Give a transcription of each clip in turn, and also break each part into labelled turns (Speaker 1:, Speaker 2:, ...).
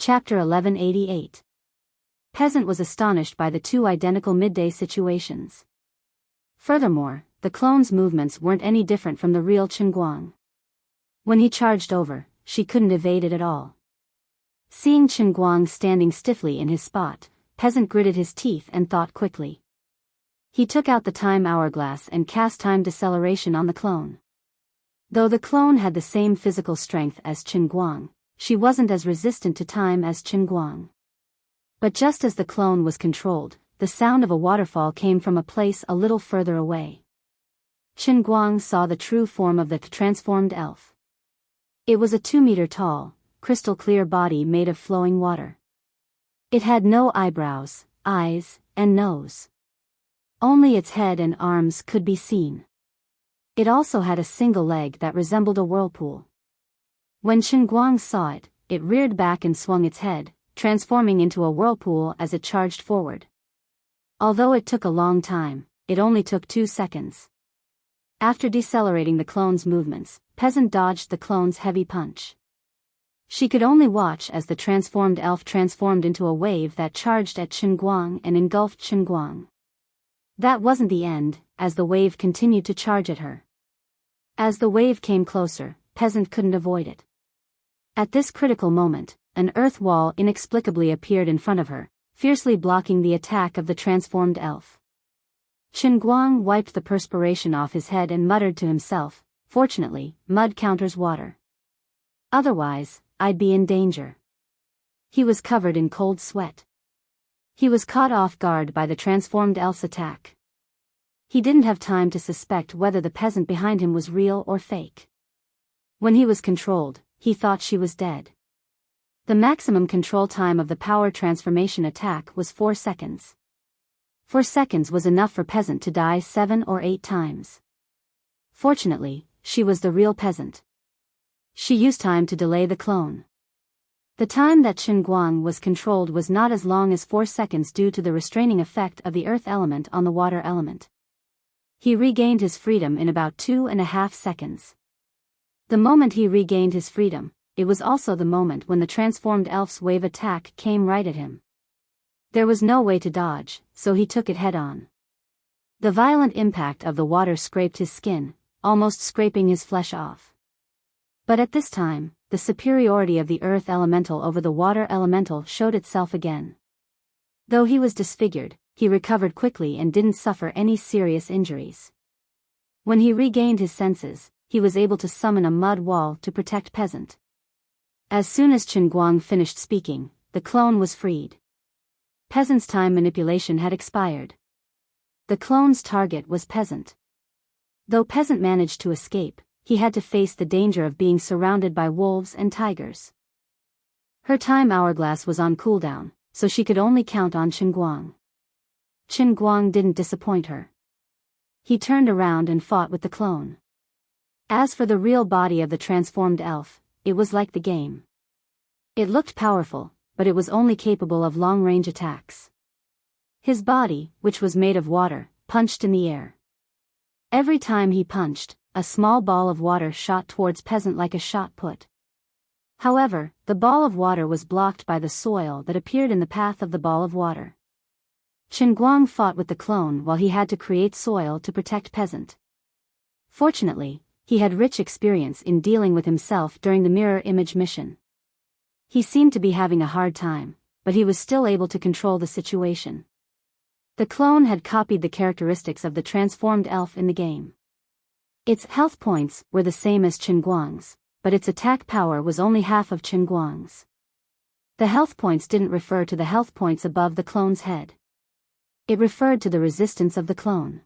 Speaker 1: Chapter 1188. Peasant was astonished by the two identical midday situations. Furthermore, the clone's movements weren't any different from the real Qinguang. When he charged over, she couldn't evade it at all. Seeing Qinguang standing stiffly in his spot, Peasant gritted his teeth and thought quickly. He took out the time hourglass and cast time deceleration on the clone. Though the clone had the same physical strength as Qinguang, she wasn't as resistant to time as Qinguang. But just as the clone was controlled, the sound of a waterfall came from a place a little further away. Qinguang saw the true form of the transformed elf. It was a 2-meter tall, crystal-clear body made of flowing water. It had no eyebrows, eyes, and nose. Only its head and arms could be seen. It also had a single leg that resembled a whirlpool. When Qinguang saw it, it reared back and swung its head, transforming into a whirlpool as it charged forward. Although it took a long time, it only took 2 seconds. After decelerating the clone's movements, Peasant dodged the clone's heavy punch. She could only watch as the transformed elf transformed into a wave that charged at Qinguang and engulfed Qinguang. That wasn't the end, as the wave continued to charge at her. As the wave came closer, Peasant couldn't avoid it. At this critical moment, an earth wall inexplicably appeared in front of her, fiercely blocking the attack of the transformed elf. Qinguang wiped the perspiration off his head and muttered to himself, "Fortunately, mud counters water. Otherwise, I'd be in danger." He was covered in cold sweat. He was caught off guard by the transformed elf's attack. He didn't have time to suspect whether the peasant behind him was real or fake. When he was controlled, he thought she was dead. The maximum control time of the power transformation attack was 4 seconds. 4 seconds was enough for Peasant to die 7 or 8 times. Fortunately, she was the real Peasant. She used time to delay the clone. The time that Qinguang was controlled was not as long as 4 seconds due to the restraining effect of the earth element on the water element. He regained his freedom in about 2.5 seconds. The moment he regained his freedom, it was also the moment when the transformed elf's wave attack came right at him. There was no way to dodge, so he took it head-on. The violent impact of the water scraped his skin, almost scraping his flesh off. But at this time, the superiority of the earth elemental over the water elemental showed itself again. Though he was disfigured, he recovered quickly and didn't suffer any serious injuries. When he regained his senses, he was able to summon a mud wall to protect Peasant. As soon as Qinguang finished speaking, the clone was freed. Peasant's time manipulation had expired. The clone's target was Peasant. Though Peasant managed to escape, he had to face the danger of being surrounded by wolves and tigers. Her time hourglass was on cooldown, so she could only count on Qinguang. Qinguang didn't disappoint her. He turned around and fought with the clone. As for the real body of the transformed elf, it was like the game. It looked powerful, but it was only capable of long-range attacks. His body, which was made of water, punched in the air. Every time he punched, a small ball of water shot towards Peasant like a shot put. However, the ball of water was blocked by the soil that appeared in the path of the ball of water. Qinguang fought with the clone while he had to create soil to protect Peasant. Fortunately, he had rich experience in dealing with himself during the mirror image mission. He seemed to be having a hard time, but he was still able to control the situation. The clone had copied the characteristics of the transformed elf in the game. Its health points were the same as Qinguang's, but its attack power was only half of Qinguang's. The health points didn't refer to the health points above the clone's head. It referred to the resistance of the clone.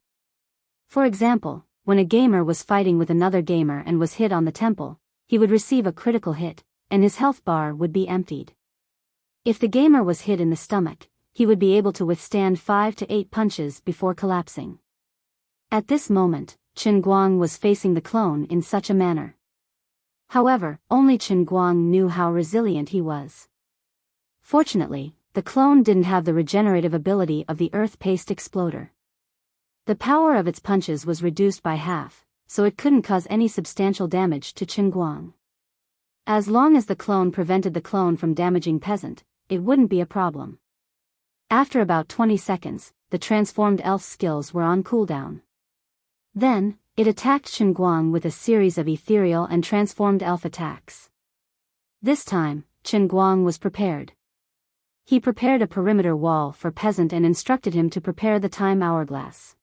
Speaker 1: For example, when a gamer was fighting with another gamer and was hit on the temple, he would receive a critical hit, and his health bar would be emptied. If the gamer was hit in the stomach, he would be able to withstand 5 to 8 punches before collapsing. At this moment, Qinguang was facing the clone in such a manner. However, only Qinguang knew how resilient he was. Fortunately, the clone didn't have the regenerative ability of the earth-paste exploder. The power of its punches was reduced by half, so it couldn't cause any substantial damage to Qinguang. As long as the clone prevented the clone from damaging Peasant, it wouldn't be a problem. After about 20 seconds, the transformed elf's skills were on cooldown. Then, it attacked Qinguang with a series of ethereal and transformed elf attacks. This time, Qinguang was prepared. He prepared a perimeter wall for Peasant and instructed him to prepare the time hourglass.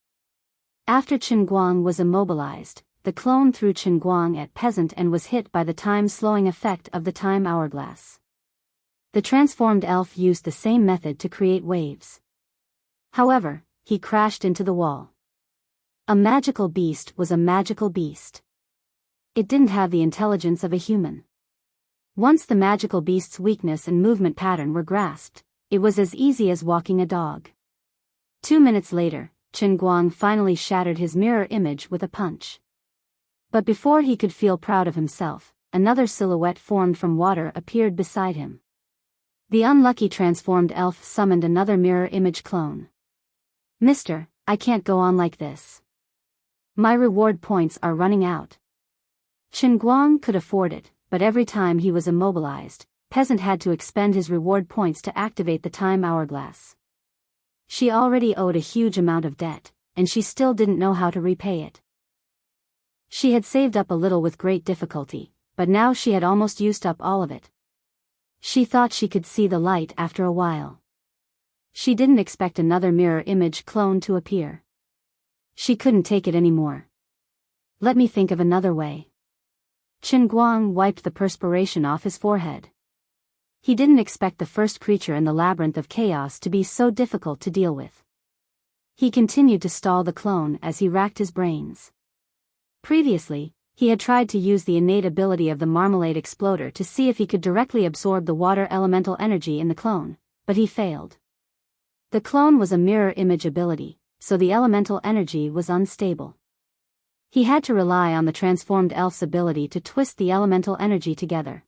Speaker 1: After Qinguang was immobilized, the clone threw Qinguang at Peasant and was hit by the time-slowing effect of the time hourglass. The transformed elf used the same method to create waves. However, he crashed into the wall. A magical beast was a magical beast. It didn't have the intelligence of a human. Once the magical beast's weakness and movement pattern were grasped, it was as easy as walking a dog. 2 minutes later, Qinguang finally shattered his mirror image with a punch. But before he could feel proud of himself, another silhouette formed from water appeared beside him. The unlucky transformed elf summoned another mirror image clone. "Mister, I can't go on like this. My reward points are running out." Qinguang could afford it, but every time he was immobilized, Peasant had to expend his reward points to activate the time hourglass. She already owed a huge amount of debt, and she still didn't know how to repay it. She had saved up a little with great difficulty, but now she had almost used up all of it. She thought she could see the light after a while. She didn't expect another mirror image clone to appear. She couldn't take it anymore. "Let me think of another way." Qinguang wiped the perspiration off his forehead. He didn't expect the first creature in the labyrinth of chaos to be so difficult to deal with. He continued to stall the clone as he racked his brains. Previously, he had tried to use the innate ability of the marmalade exploder to see if he could directly absorb the water elemental energy in the clone, but he failed. The clone was a mirror image ability, so the elemental energy was unstable. He had to rely on the transformed elf's ability to twist the elemental energy together.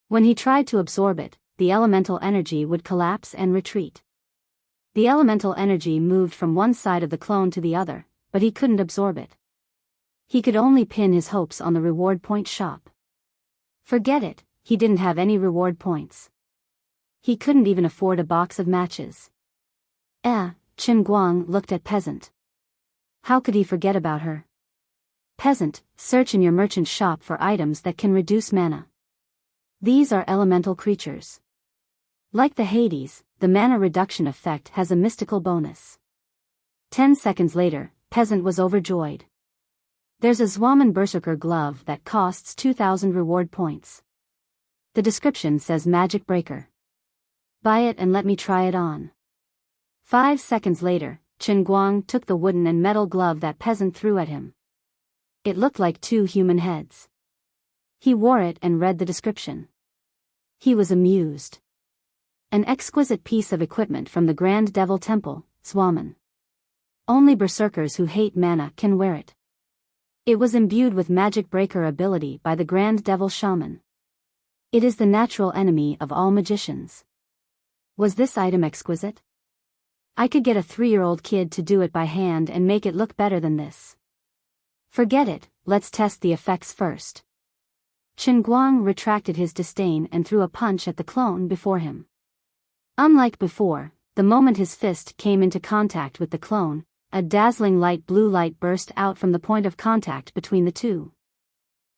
Speaker 1: When he tried to absorb it, the elemental energy would collapse and retreat. The elemental energy moved from one side of the clone to the other, but he couldn't absorb it. He could only pin his hopes on the reward point shop. Forget it, he didn't have any reward points. He couldn't even afford a box of matches. Qinguang looked at Peasant. How could he forget about her? "Peasant, search in your merchant shop for items that can reduce mana. These are elemental creatures. Like the Hades, the mana reduction effect has a mystical bonus." 10 seconds later, Peasant was overjoyed. "There's a Zwaman Berserker glove that costs 2,000 reward points. The description says Magic Breaker. Buy it and let me try it on." 5 seconds later, Qinguang took the wooden and metal glove that Peasant threw at him. It looked like 2 human heads. He wore it and read the description. He was amused. An exquisite piece of equipment from the Grand Devil Temple, Zwaman. Only berserkers who hate mana can wear it. It was imbued with Magic Breaker ability by the Grand Devil Shaman. It is the natural enemy of all magicians. Was this item exquisite? I could get a 3-year-old kid to do it by hand and make it look better than this. Forget it, let's test the effects first. Qinguang retracted his disdain and threw a punch at the clone before him. Unlike before, the moment his fist came into contact with the clone, a dazzling light blue light burst out from the point of contact between the two.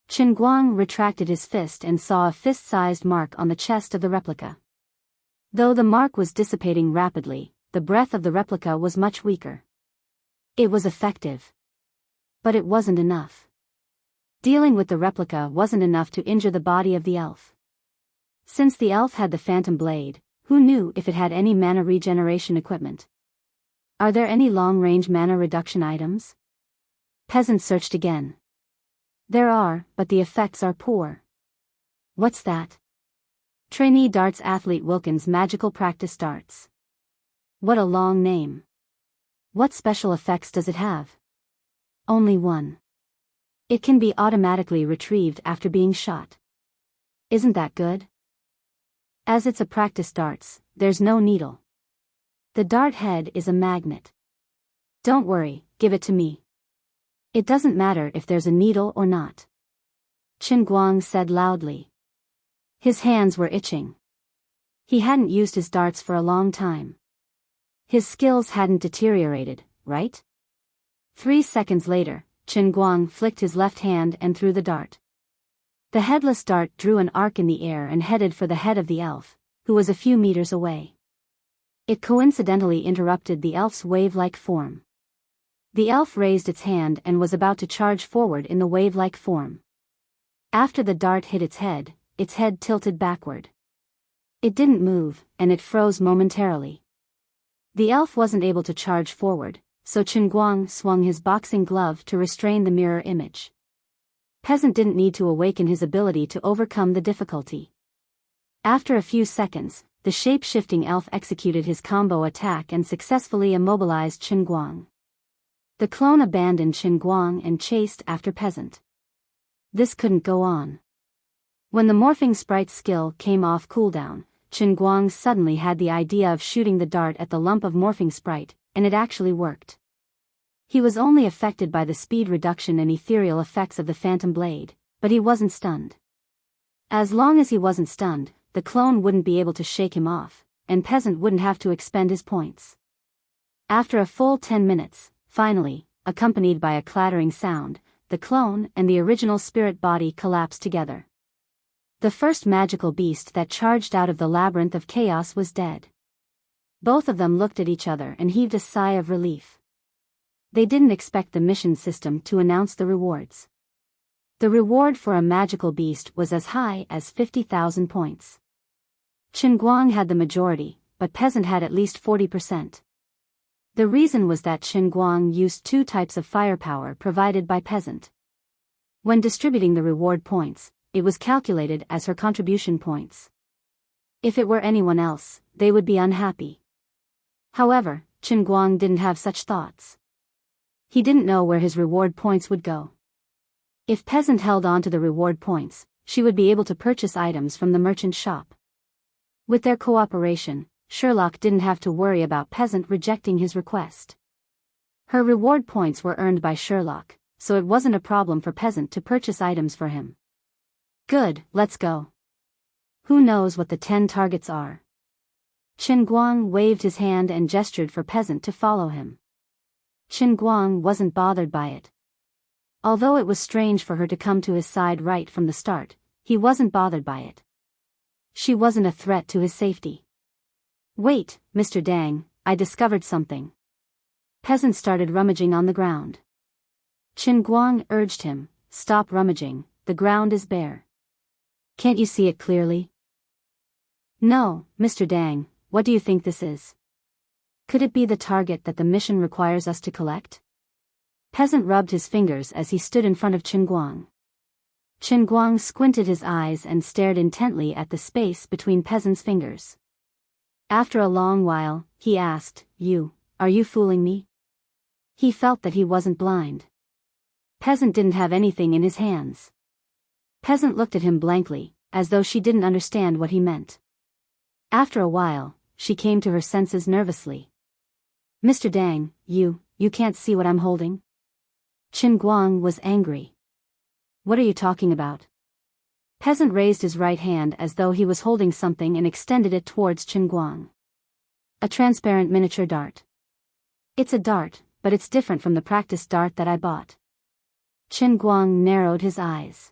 Speaker 1: Qinguang retracted his fist and saw a fist-sized mark on the chest of the replica. Though the mark was dissipating rapidly, the breath of the replica was much weaker. It was effective. But it wasn't enough. Dealing with the replica wasn't enough to injure the body of the elf. Since the elf had the phantom blade, who knew if it had any mana regeneration equipment? Are there any long-range mana reduction items? Peasant searched again. There are, but the effects are poor. What's that? Trainee darts athlete Wilkins magical practice darts. What a long name. What special effects does it have? Only one. It can be automatically retrieved after being shot. Isn't that good? As it's a practice darts, there's no needle. The dart head is a magnet. Don't worry, give it to me. It doesn't matter if there's a needle or not. Qinguang said loudly. His hands were itching. He hadn't used his darts for a long time. His skills hadn't deteriorated, right? 3 seconds later, Chen Guang flicked his left hand and threw the dart. The headless dart drew an arc in the air and headed for the head of the elf, who was a few meters away. It coincidentally interrupted the elf's wave-like form. The elf raised its hand and was about to charge forward in the wave-like form. After the dart hit its head tilted backward. It didn't move, and it froze momentarily. The elf wasn't able to charge forward, so Chen Guang swung his boxing glove to restrain the mirror image. Peasant didn't need to awaken his ability to overcome the difficulty. After a few seconds, the shape-shifting elf executed his combo attack and successfully immobilized Chen Guang. The clone abandoned Chen Guang and chased after Peasant. This couldn't go on. When the morphing sprite skill came off cooldown, Chen Guang suddenly had the idea of shooting the dart at the lump of morphing sprite, and it actually worked. He was only affected by the speed reduction and ethereal effects of the phantom blade, but he wasn't stunned. As long as he wasn't stunned, the clone wouldn't be able to shake him off, and Peasant wouldn't have to expend his points. After a full 10 minutes, finally, accompanied by a clattering sound, the clone and the original spirit body collapsed together. The first magical beast that charged out of the labyrinth of chaos was dead. Both of them looked at each other and heaved a sigh of relief. They didn't expect the mission system to announce the rewards. The reward for a magical beast was as high as 50,000 points. Chen Guang had the majority, but Peasant had at least 40%. The reason was that Chen Guang used 2 types of firepower provided by Peasant. When distributing the reward points, it was calculated as her contribution points. If it were anyone else, they would be unhappy. However, Chen Guang didn't have such thoughts. He didn't know where his reward points would go. If Peasant held on to the reward points, she would be able to purchase items from the merchant shop. With their cooperation, Sherlock didn't have to worry about Peasant rejecting his request. Her reward points were earned by Sherlock, so it wasn't a problem for Peasant to purchase items for him. Good, let's go. Who knows what the 10 targets are? Chen Guang waved his hand and gestured for Peasant to follow him. Chen Guang wasn't bothered by it. Although it was strange for her to come to his side right from the start, he wasn't bothered by it. She wasn't a threat to his safety. Wait, Mr. Dang, I discovered something. Peasant started rummaging on the ground. Chen Guang urged him, stop rummaging, the ground is bare. Can't you see it clearly? No, Mr. Dang, what do you think this is? Could it be the target that the mission requires us to collect? Peasant rubbed his fingers as he stood in front of Chen Guang. Chen Guang squinted his eyes and stared intently at the space between Peasant's fingers. After a long while, he asked, are you fooling me? He felt that he wasn't blind. Peasant didn't have anything in his hands. Peasant looked at him blankly, as though she didn't understand what he meant. After a while, she came to her senses nervously. Mr. Dang, you can't see what I'm holding? Chen Guang was angry. What are you talking about? Peasant raised his right hand as though he was holding something and extended it towards Chen Guang. A transparent miniature dart. It's a dart, but it's different from the practice dart that I bought. Chen Guang narrowed his eyes.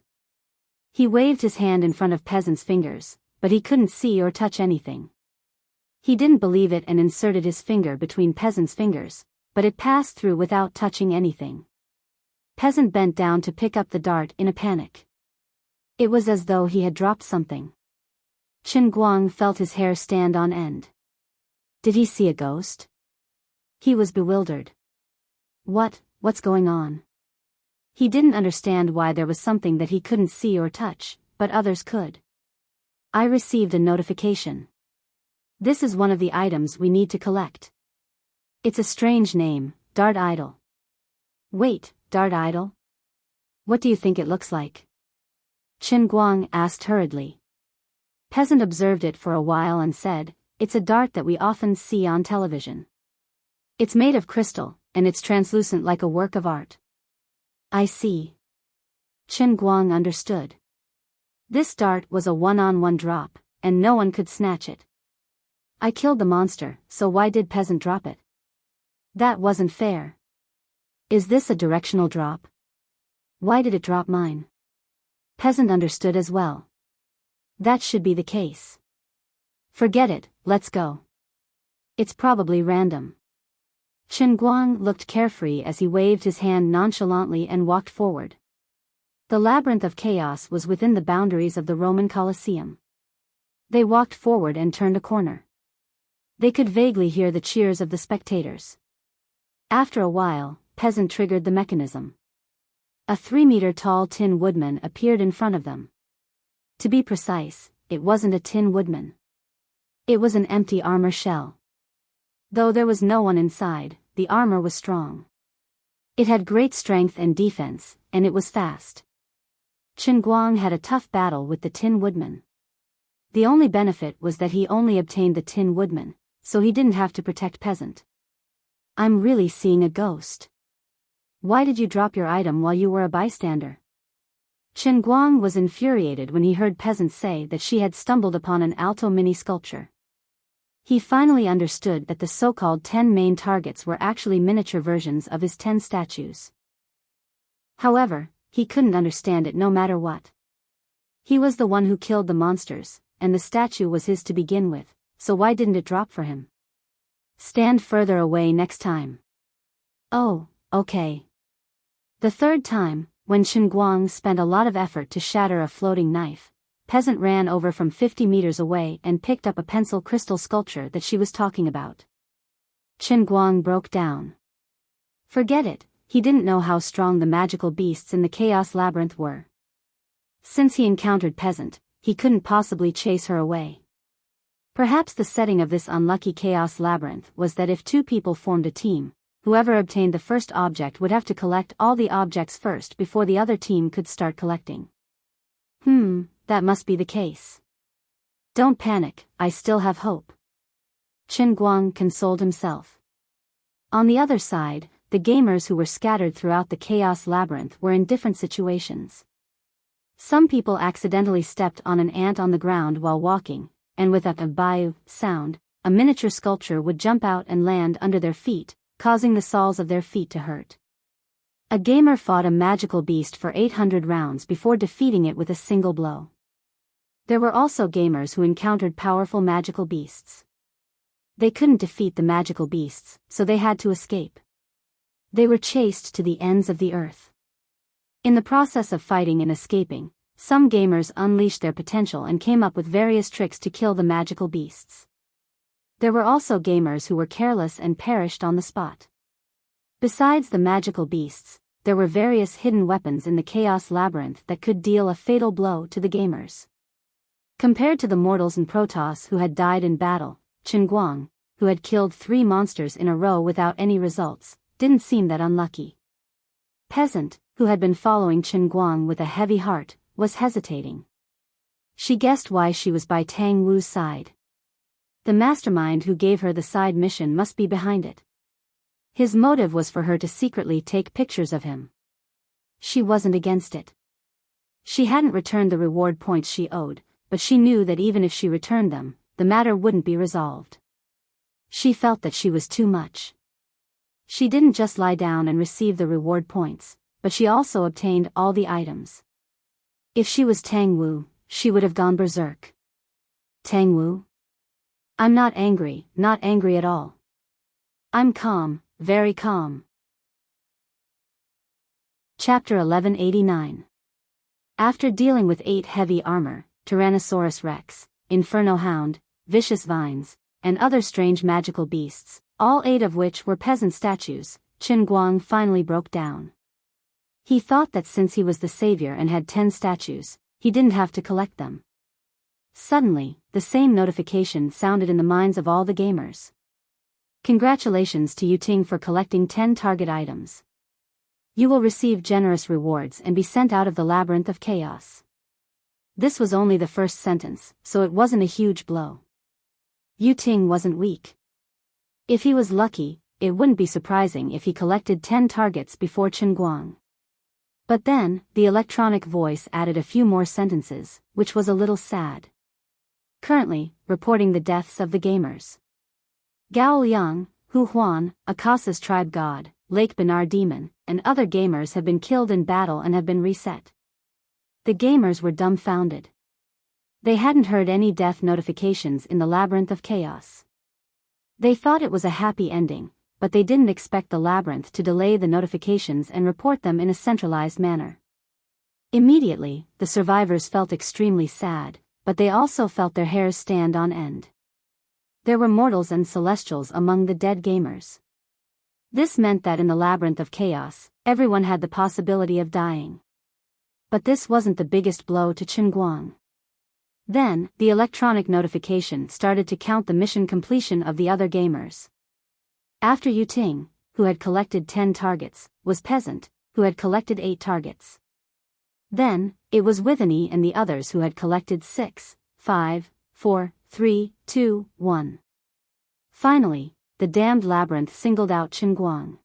Speaker 1: He waved his hand in front of Peasant's fingers, but he couldn't see or touch anything. He didn't believe it and inserted his finger between Peasant's fingers, but it passed through without touching anything. Peasant bent down to pick up the dart in a panic. It was as though he had dropped something. Chen Guang felt his hair stand on end. Did he see a ghost? He was bewildered. What's going on? He didn't understand why there was something that he couldn't see or touch, but others could. I received a notification. This is one of the items we need to collect. It's a strange name, Dart Idol. Wait, Dart Idol? What do you think it looks like? Chen Guang asked hurriedly. Peasant observed it for a while and said, it's a dart that we often see on television. It's made of crystal, and it's translucent like a work of art. I see. Chen Guang understood. This dart was a one-on-one drop, and no one could snatch it. I killed the monster, so why did peasant drop it? That wasn't fair. Is this a directional drop? Why did it drop mine? Peasant understood as well. That should be the case. Forget it, let's go. It's probably random. Chen Guang looked carefree as he waved his hand nonchalantly and walked forward. The labyrinth of chaos was within the boundaries of the Roman Colosseum. They walked forward and turned a corner. They could vaguely hear the cheers of the spectators. After a while, peasant triggered the mechanism. A 3-meter-tall tin woodman appeared in front of them. To be precise, it wasn't a tin woodman. It was an empty armor shell. Though there was no one inside, the armor was strong. It had great strength and defense, and it was fast. Chen Guang had a tough battle with the Tin Woodman. The only benefit was that he only obtained the Tin Woodman, so he didn't have to protect peasant. I'm really seeing a ghost. Why did you drop your item while you were a bystander? Chen Guang was infuriated when he heard peasant say that she had stumbled upon an alto mini sculpture. He finally understood that the so-called 10 main targets were actually miniature versions of his 10 statues. However, he couldn't understand it no matter what. He was the one who killed the monsters, and the statue was his to begin with, so why didn't it drop for him? Stand further away next time. Oh, okay. The third time, when Chen Guang spent a lot of effort to shatter a floating knife, peasant ran over from 50 meters away and picked up a pencil crystal sculpture that she was talking about. Chen Guang broke down. Forget it, he didn't know how strong the magical beasts in the Chaos Labyrinth were. Since he encountered peasant, he couldn't possibly chase her away. Perhaps the setting of this unlucky Chaos Labyrinth was that if two people formed a team, whoever obtained the first object would have to collect all the objects first before the other team could start collecting. That must be the case. Don't panic, I still have hope. Chen Guang consoled himself. On the other side, the gamers who were scattered throughout the Chaos Labyrinth were in different situations. Some people accidentally stepped on an ant on the ground while walking, and with a "bayou" sound, a miniature sculpture would jump out and land under their feet, causing the soles of their feet to hurt. A gamer fought a magical beast for 800 rounds before defeating it with a single blow. There were also gamers who encountered powerful magical beasts. They couldn't defeat the magical beasts, so they had to escape. They were chased to the ends of the earth. In the process of fighting and escaping, some gamers unleashed their potential and came up with various tricks to kill the magical beasts. There were also gamers who were careless and perished on the spot. Besides the magical beasts, there were various hidden weapons in the Chaos Labyrinth that could deal a fatal blow to the gamers. Compared to the mortals and Protoss who had died in battle, Chen Guang, who had killed 3 monsters in a row without any results, didn't seem that unlucky. Peasant, who had been following Chen Guang with a heavy heart, was hesitating. She guessed why she was by Tang Wu's side. The mastermind who gave her the side mission must be behind it. His motive was for her to secretly take pictures of him. She wasn't against it. She hadn't returned the reward points she owed, but she knew that even if she returned them, the matter wouldn't be resolved. She felt that she was too much. She didn't just lie down and receive the reward points, but she also obtained all the items. If she was Tang Wu, she would have gone berserk. Tang Wu? I'm not angry at all. I'm calm, very calm. Chapter 1189. After dealing with 8 heavy armor, Tyrannosaurus Rex, Inferno Hound, Vicious Vines, and other strange magical beasts, all 8 of which were peasant statues, Chen Guang finally broke down. He thought that since he was the savior and had 10 statues, he didn't have to collect them. Suddenly, the same notification sounded in the minds of all the gamers. Congratulations to Yuting for collecting 10 target items. You will receive generous rewards and be sent out of the Labyrinth of Chaos. This was only the first sentence, so it wasn't a huge blow. Yuting wasn't weak. If he was lucky, it wouldn't be surprising if he collected 10 targets before Chen Guang. But then, the electronic voice added a few more sentences, which was a little sad. Currently, reporting the deaths of the gamers. Gao Liang, Hu Huan, Akasa's tribe god, Lake Benar demon, and other gamers have been killed in battle and have been reset. The gamers were dumbfounded. They hadn't heard any death notifications in the labyrinth of chaos. They thought it was a happy ending, but they didn't expect the labyrinth to delay the notifications and report them in a centralized manner. Immediately, the survivors felt extremely sad, but they also felt their hairs stand on end. There were mortals and celestials among the dead gamers. This meant that in the labyrinth of chaos, everyone had the possibility of dying. But this wasn't the biggest blow to Qinguang. Then, the electronic notification started to count the mission completion of the other gamers. After Yu Ting, who had collected 10 targets, was Peasant, who had collected 8 targets. Then, it was Withany and the others who had collected 6, 5, 4, 3, 2, 1. Finally, the damned labyrinth singled out Qinguang.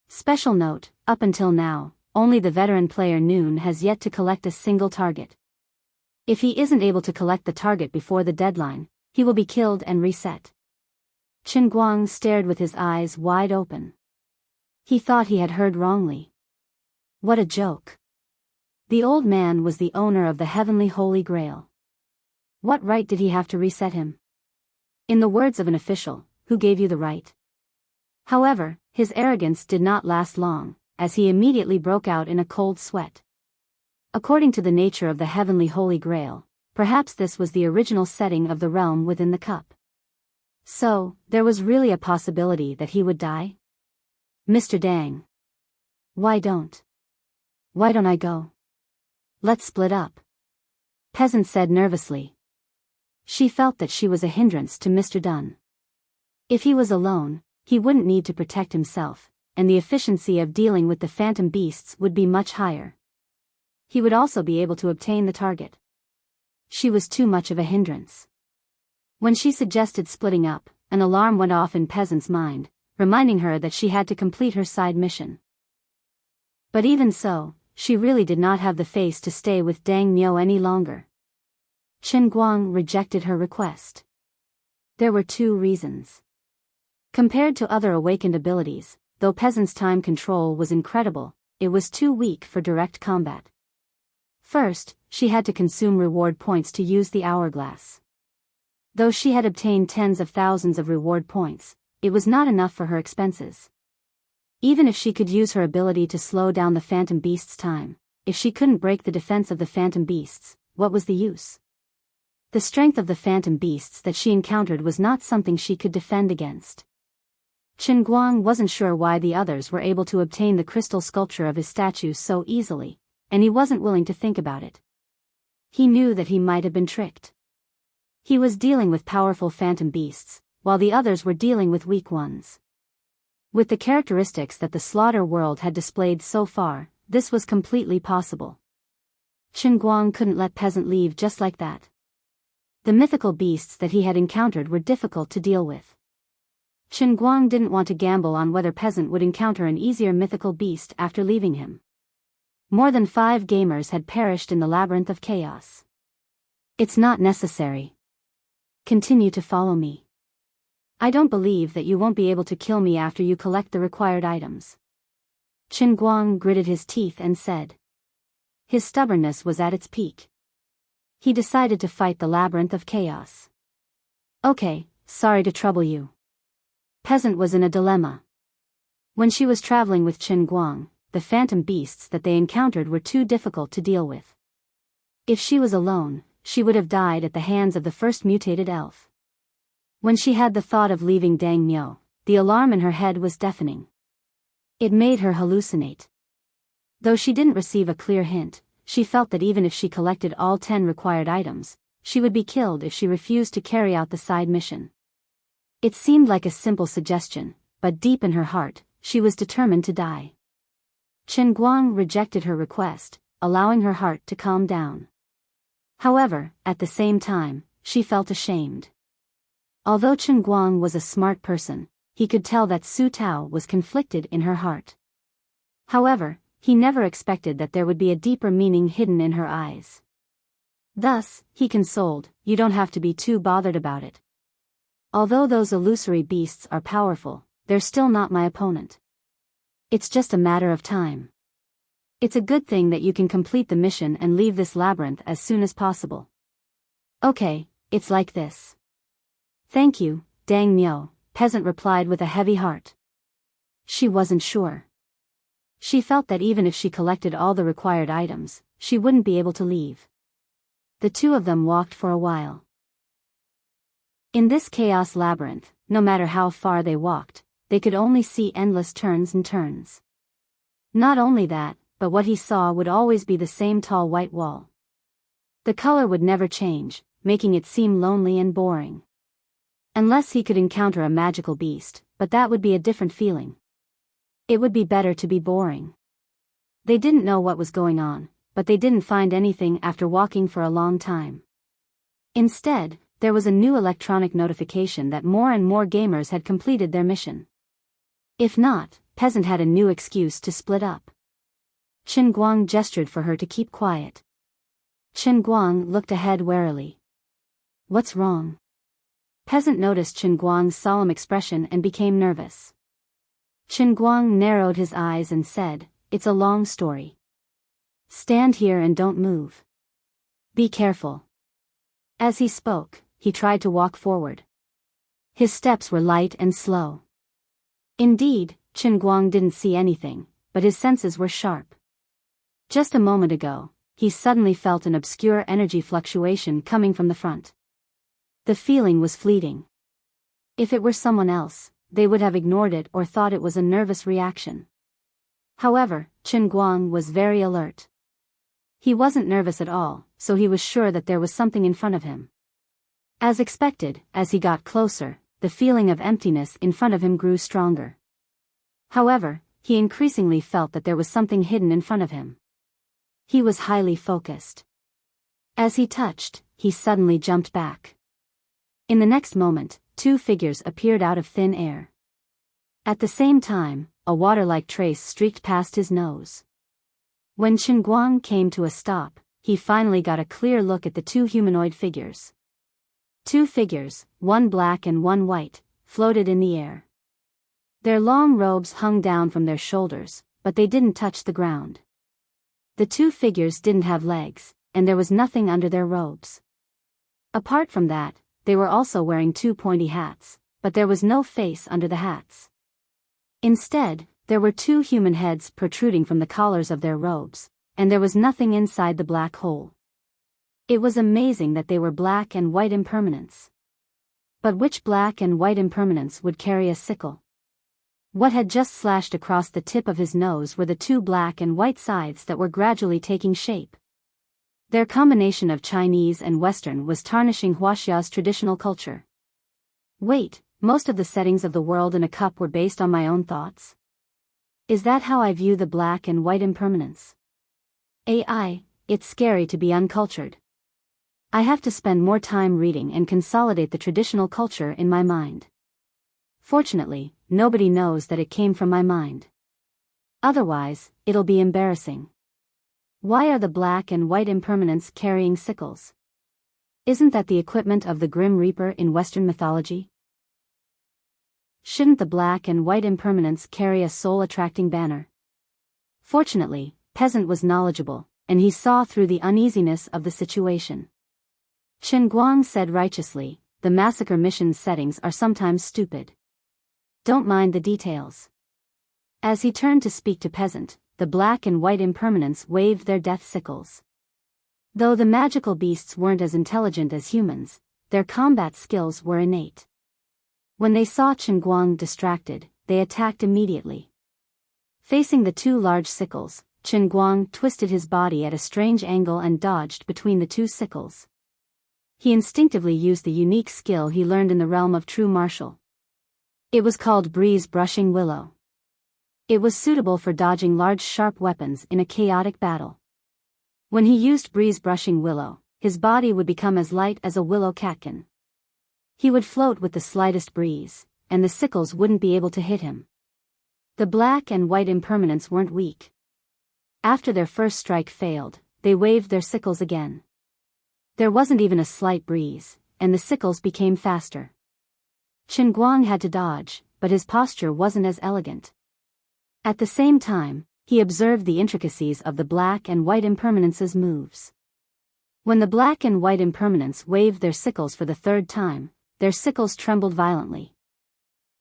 Speaker 1: Special note, up until now, only the veteran player Noon has yet to collect a single target. If he isn't able to collect the target before the deadline, he will be killed and reset. Qinguang stared with his eyes wide open. He thought he had heard wrongly. What a joke. The old man was the owner of the heavenly Holy Grail. What right did he have to reset him? In the words of an official, who gave you the right? However, his arrogance did not last long, as he immediately broke out in a cold sweat. According to the nature of the heavenly Holy Grail, perhaps this was the original setting of the realm within the cup. So, there was really a possibility that he would die? Mr. Dang. Why don't I go? Let's split up. Peasant said nervously. She felt that she was a hindrance to Mr. Dunn. If he was alone, he wouldn't need to protect himself, and the efficiency of dealing with the phantom beasts would be much higher. He would also be able to obtain the target. She was too much of a hindrance. When she suggested splitting up, an alarm went off in Peasant's mind, reminding her that she had to complete her side mission. But even so, she really did not have the face to stay with Dang Miao any longer. Qinguang rejected her request. There were 2 reasons. Compared to other awakened abilities, though Peasant's time control was incredible, it was too weak for direct combat. First, she had to consume reward points to use the hourglass. Though she had obtained tens of thousands of reward points, it was not enough for her expenses. Even if she could use her ability to slow down the phantom beast's time, if she couldn't break the defense of the phantom beasts, what was the use? The strength of the phantom beasts that she encountered was not something she could defend against. Qinguang wasn't sure why the others were able to obtain the crystal sculpture of his statue so easily, and he wasn't willing to think about it. He knew that he might have been tricked. He was dealing with powerful phantom beasts, while the others were dealing with weak ones. With the characteristics that the slaughter world had displayed so far, this was completely possible. Qinguang couldn't let Peasant leave just like that. The mythical beasts that he had encountered were difficult to deal with. Qinguang didn't want to gamble on whether Peasant would encounter an easier mythical beast after leaving him. More than 5 gamers had perished in the labyrinth of chaos. It's not necessary. Continue to follow me. I don't believe that you won't be able to kill me after you collect the required items. Qinguang gritted his teeth and said. His stubbornness was at its peak. He decided to fight the labyrinth of chaos. Okay, sorry to trouble you. Peasant was in a dilemma. When she was traveling with Qinguang, the phantom beasts that they encountered were too difficult to deal with. If she was alone, she would have died at the hands of the first mutated elf. When she had the thought of leaving Dang Miao, the alarm in her head was deafening. It made her hallucinate. Though she didn't receive a clear hint, she felt that even if she collected all 10 required items, she would be killed if she refused to carry out the side mission. It seemed like a simple suggestion, but deep in her heart, she was determined to die. Qinguang rejected her request, allowing her heart to calm down. However, at the same time, she felt ashamed. Although Qinguang was a smart person, he could tell that Su Tao was conflicted in her heart. However, He never expected that there would be a deeper meaning hidden in her eyes. Thus, he consoled, "You don't have to be too bothered about it. Although those illusory beasts are powerful, they're still not my opponent. It's just a matter of time. It's a good thing that you can complete the mission and leave this labyrinth as soon as possible." "Okay, it's like this." "Thank you, Dang Myo," Peasant replied with a heavy heart. She wasn't sure. She felt that even if she collected all the required items, she wouldn't be able to leave. The two of them walked for a while. In this chaos labyrinth, no matter how far they walked, they could only see endless turns and turns. Not only that, but what he saw would always be the same tall white wall. The color would never change, making it seem lonely and boring. Unless he could encounter a magical beast, but that would be a different feeling. It would be better to be boring. They didn't know what was going on, but they didn't find anything after walking for a long time. Instead, there was a new electronic notification that more and more gamers had completed their mission. If not, Peasant had a new excuse to split up. Qin Guang gestured for her to keep quiet. Qin Guang looked ahead warily. "What's wrong?" Peasant noticed Qin Guang's solemn expression and became nervous. Qin Guang narrowed his eyes and said, "It's a long story. Stand here and don't move. Be careful." As he spoke, he tried to walk forward. His steps were light and slow. Indeed, Qin Guang didn't see anything, but his senses were sharp. Just a moment ago, he suddenly felt an obscure energy fluctuation coming from the front. The feeling was fleeting. If it were someone else, they would have ignored it or thought it was a nervous reaction. However, Qin Guang was very alert. He wasn't nervous at all, so he was sure that there was something in front of him. As expected, as he got closer, the feeling of emptiness in front of him grew stronger. However, he increasingly felt that there was something hidden in front of him. He was highly focused. As he touched, he suddenly jumped back. In the next moment, two figures appeared out of thin air. At the same time, a water-like trace streaked past his nose. When Qin Guang came to a stop, he finally got a clear look at the two humanoid figures. Two figures, one black and one white, floated in the air. Their long robes hung down from their shoulders, but they didn't touch the ground. The two figures didn't have legs, and there was nothing under their robes. Apart from that, they were also wearing two pointy hats, but there was no face under the hats. Instead, there were two human heads protruding from the collars of their robes, and there was nothing inside the black hole. It was amazing that they were black and white impermanents. But which black and white impermanence would carry a sickle? What had just slashed across the tip of his nose were the two black and white scythes that were gradually taking shape. Their combination of Chinese and Western was tarnishing Huaxia's traditional culture. Wait, most of the settings of the world in a cup were based on my own thoughts? Is that how I view the black and white impermanence? AI, it's scary to be uncultured. I have to spend more time reading and consolidate the traditional culture in my mind. Fortunately, nobody knows that it came from my mind. Otherwise, it'll be embarrassing. Why are the black and white impermanents carrying sickles? Isn't that the equipment of the Grim Reaper in Western mythology? Shouldn't the black and white impermanents carry a soul-attracting banner? Fortunately, Peasant was knowledgeable, and he saw through the uneasiness of the situation. Qin Guang said righteously, "The massacre mission settings are sometimes stupid. Don't mind the details." As he turned to speak to Peasant, the black and white impermanents waved their death sickles. Though the magical beasts weren't as intelligent as humans, their combat skills were innate. When they saw Qin Guang distracted, they attacked immediately. Facing the two large sickles, Qin Guang twisted his body at a strange angle and dodged between the two sickles. He instinctively used the unique skill he learned in the realm of true martial. It was called Breeze Brushing Willow. It was suitable for dodging large sharp weapons in a chaotic battle. When he used Breeze Brushing Willow, his body would become as light as a willow catkin. He would float with the slightest breeze, and the sickles wouldn't be able to hit him. The black and white impermanents weren't weak. After their first strike failed, they waved their sickles again. There wasn't even a slight breeze, and the sickles became faster. Chen Guang had to dodge, but his posture wasn't as elegant. At the same time, he observed the intricacies of the black and white impermanence's moves. When the black and white impermanence waved their sickles for the third time, their sickles trembled violently.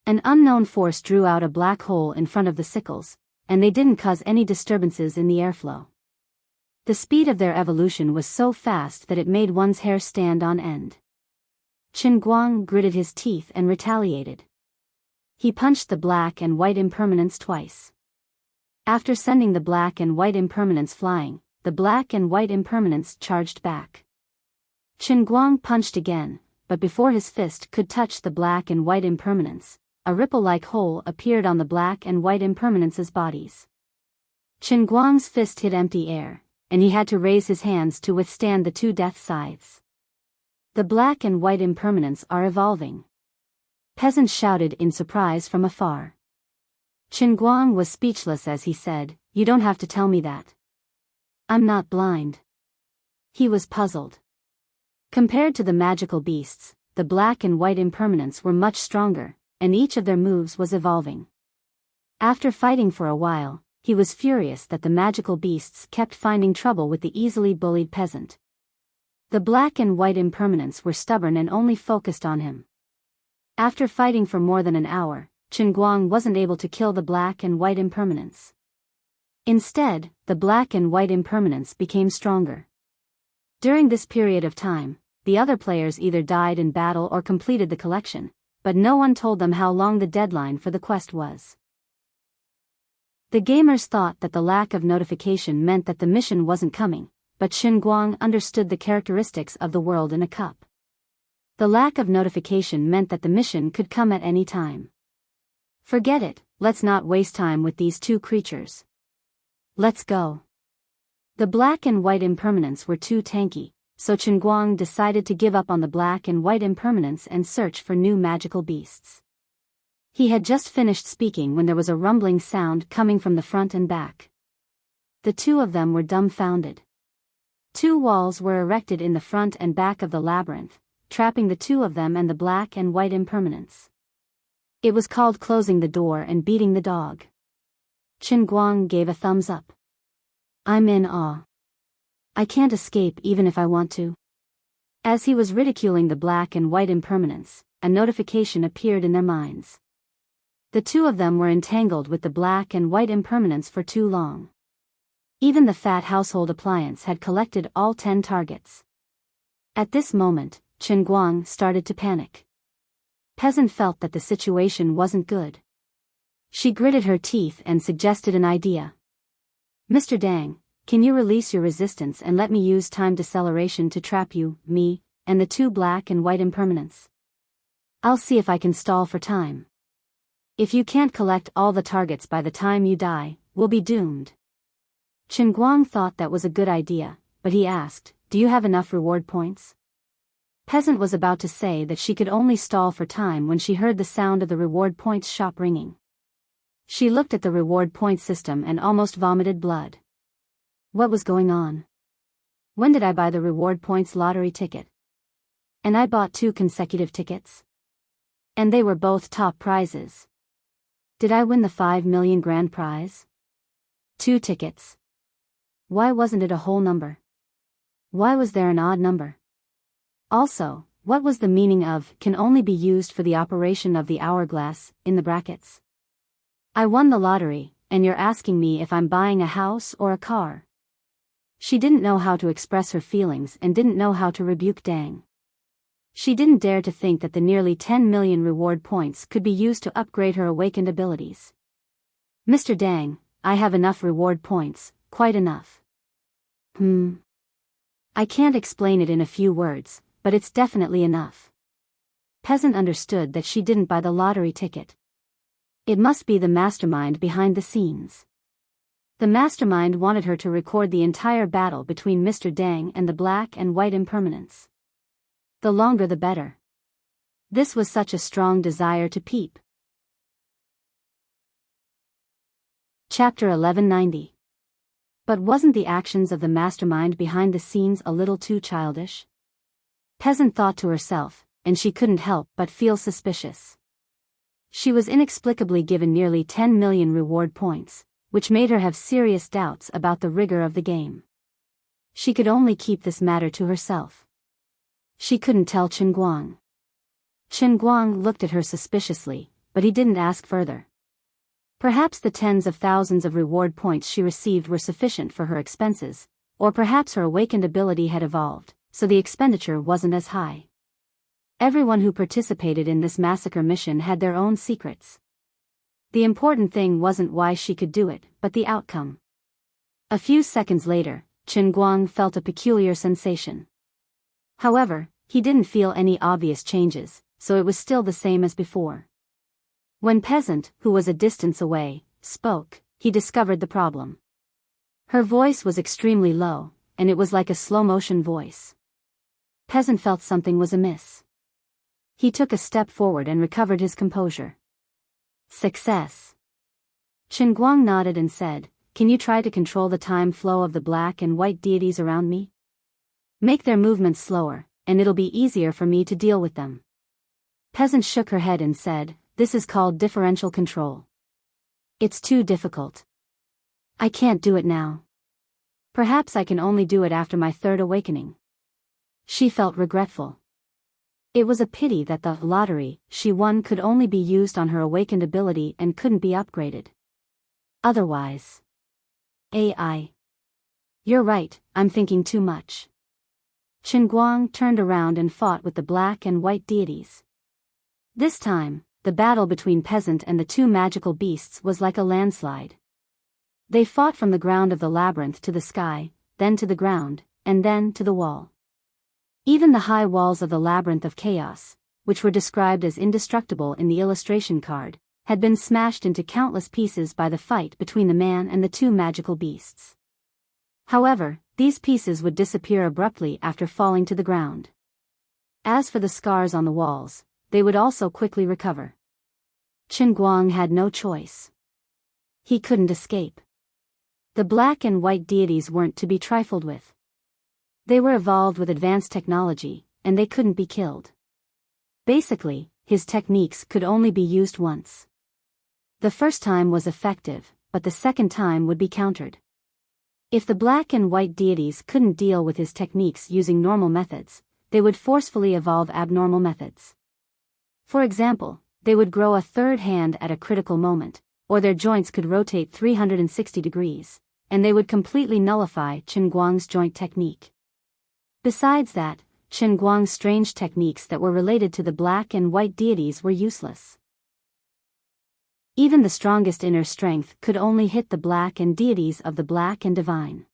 Speaker 1: An unknown force drew out a black hole in front of the sickles, and they didn't cause any disturbances in the airflow. The speed of their evolution was so fast that it made one's hair stand on end. Chen Guang gritted his teeth and retaliated. He punched the black and white impermanence twice. After sending the black and white impermanence flying, the black and white impermanence charged back. Chen Guang punched again, but before his fist could touch the black and white impermanence, a ripple-like hole appeared on the black and white impermanence's bodies. Chen Guang's fist hit empty air, and he had to raise his hands to withstand the two death scythes. The black and white impermanents are evolving. Peasants shouted in surprise from afar. Chen Guang was speechless as he said, "You don't have to tell me that. I'm not blind." He was puzzled. Compared to the magical beasts, the black and white impermanents were much stronger, and each of their moves was evolving. After fighting for a while, he was furious that the magical beasts kept finding trouble with the easily bullied peasant. The black and white impermanents were stubborn and only focused on him. After fighting for more than an hour, Chen Guang wasn't able to kill the black and white impermanents. Instead, the black and white impermanents became stronger. During this period of time, the other players either died in battle or completed the collection, but no one told them how long the deadline for the quest was. The gamers thought that the lack of notification meant that the mission wasn't coming, but Chen Guang understood the characteristics of the world in a cup. The lack of notification meant that the mission could come at any time. Forget it, let's not waste time with these two creatures. Let's go. The black and white impermanents were too tanky, so Chen Guang decided to give up on the black and white impermanents and search for new magical beasts. He had just finished speaking when there was a rumbling sound coming from the front and back. The two of them were dumbfounded. Two walls were erected in the front and back of the labyrinth, trapping the two of them and the black and white impermanents. It was called closing the door and beating the dog. Chen Guang gave a thumbs up. I'm in awe. I can't escape even if I want to. As he was ridiculing the black and white impermanents, a notification appeared in their minds. The two of them were entangled with the black and white impermanents for too long. Even the fat household appliance had collected all 10 targets. At this moment, Chen Guang started to panic. Peasant felt that the situation wasn't good. She gritted her teeth and suggested an idea. "Mr. Dang, can you release your resistance and let me use time deceleration to trap you, me, and the two black and white impermanents? I'll see if I can stall for time. If you can't collect all the targets by the time you die, we'll be doomed." Chen Guang thought that was a good idea, but he asked, "Do you have enough reward points?" Peasant was about to say that she could only stall for time when she heard the sound of the reward points shop ringing. She looked at the reward point system and almost vomited blood. What was going on? When did I buy the reward points lottery ticket? And I bought 2 consecutive tickets? And they were both top prizes. Did I win the 5 million grand prize? 2 tickets. Why wasn't it a whole number? Why was there an odd number? Also, what was the meaning of "can only be used for the operation of the hourglass" in the brackets? I won the lottery, and you're asking me if I'm buying a house or a car. She didn't know how to express her feelings and didn't know how to rebuke Dang. She didn't dare to think that the nearly 10 million reward points could be used to upgrade her awakened abilities. "Mr. Dang, I have enough reward points, quite enough." I can't explain it in a few words, but it's definitely enough. Peasant understood that she didn't buy the lottery ticket. It must be the mastermind behind the scenes. The mastermind wanted her to record the entire battle between Mr. Dang and the black and white impermanents. The longer the better. This was such a strong desire to peep. Chapter 1190. But wasn't the actions of the mastermind behind the scenes a little too childish? Peasant thought to herself, and she couldn't help but feel suspicious. She was inexplicably given nearly 10 million reward points, which made her have serious doubts about the rigor of the game. She could only keep this matter to herself. She couldn't tell Chen Guang. Chen Guang looked at her suspiciously, but he didn't ask further. Perhaps the tens of thousands of reward points she received were sufficient for her expenses, or perhaps her awakened ability had evolved, so the expenditure wasn't as high. Everyone who participated in this massacre mission had their own secrets. The important thing wasn't why she could do it, but the outcome. A few seconds later, Chen Guang felt a peculiar sensation. However, he didn't feel any obvious changes, so it was still the same as before. When Peasant, who was a distance away, spoke, he discovered the problem. Her voice was extremely low, and it was like a slow-motion voice. Peasant felt something was amiss. He took a step forward and recovered his composure. Success. Chen Guang nodded and said, "Can you try to control the time flow of the black and white deities around me? Make their movements slower, and it'll be easier for me to deal with them." Peasant shook her head and said, "This is called differential control. It's too difficult. I can't do it now. Perhaps I can only do it after my third awakening." She felt regretful. It was a pity that the lottery she won could only be used on her awakened ability and couldn't be upgraded. Otherwise. AI. You're right, I'm thinking too much. Chen Guang turned around and fought with the black and white deities. This time, the battle between Peasant and the two magical beasts was like a landslide. They fought from the ground of the labyrinth to the sky, then to the ground, and then to the wall. Even the high walls of the labyrinth of chaos, which were described as indestructible in the illustration card, had been smashed into countless pieces by the fight between the man and the two magical beasts. However, these pieces would disappear abruptly after falling to the ground. As for the scars on the walls, they would also quickly recover. Chen Guang had no choice. He couldn't escape. The black and white deities weren't to be trifled with. They were evolved with advanced technology, and they couldn't be killed. Basically, his techniques could only be used once. The first time was effective, but the second time would be countered. If the black and white deities couldn't deal with his techniques using normal methods, they would forcefully evolve abnormal methods. For example, they would grow a third hand at a critical moment, or their joints could rotate 360 degrees, and they would completely nullify Chen Guang's joint technique. Besides that, Chen Guang's strange techniques that were related to the black and white deities were useless. Even the strongest inner strength could only hit the black and deities of the black and divine.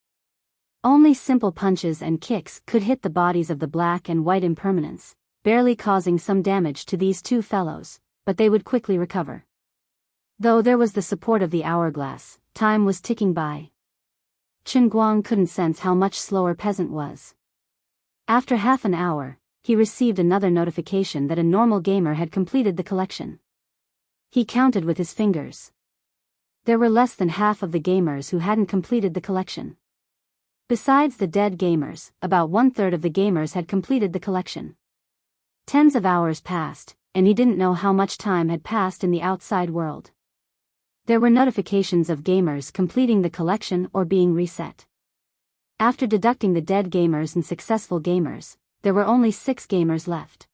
Speaker 1: Only simple punches and kicks could hit the bodies of the black and white impermanents, barely causing some damage to these two fellows, but they would quickly recover. Though there was the support of the hourglass, time was ticking by. Chen Guang couldn't sense how much slower Peasant was. After half an hour, he received another notification that a normal gamer had completed the collection. He counted with his fingers. There were less than half of the gamers who hadn't completed the collection. Besides the dead gamers, about 1/3 of the gamers had completed the collection. Tens of hours passed, and he didn't know how much time had passed in the outside world. There were notifications of gamers completing the collection or being reset. After deducting the dead gamers and successful gamers, there were only 6 gamers left.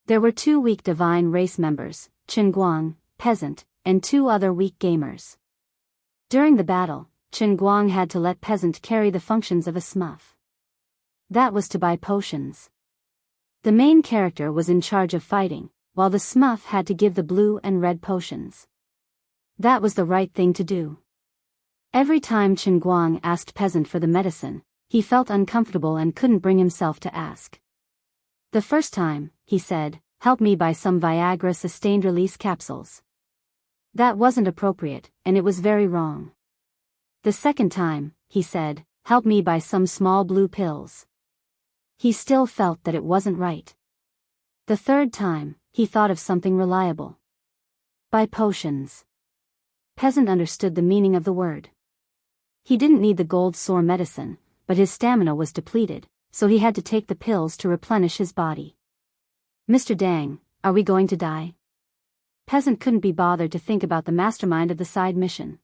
Speaker 1: There were 2 weak divine race members, Chen Guang, Peasant, and 2 other weak gamers. During the battle, Chen Guang had to let Peasant carry the functions of a smurf. That was to buy potions. The main character was in charge of fighting, while the smurf had to give the blue and red potions. That was the right thing to do. Every time Chen Guang asked Peasant for the medicine, he felt uncomfortable and couldn't bring himself to ask. The first time, he said, "Help me buy some Viagra sustained-release capsules." That wasn't appropriate, and it was very wrong. The second time, he said, "Help me buy some small blue pills." He still felt that it wasn't right. The third time, he thought of something reliable. Buy potions. Peasant understood the meaning of the word. He didn't need the gold sore medicine, but his stamina was depleted, so he had to take the pills to replenish his body. Mr. Dang, are we going to die? Peasant couldn't be bothered to think about the mastermind of the side mission.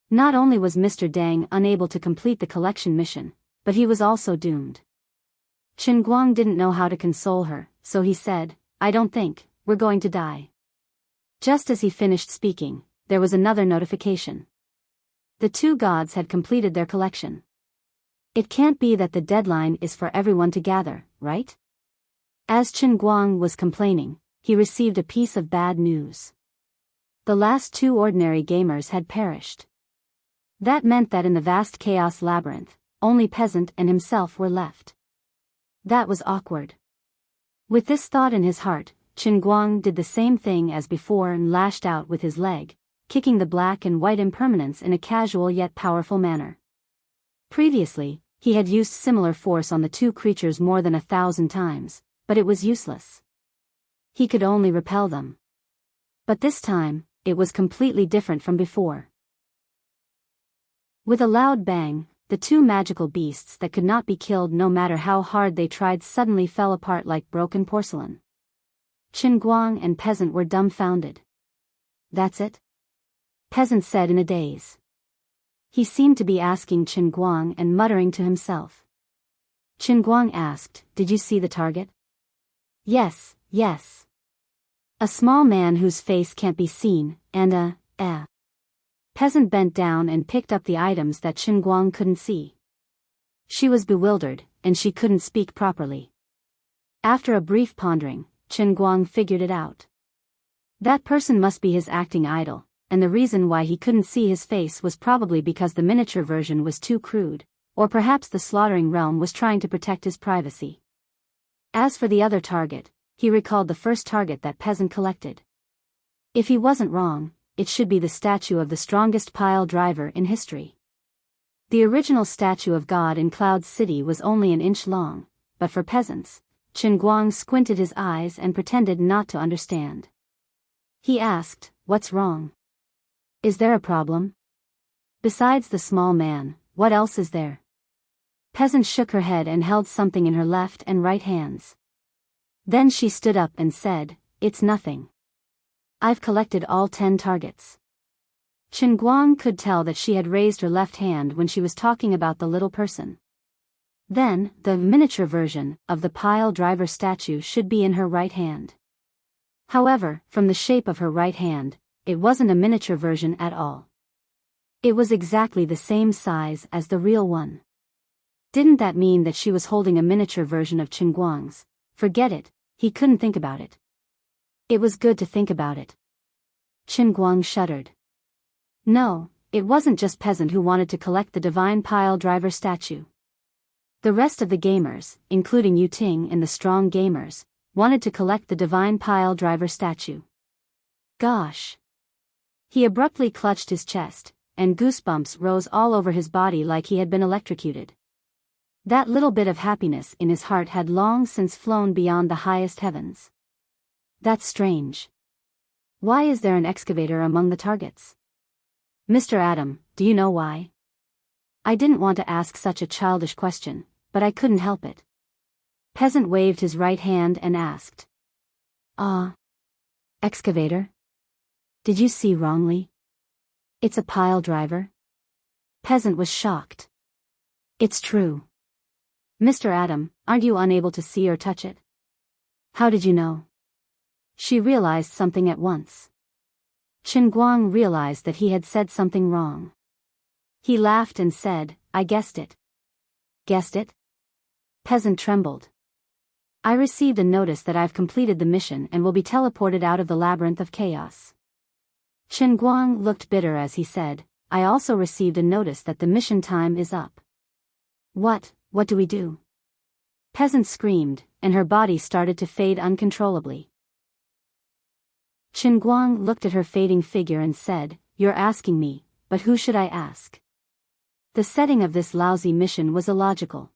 Speaker 1: Not only was Mr. Dang unable to complete the collection mission, but he was also doomed. Chen Guang didn't know how to console her, so he said, I don't think we're going to die. Just as he finished speaking, there was another notification. The two gods had completed their collection. It can't be that the deadline is for everyone to gather, right? As Chen Guang was complaining, he received a piece of bad news. The last two ordinary gamers had perished. That meant that in the vast chaos labyrinth, only Peasant and himself were left. That was awkward. With this thought in his heart, Chen Guang did the same thing as before and lashed out with his leg, kicking the black and white impermanence in a casual yet powerful manner. Previously, he had used similar force on the two creatures more than 1,000 times, but it was useless. He could only repel them. But this time, it was completely different from before. With a loud bang, the two magical beasts that could not be killed no matter how hard they tried suddenly fell apart like broken porcelain. Chen Guang and Peasant were dumbfounded. That's it? Peasant said in a daze. He seemed to be asking Chen Guang and muttering to himself. Chen Guang asked, Did you see the target? Yes, yes. A small man whose face can't be seen, and Peasant bent down and picked up the items that Chen Guang couldn't see. She was bewildered, and she couldn't speak properly. After a brief pondering, Chen Guang figured it out. That person must be his acting idol, and the reason why he couldn't see his face was probably because the miniature version was too crude, or perhaps the slaughtering realm was trying to protect his privacy. As for the other target, he recalled the first target that Peasant collected. If he wasn't wrong, it should be the statue of the strongest pile driver in history. The original statue of God in Cloud City was only an inch long, but for peasants, Chen Guang squinted his eyes and pretended not to understand. He asked, What's wrong? Is there a problem? Besides the small man, what else is there? Peasant shook her head and held something in her left and right hands. Then she stood up and said, It's nothing. I've collected all 10 targets. Chen Guang could tell that she had raised her left hand when she was talking about the little person. Then, the miniature version of the pile driver statue should be in her right hand. However, from the shape of her right hand, it wasn't a miniature version at all. It was exactly the same size as the real one. Didn't that mean that she was holding a miniature version of Chen Guang's? Forget it, he couldn't think about it. It was good to think about it. Chen Guang shuddered. No, it wasn't just Peasant who wanted to collect the divine pile driver statue. The rest of the gamers, including Yu Ting and the strong gamers, wanted to collect the divine pile driver statue. Gosh! He abruptly clutched his chest, and goosebumps rose all over his body like he had been electrocuted. That little bit of happiness in his heart had long since flown beyond the highest heavens. That's strange. Why is there an excavator among the targets? Mr. Adam, do you know why? I didn't want to ask such a childish question, but I couldn't help it. Peasant waved his right hand and asked. Excavator? Did you see wrongly? It's a pile driver? Peasant was shocked. It's true. Mr. Adam, aren't you unable to see or touch it? How did you know? She realized something at once. Chen Guang realized that he had said something wrong. He laughed and said, I guessed it. Guessed it? Peasant trembled. I received a notice that I've completed the mission and will be teleported out of the labyrinth of chaos. Chen Guang looked bitter as he said, I also received a notice that the mission time is up. What do we do? Peasant screamed, and her body started to fade uncontrollably. Chen Guang looked at her fading figure and said, You're asking me, but who should I ask? The setting of this lousy mission was illogical.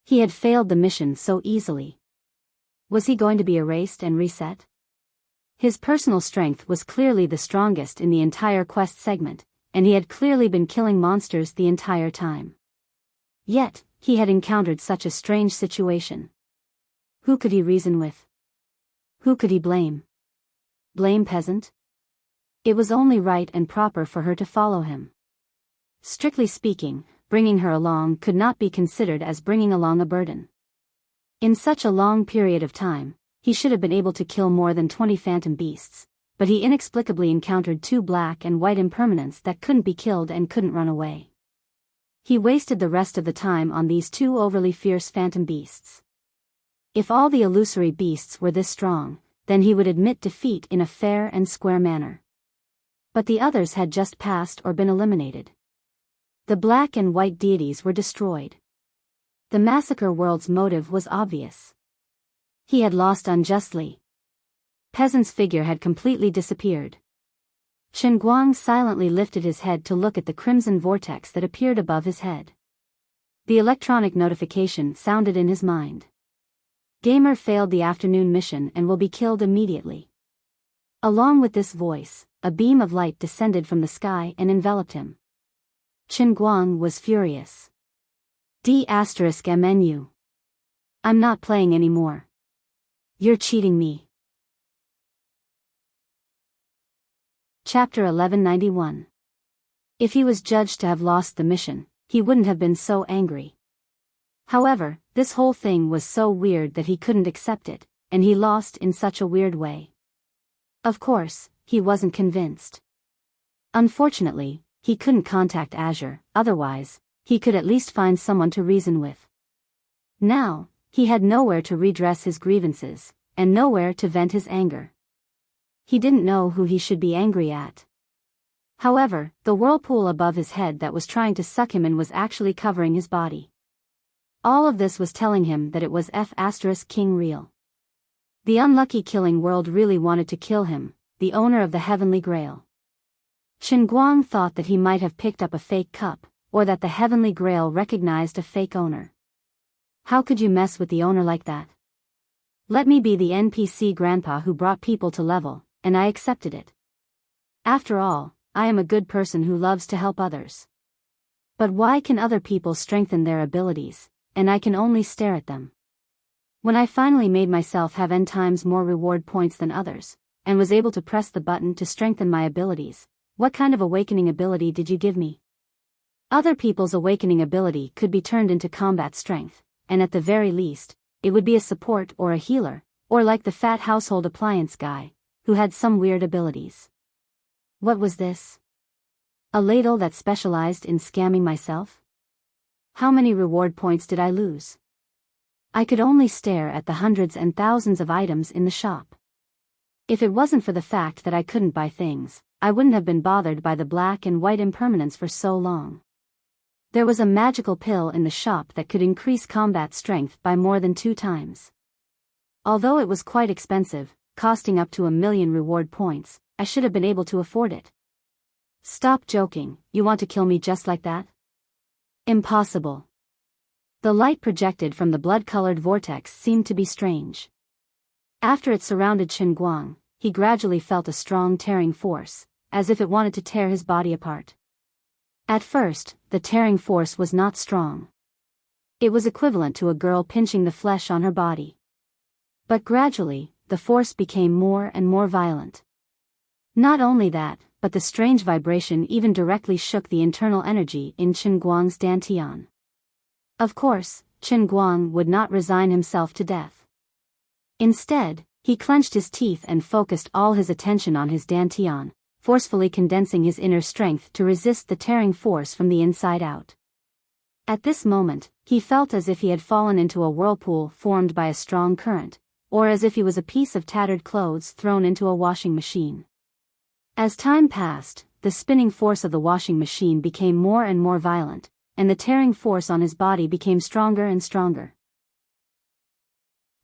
Speaker 1: He had failed the mission so easily. Was he going to be erased and reset? His personal strength was clearly the strongest in the entire quest segment, and he had clearly been killing monsters the entire time. Yet, he had encountered such a strange situation. Who could he reason with? Who could he blame? Blame Peasant? It was only right and proper for her to follow him. Strictly speaking, bringing her along could not be considered as bringing along a burden. In such a long period of time, he should have been able to kill more than 20 phantom beasts, but he inexplicably encountered 2 black and white impermanents that couldn't be killed and couldn't run away. He wasted the rest of the time on these 2 overly fierce phantom beasts. If all the illusory beasts were this strong, then he would admit defeat in a fair and square manner. But the others had just passed or been eliminated. The black and white deities were destroyed. The massacre world's motive was obvious. He had lost unjustly. Peasant's figure had completely disappeared. Chen Guang silently lifted his head to look at the crimson vortex that appeared above his head. The electronic notification sounded in his mind. Gamer failed the afternoon mission and will be killed immediately. Along with this voice, a beam of light descended from the sky and enveloped him. Chen Guang was furious. D*MNU. I'm not playing anymore. You're cheating me. Chapter 1191. If he was judged to have lost the mission, he wouldn't have been so angry. However, this whole thing was so weird that he couldn't accept it, and he lost in such a weird way. Of course, he wasn't convinced. Unfortunately, he couldn't contact Azure, otherwise, he could at least find someone to reason with. Now, he had nowhere to redress his grievances, and nowhere to vent his anger. He didn't know who he should be angry at. However, the whirlpool above his head that was trying to suck him in was actually covering his body. All of this was telling him that it was King real. The unlucky killing world really wanted to kill him, the owner of the Heavenly Grail. Chen Guang thought that he might have picked up a fake cup, or that the Heavenly Grail recognized a fake owner. How could you mess with the owner like that? Let me be the NPC grandpa who brought people to level, and I accepted it. After all, I am a good person who loves to help others. But why can other people strengthen their abilities, and I can only stare at them? When I finally made myself have n times more reward points than others, and was able to press the button to strengthen my abilities, what kind of awakening ability did you give me? Other people's awakening ability could be turned into combat strength, and at the very least, it would be a support or a healer, or like the fat household appliance guy, who had some weird abilities. What was this? A ladle that specialized in scamming myself? How many reward points did I lose? I could only stare at the hundreds and thousands of items in the shop. If it wasn't for the fact that I couldn't buy things, I wouldn't have been bothered by the black and white impermanence for so long. There was a magical pill in the shop that could increase combat strength by more than 2 times. Although it was quite expensive, costing up to 1,000,000 reward points, I should have been able to afford it. Stop joking, you want to kill me just like that? Impossible. The light projected from the blood-colored vortex seemed to be strange. After it surrounded Chen Guang, he gradually felt a strong tearing force, as if it wanted to tear his body apart. At first, the tearing force was not strong. It was equivalent to a girl pinching the flesh on her body. But gradually, the force became more and more violent. Not only that, but the strange vibration even directly shook the internal energy in Chen Guang's dantian. Of course, Chen Guang would not resign himself to death. Instead, he clenched his teeth and focused all his attention on his dantian, forcefully condensing his inner strength to resist the tearing force from the inside out. At this moment, he felt as if he had fallen into a whirlpool formed by a strong current, or as if he was a piece of tattered clothes thrown into a washing machine. As time passed, the spinning force of the washing machine became more and more violent, and the tearing force on his body became stronger and stronger.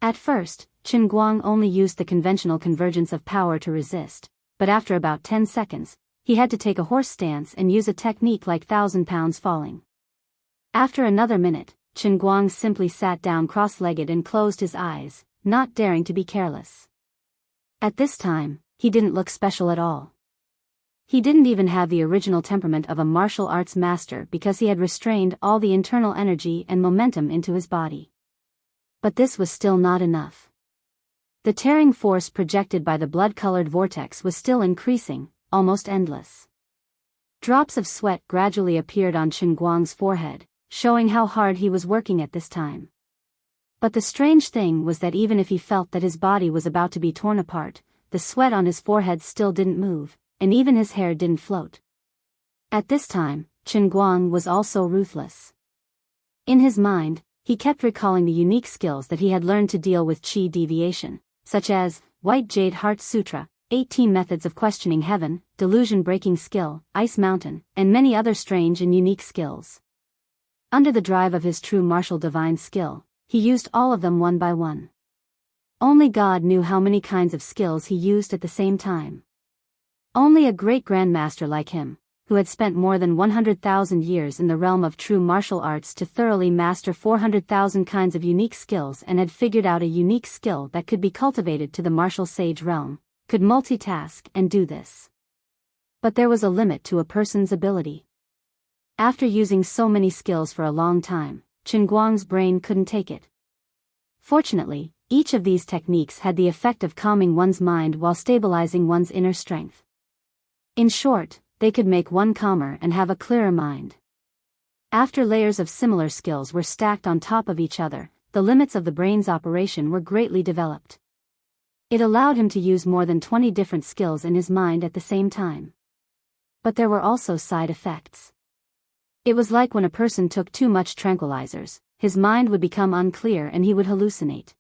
Speaker 1: At first, Chen Guang only used the conventional convergence of power to resist, but after about 10 seconds, he had to take a horse stance and use a technique like 1,000 pounds falling. After another minute, Chen Guang simply sat down cross-legged and closed his eyes, not daring to be careless. At this time, he didn't look special at all. He didn't even have the original temperament of a martial arts master because he had restrained all the internal energy and momentum into his body. But this was still not enough. The tearing force projected by the blood-colored vortex was still increasing, almost endless. Drops of sweat gradually appeared on Chen Guang's forehead, showing how hard he was working at this time. But the strange thing was that even if he felt that his body was about to be torn apart, the sweat on his forehead still didn't move, and even his hair didn't float. At this time, Chen Guang was also ruthless. In his mind, he kept recalling the unique skills that he had learned to deal with qi deviation, such as White Jade Heart Sutra, 18 Methods of Questioning Heaven, Delusion-Breaking Skill, Ice Mountain, and many other strange and unique skills. Under the drive of his true martial divine skill, he used all of them one by one. Only God knew how many kinds of skills he used at the same time. Only a great grandmaster like him, who had spent more than 100,000 years in the realm of true martial arts to thoroughly master 400,000 kinds of unique skills and had figured out a unique skill that could be cultivated to the martial sage realm, could multitask and do this. But there was a limit to a person's ability. After using so many skills for a long time, Chen Guang's brain couldn't take it. Fortunately, each of these techniques had the effect of calming one's mind while stabilizing one's inner strength. In short, they could make one calmer and have a clearer mind. After layers of similar skills were stacked on top of each other, the limits of the brain's operation were greatly developed. It allowed him to use more than 20 different skills in his mind at the same time. But there were also side effects. It was like when a person took too much tranquilizers, his mind would become unclear and he would hallucinate.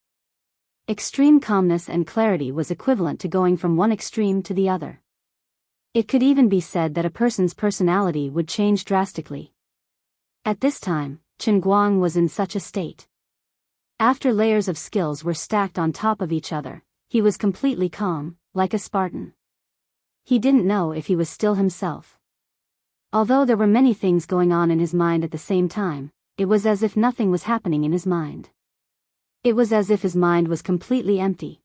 Speaker 1: Extreme calmness and clarity was equivalent to going from one extreme to the other. It could even be said that a person's personality would change drastically. At this time, Chen Guang was in such a state. After layers of skills were stacked on top of each other, he was completely calm, like a Spartan. He didn't know if he was still himself. Although there were many things going on in his mind at the same time, it was as if nothing was happening in his mind. It was as if his mind was completely empty.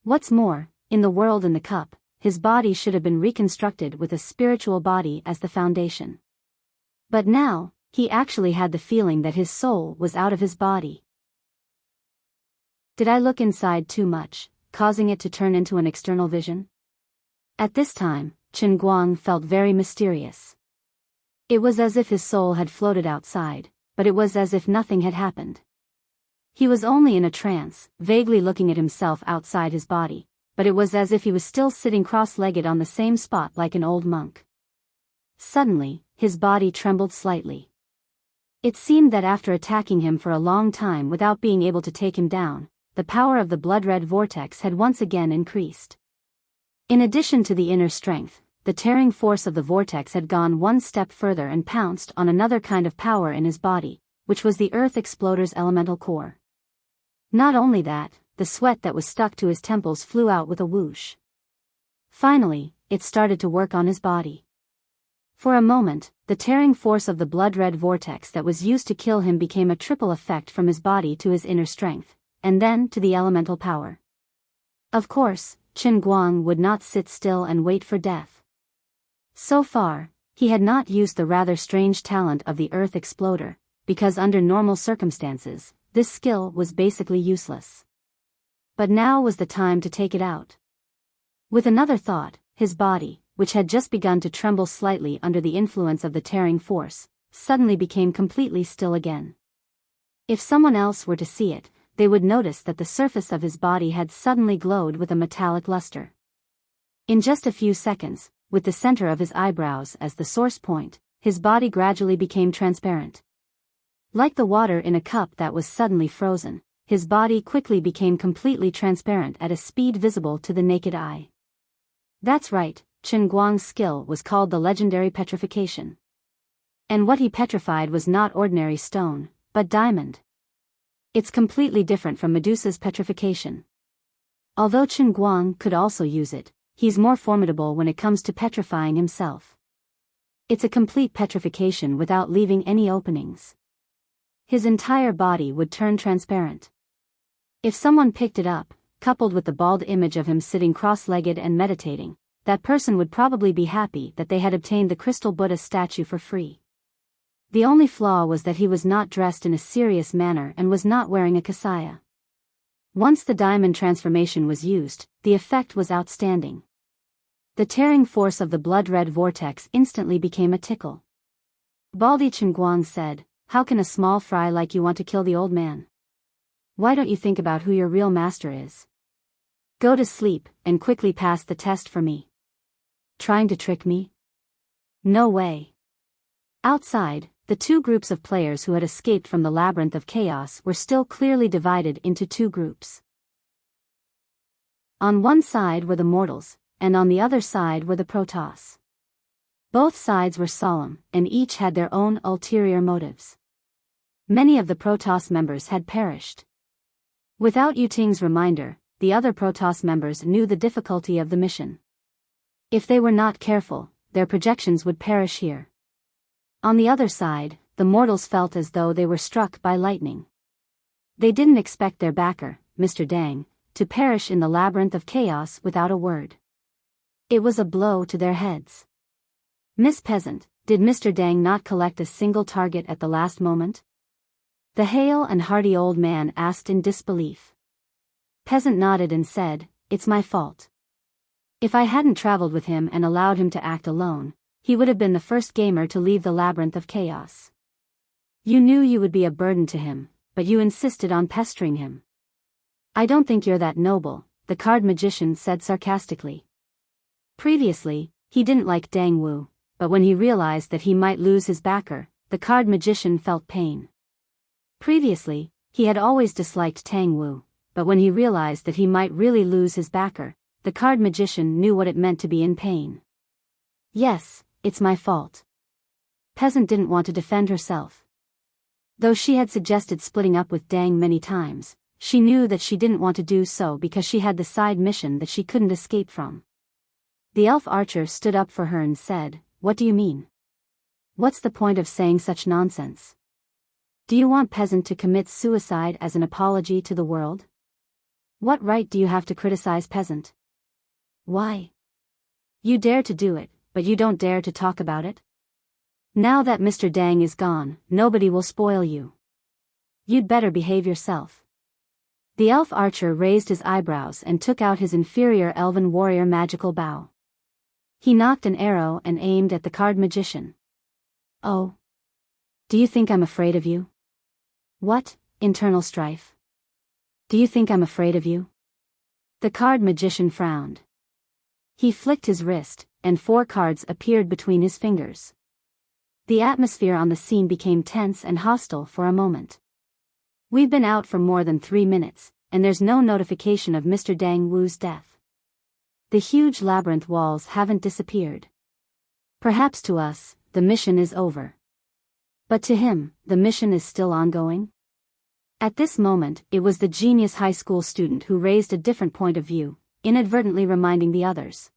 Speaker 1: What's more, in the world in the cup, his body should have been reconstructed with a spiritual body as the foundation. But now, he actually had the feeling that his soul was out of his body. Did I look inside too much, causing it to turn into an external vision? At this time, Chen Guang felt very mysterious. It was as if his soul had floated outside, but it was as if nothing had happened. He was only in a trance, vaguely looking at himself outside his body, but it was as if he was still sitting cross-legged on the same spot like an old monk. Suddenly, his body trembled slightly. It seemed that after attacking him for a long time without being able to take him down, the power of the blood-red vortex had once again increased. In addition to the inner strength, the tearing force of the vortex had gone one step further and pounced on another kind of power in his body, which was the Earth Exploder's elemental core. Not only that, the sweat that was stuck to his temples flew out with a whoosh. Finally, it started to work on his body. For a moment, the tearing force of the blood-red vortex that was used to kill him became a triple effect from his body to his inner strength, and then to the elemental power. Of course, Chen Guang would not sit still and wait for death. So far, he had not used the rather strange talent of the Earth Exploder, because under normal circumstances, this skill was basically useless. But now was the time to take it out. With another thought, his body, which had just begun to tremble slightly under the influence of the tearing force, suddenly became completely still again. If someone else were to see it, they would notice that the surface of his body had suddenly glowed with a metallic luster. In just a few seconds, with the center of his eyebrows as the source point, his body gradually became transparent. Like the water in a cup that was suddenly frozen, his body quickly became completely transparent at a speed visible to the naked eye. That's right, Chen Guang's skill was called the legendary petrification. And what he petrified was not ordinary stone, but diamond. It's completely different from Medusa's petrification. Although Chen Guang could also use it, he's more formidable when it comes to petrifying himself. It's a complete petrification without leaving any openings. His entire body would turn transparent. If someone picked it up, coupled with the bald image of him sitting cross-legged and meditating, that person would probably be happy that they had obtained the crystal Buddha statue for free. The only flaw was that he was not dressed in a serious manner and was not wearing a kasaya. Once the diamond transformation was used, the effect was outstanding. The tearing force of the blood-red vortex instantly became a tickle. Baldi Chengguang said, "How can a small fry like you want to kill the old man? Why don't you think about who your real master is? Go to sleep, and quickly pass the test for me. Trying to trick me? No way." Outside, the two groups of players who had escaped from the labyrinth of chaos were still clearly divided into two groups. On one side were the mortals, and on the other side were the Protoss. Both sides were solemn, and each had their own ulterior motives. Many of the Protoss members had perished. Without Yuting's reminder, the other Protoss members knew the difficulty of the mission. If they were not careful, their projections would perish here. On the other side, the mortals felt as though they were struck by lightning. They didn't expect their backer, Mr. Dang, to perish in the labyrinth of chaos without a word. It was a blow to their heads. "Miss Peasant, did Mr. Dang not collect a single target at the last moment?" the hale and hearty old man asked in disbelief. Peasant nodded and said, "It's my fault. If I hadn't traveled with him and allowed him to act alone, he would have been the first gamer to leave the labyrinth of chaos. You knew you would be a burden to him, but you insisted on pestering him." "I don't think you're that noble," the card magician said sarcastically. Previously, he didn't like Dang Wu, but when he realized that he might lose his backer, the card magician felt pain. Previously, he had always disliked Tang Wu, but when he realized that he might really lose his backer, the card magician knew what it meant to be in pain. "Yes, it's my fault." Peasant didn't want to defend herself. Though she had suggested splitting up with Dang many times, she knew that she didn't want to do so because she had the side mission that she couldn't escape from. The elf archer stood up for her and said, "What do you mean? What's the point of saying such nonsense? Do you want Peasant to commit suicide as an apology to the world? What right do you have to criticize Peasant? Why? You dare to do it, but you don't dare to talk about it? Now that Mr. Dang is gone, nobody will spoil you. You'd better behave yourself." The elf archer raised his eyebrows and took out his inferior elven warrior magical bow. He knocked an arrow and aimed at the card magician. "Oh. Do you think I'm afraid of you? What, internal strife? Do you think I'm afraid of you?" The card magician frowned. He flicked his wrist, and 4 cards appeared between his fingers. The atmosphere on the scene became tense and hostile for a moment. "We've been out for more than 3 minutes, and there's no notification of Mr. Dang Wu's death. The huge labyrinth walls haven't disappeared. Perhaps to us, the mission is over. But to him, the mission is still ongoing?" At this moment, it was the genius high school student who raised a different point of view, inadvertently reminding the others.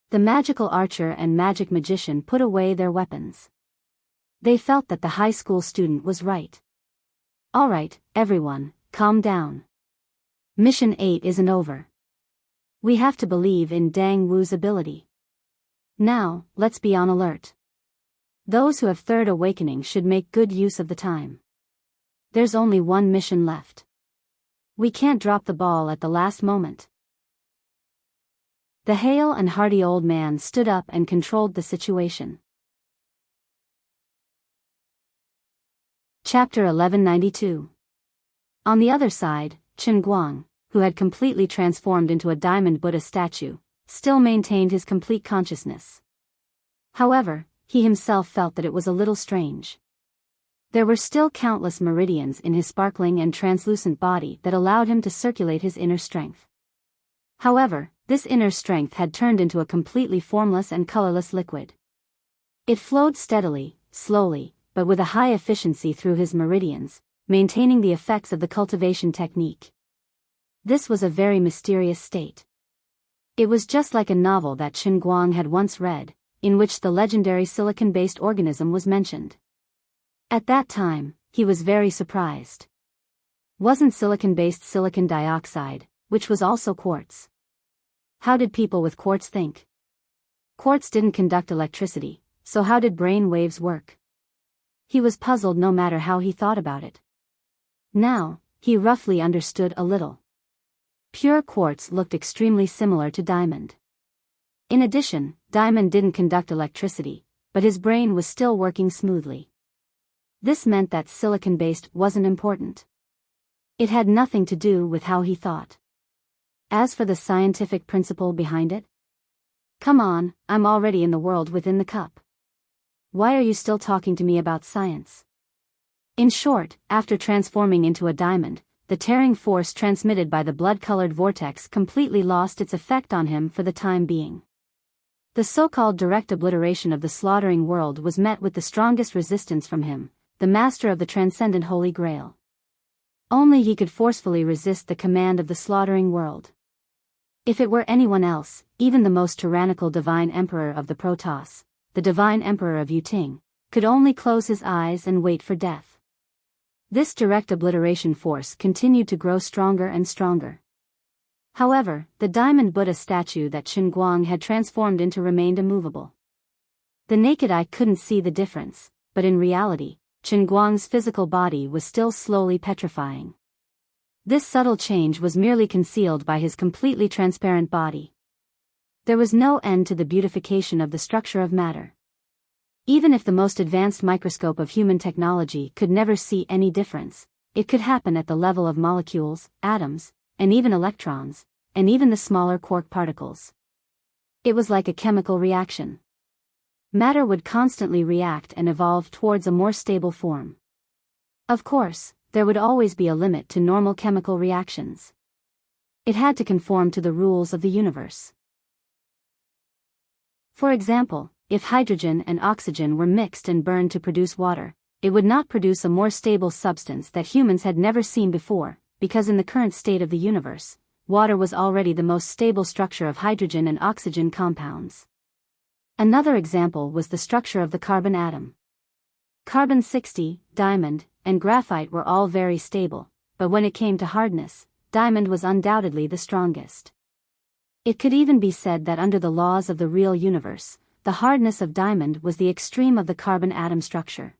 Speaker 1: The magical archer and magic magician put away their weapons. They felt that the high school student was right. "All right, everyone, calm down. Mission 8 isn't over. We have to believe in Dang Wu's ability. Now, let's be on alert. Those who have third awakening should make good use of the time. There's only one mission left. We can't drop the ball at the last moment." The hale and hearty old man stood up and controlled the situation. Chapter 1192. On the other side, Chen Guang, who had completely transformed into a diamond Buddha statue, still maintained his complete consciousness. However, he himself felt that it was a little strange. There were still countless meridians in his sparkling and translucent body that allowed him to circulate his inner strength. However, this inner strength had turned into a completely formless and colorless liquid. It flowed steadily, slowly, but with a high efficiency through his meridians, maintaining the effects of the cultivation technique. This was a very mysterious state. It was just like a novel that Chen Guang had once read, in which the legendary silicon-based organism was mentioned. At that time, he was very surprised. Wasn't silicon-based silicon dioxide, which was also quartz? How did people with quartz think? Quartz didn't conduct electricity, so how did brain waves work? He was puzzled no matter how he thought about it. Now, he roughly understood a little. Pure quartz looked extremely similar to diamond. In addition, diamond didn't conduct electricity, but his brain was still working smoothly. This meant that silicon-based wasn't important. It had nothing to do with how he thought. As for the scientific principle behind it? Come on, I'm already in the world within the cup. Why are you still talking to me about science? In short, after transforming into a diamond, the tearing force transmitted by the blood-colored vortex completely lost its effect on him for the time being. The so-called direct obliteration of the slaughtering world was met with the strongest resistance from him, the master of the transcendent Holy Grail. Only he could forcefully resist the command of the slaughtering world. If it were anyone else, even the most tyrannical divine emperor of the Protoss, the divine emperor of Yuting, could only close his eyes and wait for death. This direct obliteration force continued to grow stronger and stronger. However, the diamond Buddha statue that Qin Guang had transformed into remained immovable. The naked eye couldn't see the difference, but in reality, Qin Guang's physical body was still slowly petrifying. This subtle change was merely concealed by his completely transparent body. There was no end to the beautification of the structure of matter. Even if the most advanced microscope of human technology could never see any difference, it could happen at the level of molecules, atoms, and even electrons, and even the smaller quark particles. It was like a chemical reaction. Matter would constantly react and evolve towards a more stable form. Of course, there would always be a limit to normal chemical reactions. It had to conform to the rules of the universe. For example, if hydrogen and oxygen were mixed and burned to produce water, it would not produce a more stable substance that humans had never seen before, because in the current state of the universe, water was already the most stable structure of hydrogen and oxygen compounds. Another example was the structure of the carbon atom. Carbon-60, diamond, and graphite were all very stable, but when it came to hardness, diamond was undoubtedly the strongest. It could even be said that under the laws of the real universe, the hardness of diamond was the extreme of the carbon atom structure.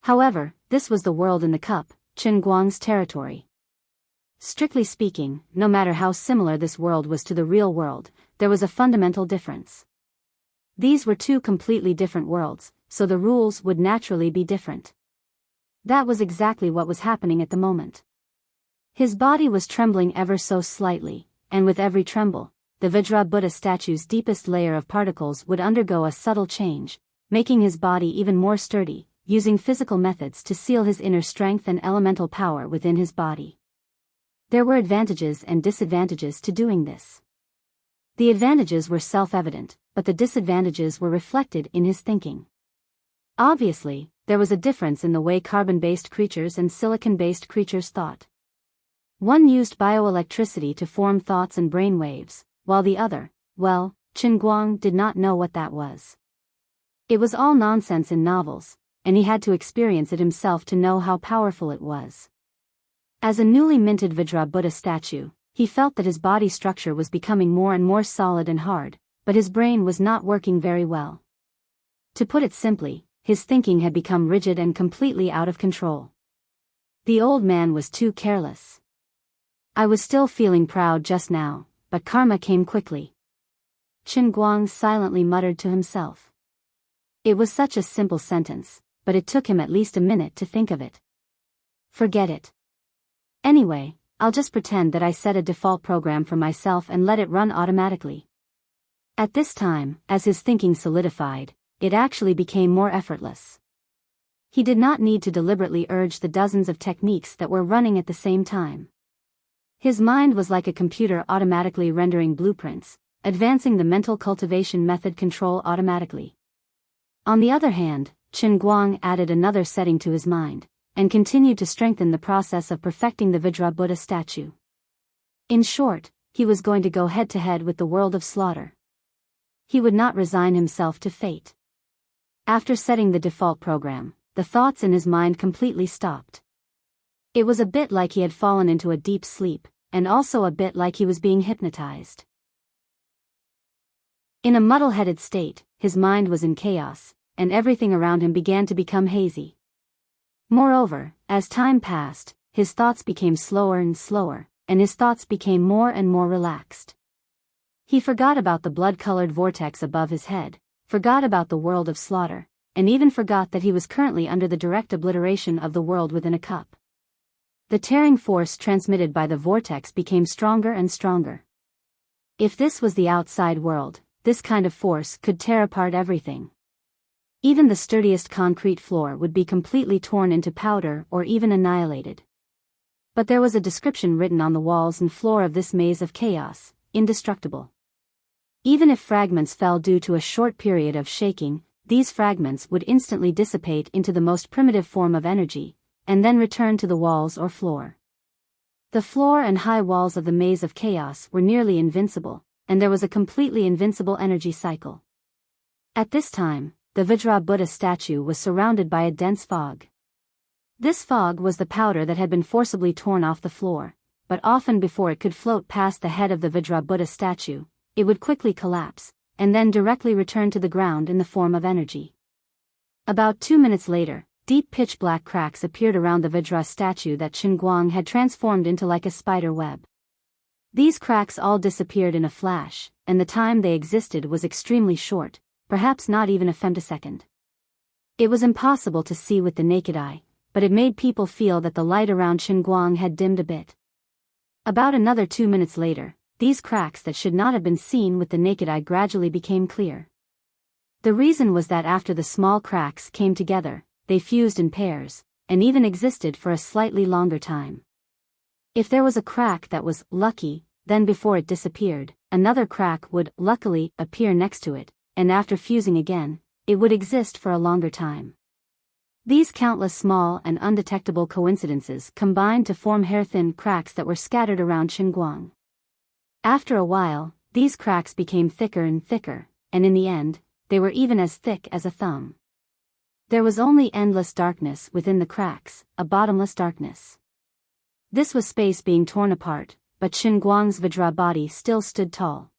Speaker 1: However, this was the world in the cup, Qin Guang's territory. Strictly speaking, no matter how similar this world was to the real world, there was a fundamental difference. These were two completely different worlds, so the rules would naturally be different. That was exactly what was happening at the moment. His body was trembling ever so slightly, and with every tremble, the Vajra Buddha statue's deepest layer of particles would undergo a subtle change, making his body even more sturdy, using physical methods to seal his inner strength and elemental power within his body. There were advantages and disadvantages to doing this. The advantages were self-evident, but the disadvantages were reflected in his thinking. Obviously, there was a difference in the way carbon-based creatures and silicon-based creatures thought. One used bioelectricity to form thoughts and brain waves, while the other, well, Qin Guang did not know what that was. It was all nonsense in novels, and he had to experience it himself to know how powerful it was. As a newly minted Vajra Buddha statue, he felt that his body structure was becoming more and more solid and hard, but his brain was not working very well. To put it simply, his thinking had become rigid and completely out of control. The old man was too careless. I was still feeling proud just now, but karma came quickly. Qin Guang silently muttered to himself. It was such a simple sentence, but it took him at least a minute to think of it. Forget it. Anyway, I'll just pretend that I set a default program for myself and let it run automatically. At this time, as his thinking solidified, it actually became more effortless. He did not need to deliberately urge the dozens of techniques that were running at the same time. His mind was like a computer automatically rendering blueprints, advancing the mental cultivation method control automatically. On the other hand, Qin Guang added another setting to his mind, and continued to strengthen the process of perfecting the Vajra Buddha statue. In short, he was going to go head-to-head with the world of slaughter. He would not resign himself to fate. After setting the default program, the thoughts in his mind completely stopped. It was a bit like he had fallen into a deep sleep, and also a bit like he was being hypnotized. In a muddle-headed state, his mind was in chaos, and everything around him began to become hazy. Moreover, as time passed, his thoughts became slower and slower, and his thoughts became more and more relaxed. He forgot about the blood-colored vortex above his head, forgot about the world of slaughter, and even forgot that he was currently under the direct obliteration of the world within a cup. The tearing force transmitted by the vortex became stronger and stronger. If this was the outside world, this kind of force could tear apart everything. Even the sturdiest concrete floor would be completely torn into powder or even annihilated. But there was a description written on the walls and floor of this maze of chaos: indestructible. Even if fragments fell due to a short period of shaking, these fragments would instantly dissipate into the most primitive form of energy, and then return to the walls or floor. The floor and high walls of the maze of chaos were nearly invincible, and there was a completely invincible energy cycle. At this time, the Vajra Buddha statue was surrounded by a dense fog. This fog was the powder that had been forcibly torn off the floor, but often before it could float past the head of the Vajra Buddha statue, it would quickly collapse, and then directly return to the ground in the form of energy. About 2 minutes later, deep pitch-black cracks appeared around the Vajra statue that Qin Guang had transformed into like a spider web. These cracks all disappeared in a flash, and the time they existed was extremely short, perhaps not even a femtosecond. It was impossible to see with the naked eye, but it made people feel that the light around Qin Guang had dimmed a bit. About another 2 minutes later, these cracks that should not have been seen with the naked eye gradually became clear. The reason was that after the small cracks came together, they fused in pairs, and even existed for a slightly longer time. If there was a crack that was lucky, then before it disappeared, another crack would, luckily, appear next to it, and after fusing again, it would exist for a longer time. These countless small and undetectable coincidences combined to form hair-thin cracks that were scattered around Qin Guang. After a while, these cracks became thicker and thicker, and in the end, they were even as thick as a thumb. There was only endless darkness within the cracks, a bottomless darkness. This was space being torn apart, but Qin Guang's Vajra body still stood tall.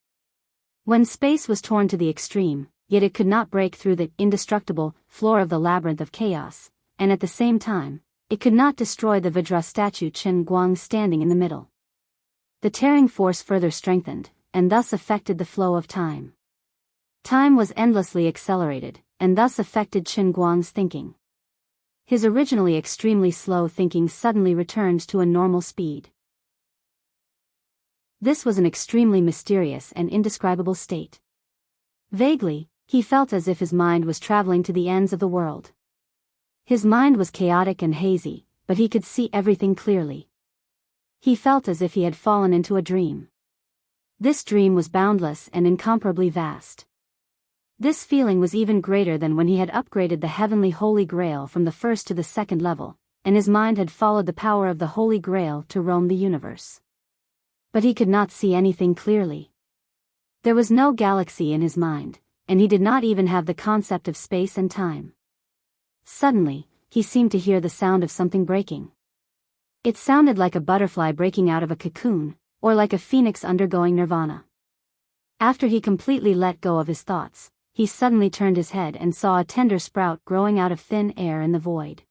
Speaker 1: When space was torn to the extreme, yet it could not break through the indestructible floor of the labyrinth of chaos, and at the same time, it could not destroy the Vajra statue Qin Guang standing in the middle. The tearing force further strengthened, and thus affected the flow of time. Time was endlessly accelerated, and thus affected Qin Guang's thinking. His originally extremely slow thinking suddenly returned to a normal speed. This was an extremely mysterious and indescribable state. Vaguely, he felt as if his mind was traveling to the ends of the world. His mind was chaotic and hazy, but he could see everything clearly. He felt as if he had fallen into a dream. This dream was boundless and incomparably vast. This feeling was even greater than when he had upgraded the heavenly Holy Grail from the first to the second level, and his mind had followed the power of the Holy Grail to roam the universe. But he could not see anything clearly. There was no galaxy in his mind, and he did not even have the concept of space and time. Suddenly, he seemed to hear the sound of something breaking. It sounded like a butterfly breaking out of a cocoon, or like a phoenix undergoing nirvana. After he completely let go of his thoughts, he suddenly turned his head and saw a tender sprout growing out of thin air in the void.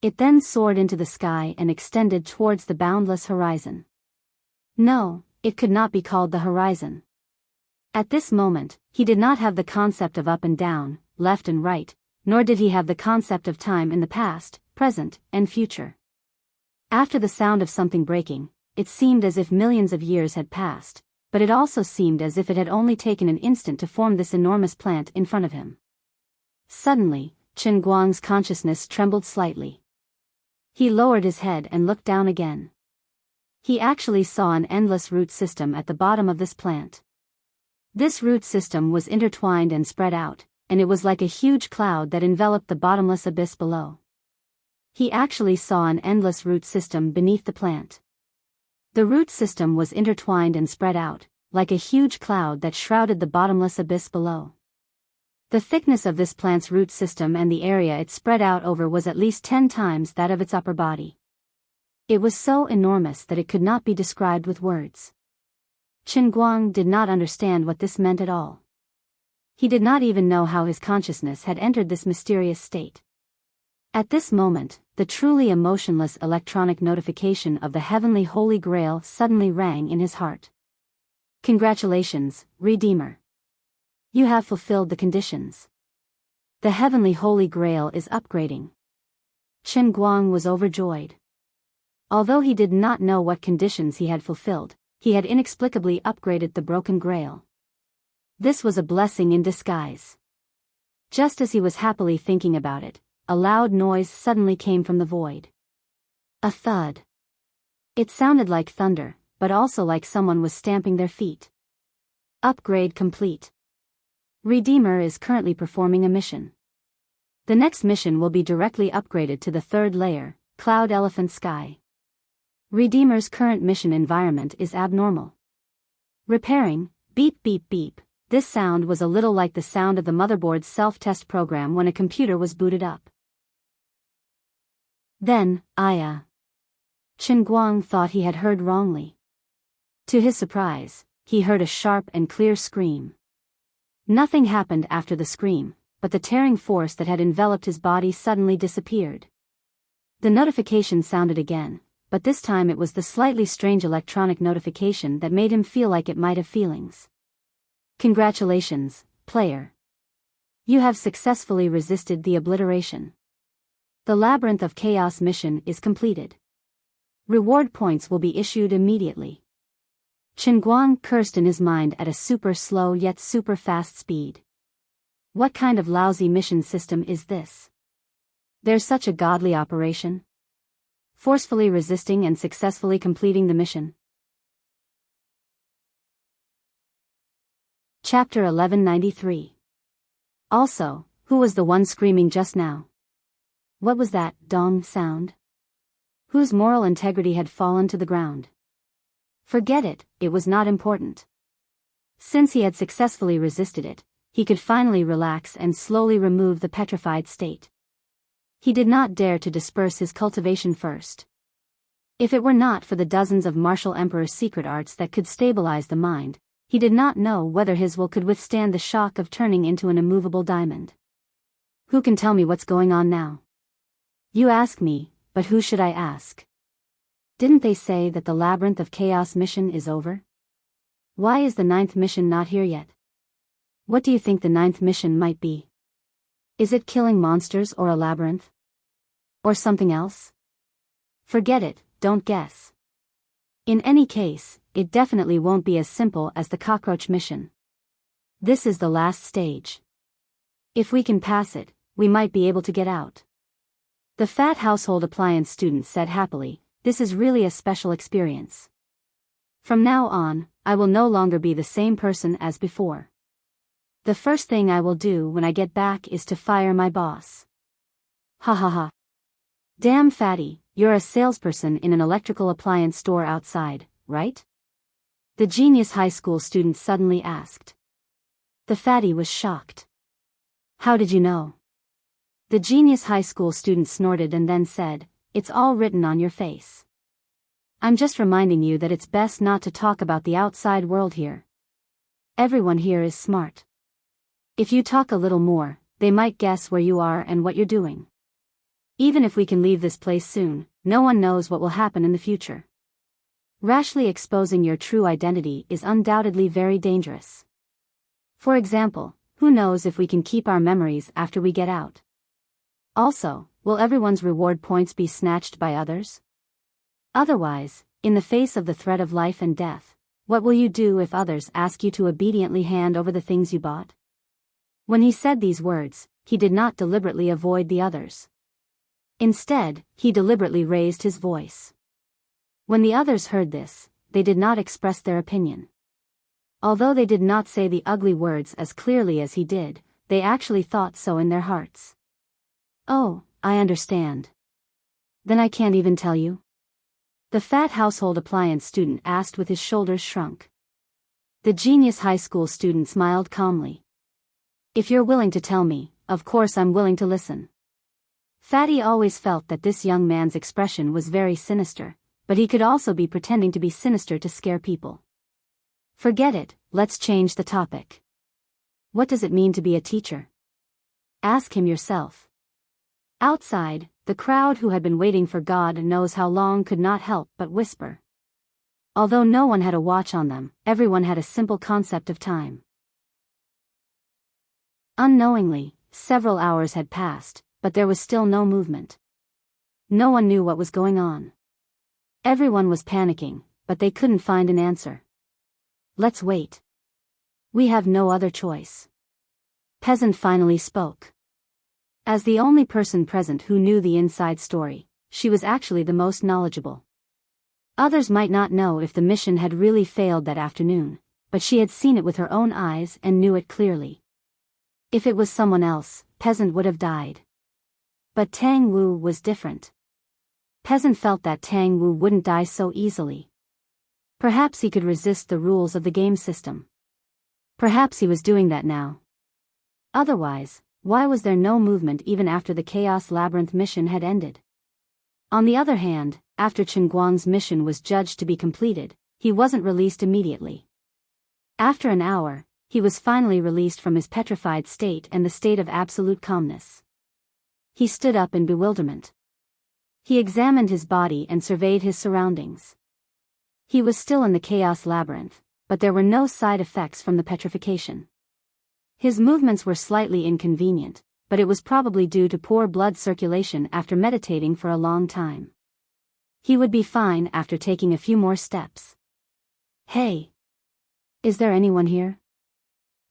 Speaker 1: It then soared into the sky and extended towards the boundless horizon. No, it could not be called the horizon. At this moment, he did not have the concept of up and down, left and right, nor did he have the concept of time in the past, present, and future. After the sound of something breaking, it seemed as if millions of years had passed, but it also seemed as if it had only taken an instant to form this enormous plant in front of him. Suddenly, Qin Guang's consciousness trembled slightly. He lowered his head and looked down again. He actually saw an endless root system at the bottom of this plant. This root system was intertwined and spread out, and it was like a huge cloud that enveloped the bottomless abyss below. He actually saw an endless root system beneath the plant. The root system was intertwined and spread out, like a huge cloud that shrouded the bottomless abyss below. The thickness of this plant's root system and the area it spread out over was at least 10 times that of its upper body. It was so enormous that it could not be described with words. Qin Guang did not understand what this meant at all. He did not even know how his consciousness had entered this mysterious state. At this moment, the truly emotionless electronic notification of the heavenly Holy Grail suddenly rang in his heart. Congratulations, Redeemer. You have fulfilled the conditions. The heavenly Holy Grail is upgrading. Chen Guang was overjoyed. Although he did not know what conditions he had fulfilled, he had inexplicably upgraded the broken Grail. This was a blessing in disguise. Just as he was happily thinking about it, a loud noise suddenly came from the void. A thud. It sounded like thunder, but also like someone was stamping their feet. Upgrade complete. Redeemer is currently performing a mission. The next mission will be directly upgraded to the third layer, Cloud Elephant Sky. Redeemer's current mission environment is abnormal. Repairing, beep beep beep. This sound was a little like the sound of the motherboard's self-test program when a computer was booted up. Then, Chen Guang thought he had heard wrongly. To his surprise, he heard a sharp and clear scream. Nothing happened after the scream, but the tearing force that had enveloped his body suddenly disappeared. The notification sounded again, but this time it was the slightly strange electronic notification that made him feel like it might have feelings. Congratulations, player. You have successfully resisted the obliteration. The Labyrinth of Chaos mission is completed. Reward points will be issued immediately. Chen Guang cursed in his mind at a super slow yet super fast speed. What kind of lousy mission system is this? There's such a godly operation? Forcefully resisting and successfully completing the mission. Chapter 1193. Also, who was the one screaming just now? What was that dong sound? Whose moral integrity had fallen to the ground? Forget it, it was not important. Since he had successfully resisted it, he could finally relax and slowly remove the petrified state. He did not dare to disperse his cultivation first. If it were not for the dozens of martial emperor's secret arts that could stabilize the mind, he did not know whether his will could withstand the shock of turning into an immovable diamond. Who can tell me what's going on now? You ask me, but who should I ask? Didn't they say that the Labyrinth of Chaos mission is over? Why is the 9th mission not here yet? What do you think the 9th mission might be? Is it killing monsters or a labyrinth? Or something else? Forget it, don't guess. In any case, it definitely won't be as simple as the cockroach mission. This is the last stage. If we can pass it, we might be able to get out. The fat household appliance student said happily, this is really a special experience. From now on, I will no longer be the same person as before. The first thing I will do when I get back is to fire my boss. Ha ha ha. Damn fatty, you're a salesperson in an electrical appliance store outside, right? The genius high school student suddenly asked. The fatty was shocked. How did you know? The genius high school student snorted and then said, it's all written on your face. I'm just reminding you that it's best not to talk about the outside world here. Everyone here is smart. If you talk a little more, they might guess where you are and what you're doing. Even if we can leave this place soon, no one knows what will happen in the future. Rashly exposing your true identity is undoubtedly very dangerous. For example, who knows if we can keep our memories after we get out? Also, will everyone's reward points be snatched by others? Otherwise, in the face of the threat of life and death, what will you do if others ask you to obediently hand over the things you bought? When he said these words, he did not deliberately avoid the others. Instead, he deliberately raised his voice. When the others heard this, they did not express their opinion. Although they did not say the ugly words as clearly as he did, they actually thought so in their hearts. Oh, I understand. Then I can't even tell you? The fat household appliance student asked with his shoulders shrunk. The genius high school student smiled calmly. If you're willing to tell me, of course I'm willing to listen. Fatty always felt that this young man's expression was very sinister, but he could also be pretending to be sinister to scare people. Forget it, let's change the topic. What does it mean to be a teacher? Ask him yourself. Outside, the crowd who had been waiting for God knows how long could not help but whisper. Although no one had a watch on them, everyone had a simple concept of time. Unknowingly, several hours had passed, but there was still no movement. No one knew what was going on. Everyone was panicking, but they couldn't find an answer. Let's wait. We have no other choice. Peasant finally spoke. As the only person present who knew the inside story, she was actually the most knowledgeable. Others might not know if the mission had really failed that afternoon, but she had seen it with her own eyes and knew it clearly. If it was someone else, Peasant would have died. But Tang Wu was different. Peasant felt that Tang Wu wouldn't die so easily. Perhaps he could resist the rules of the game system. Perhaps he was doing that now. Otherwise, why was there no movement even after the Chaos Labyrinth mission had ended? On the other hand, after Chen Guang's mission was judged to be completed, he wasn't released immediately. After an hour, he was finally released from his petrified state and the state of absolute calmness. He stood up in bewilderment. He examined his body and surveyed his surroundings. He was still in the Chaos Labyrinth, but there were no side effects from the petrification. His movements were slightly inconvenient, but it was probably due to poor blood circulation after meditating for a long time. He would be fine after taking a few more steps. Hey! Is there anyone here?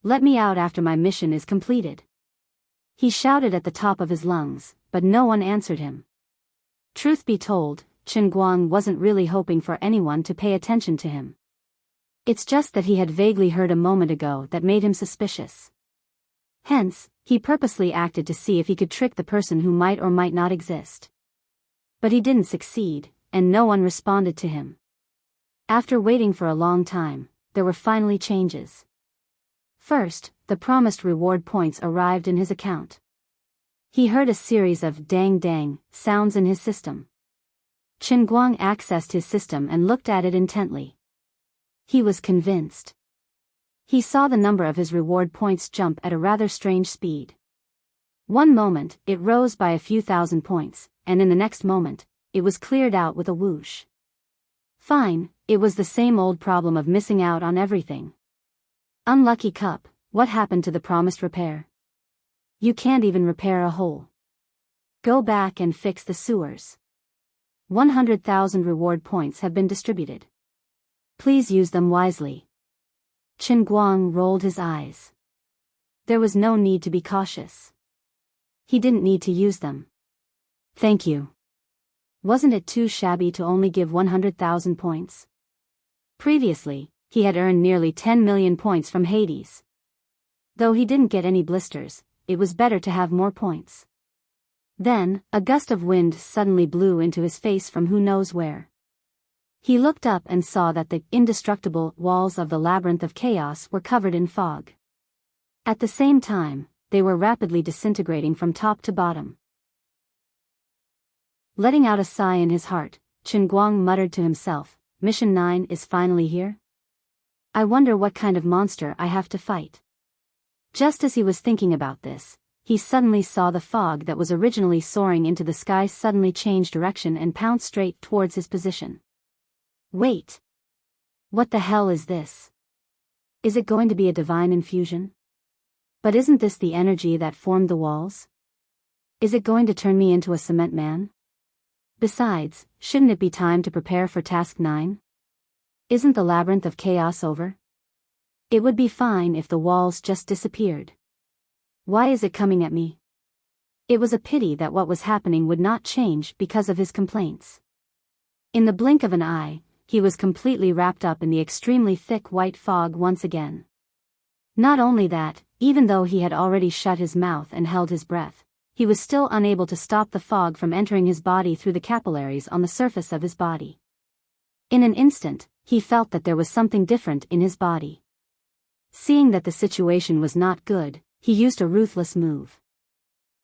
Speaker 1: Let me out after my mission is completed. He shouted at the top of his lungs, but no one answered him. Truth be told, Chen Guang wasn't really hoping for anyone to pay attention to him. It's just that he had vaguely heard a moment ago that made him suspicious. Hence, he purposely acted to see if he could trick the person who might or might not exist. But he didn't succeed, and no one responded to him. After waiting for a long time, there were finally changes. First, the promised reward points arrived in his account. He heard a series of dang-dang sounds in his system. Chen Guang accessed his system and looked at it intently. He was convinced. He saw the number of his reward points jump at a rather strange speed. One moment, it rose by a few thousand points, and in the next moment, it was cleared out with a whoosh. Fine, it was the same old problem of missing out on everything. Unlucky cup, what happened to the promised repair? You can't even repair a hole. Go back and fix the sewers. 100,000 reward points have been distributed. Please use them wisely. Chen Guang rolled his eyes. There was no need to be cautious. He didn't need to use them. Thank you. Wasn't it too shabby to only give 100,000 points? Previously, he had earned nearly 10 million points from Hades. Though he didn't get any blisters, it was better to have more points. Then, a gust of wind suddenly blew into his face from who knows where. He looked up and saw that the indestructible walls of the labyrinth of chaos were covered in fog. At the same time, they were rapidly disintegrating from top to bottom. Letting out a sigh in his heart, Chen Guang muttered to himself, Mission 9 is finally here? I wonder what kind of monster I have to fight. Just as he was thinking about this, he suddenly saw the fog that was originally soaring into the sky suddenly change direction and pounce straight towards his position. Wait! What the hell is this? Is it going to be a divine infusion? But isn't this the energy that formed the walls? Is it going to turn me into a cement man? Besides, shouldn't it be time to prepare for Task 9? Isn't the labyrinth of chaos over? It would be fine if the walls just disappeared. Why is it coming at me? It was a pity that what was happening would not change because of his complaints. In the blink of an eye, he was completely wrapped up in the extremely thick white fog once again. Not only that, even though he had already shut his mouth and held his breath, he was still unable to stop the fog from entering his body through the capillaries on the surface of his body. In an instant, he felt that there was something different in his body. Seeing that the situation was not good, he used a ruthless move.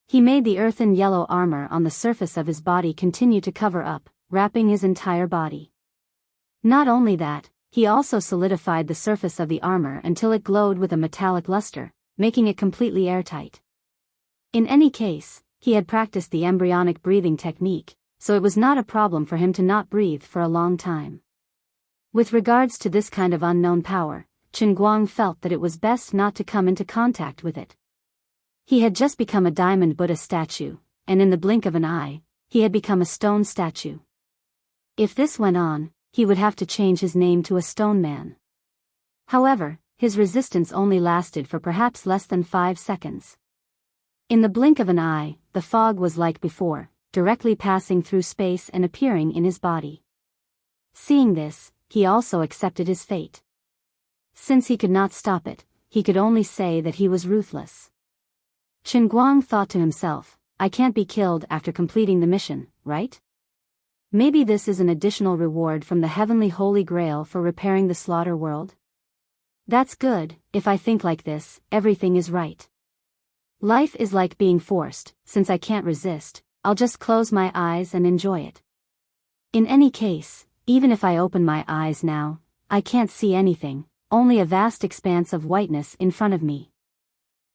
Speaker 1: He made the earthen yellow armor on the surface of his body continue to cover up, wrapping his entire body. Not only that, he also solidified the surface of the armor until it glowed with a metallic luster, making it completely airtight. In any case, he had practiced the embryonic breathing technique, so it was not a problem for him to not breathe for a long time. With regards to this kind of unknown power, Chen Guang felt that it was best not to come into contact with it. He had just become a diamond Buddha statue, and in the blink of an eye, he had become a stone statue. If this went on, he would have to change his name to a stone man. However, his resistance only lasted for perhaps less than 5 seconds. In the blink of an eye, the fog was like before, directly passing through space and appearing in his body. Seeing this, he also accepted his fate. Since he could not stop it, he could only say that he was ruthless. Chen Guang thought to himself, I can't be killed after completing the mission, right? Maybe this is an additional reward from the heavenly Holy Grail for repairing the slaughter world? That's good. If I think like this, everything is right. Life is like being forced. Since I can't resist, I'll just close my eyes and enjoy it. In any case, even if I open my eyes now, I can't see anything, only a vast expanse of whiteness in front of me.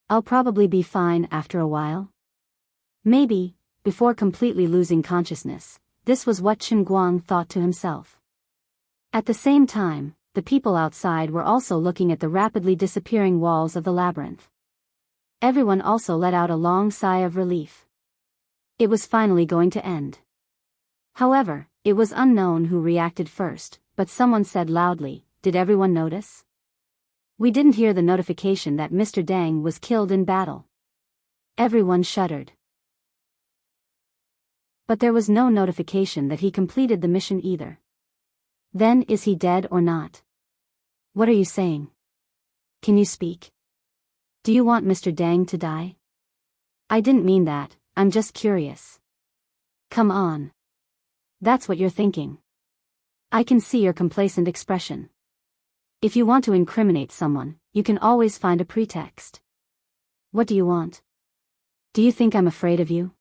Speaker 1: I'll probably be fine after a while. Maybe, before completely losing consciousness. This was what Chen Guang thought to himself. At the same time, the people outside were also looking at the rapidly disappearing walls of the labyrinth. Everyone also let out a long sigh of relief. It was finally going to end. However, it was unknown who reacted first, but someone said loudly, "Did everyone notice? We didn't hear the notification that Mr. Dang was killed in battle." Everyone shuddered. But there was no notification that he completed the mission either. Then is he dead or not? What are you saying? Can you speak? Do you want Mr. Dang to die? I didn't mean that, I'm just curious. Come on. That's what you're thinking. I can see your complacent expression. If you want to incriminate someone, you can always find a pretext. What do you want? Do you think I'm afraid of you?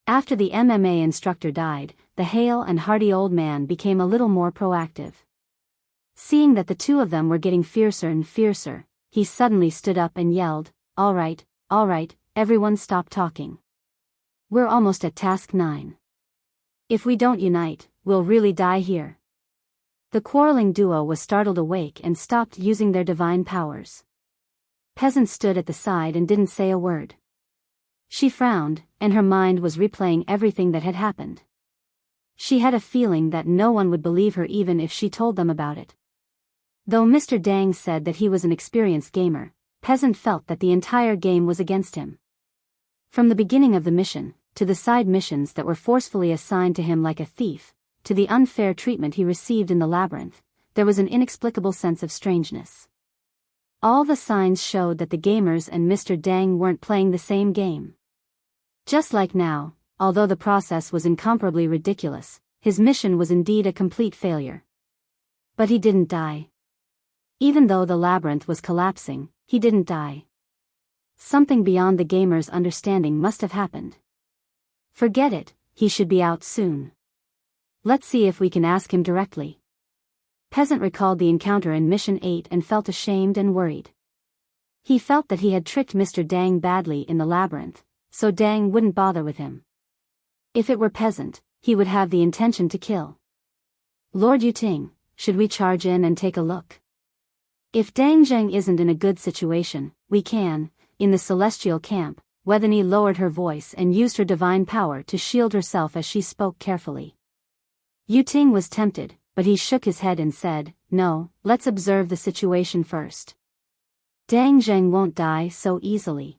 Speaker 1: After the MMA instructor died, the hale and hearty old man became a little more proactive. Seeing that the two of them were getting fiercer and fiercer, he suddenly stood up and yelled, all right, everyone stop talking. We're almost at task 9. If we don't unite, we'll really die here. The quarreling duo was startled awake and stopped using their divine powers. Peasant stood at the side and didn't say a word. She frowned, and her mind was replaying everything that had happened. She had a feeling that no one would believe her even if she told them about it. Though Mr. Dang said that he was an experienced gamer, Peasant felt that the entire game was against him. From the beginning of the mission, to the side missions that were forcefully assigned to him like a thief, to the unfair treatment he received in the labyrinth, there was an inexplicable sense of strangeness. All the signs showed that the gamers and Mr. Dang weren't playing the same game. Just like now, although the process was incomparably ridiculous, his mission was indeed a complete failure. But he didn't die. Even though the labyrinth was collapsing, he didn't die. Something beyond the gamer's understanding must have happened. Forget it, he should be out soon. Let's see if we can ask him directly. Peasant recalled the encounter in Mission 8 and felt ashamed and worried. He felt that he had tricked Mr. Dang badly in the labyrinth, so Dang wouldn't bother with him. If it were Peasant, he would have the intention to kill. Lord Yuting, should we charge in and take a look? If Dang Zheng isn't in a good situation, we can. In the celestial camp, Wethany lowered her voice and used her divine power to shield herself as she spoke carefully. Yuting was tempted, but he shook his head and said, no, let's observe the situation first. Dang Zheng won't die so easily.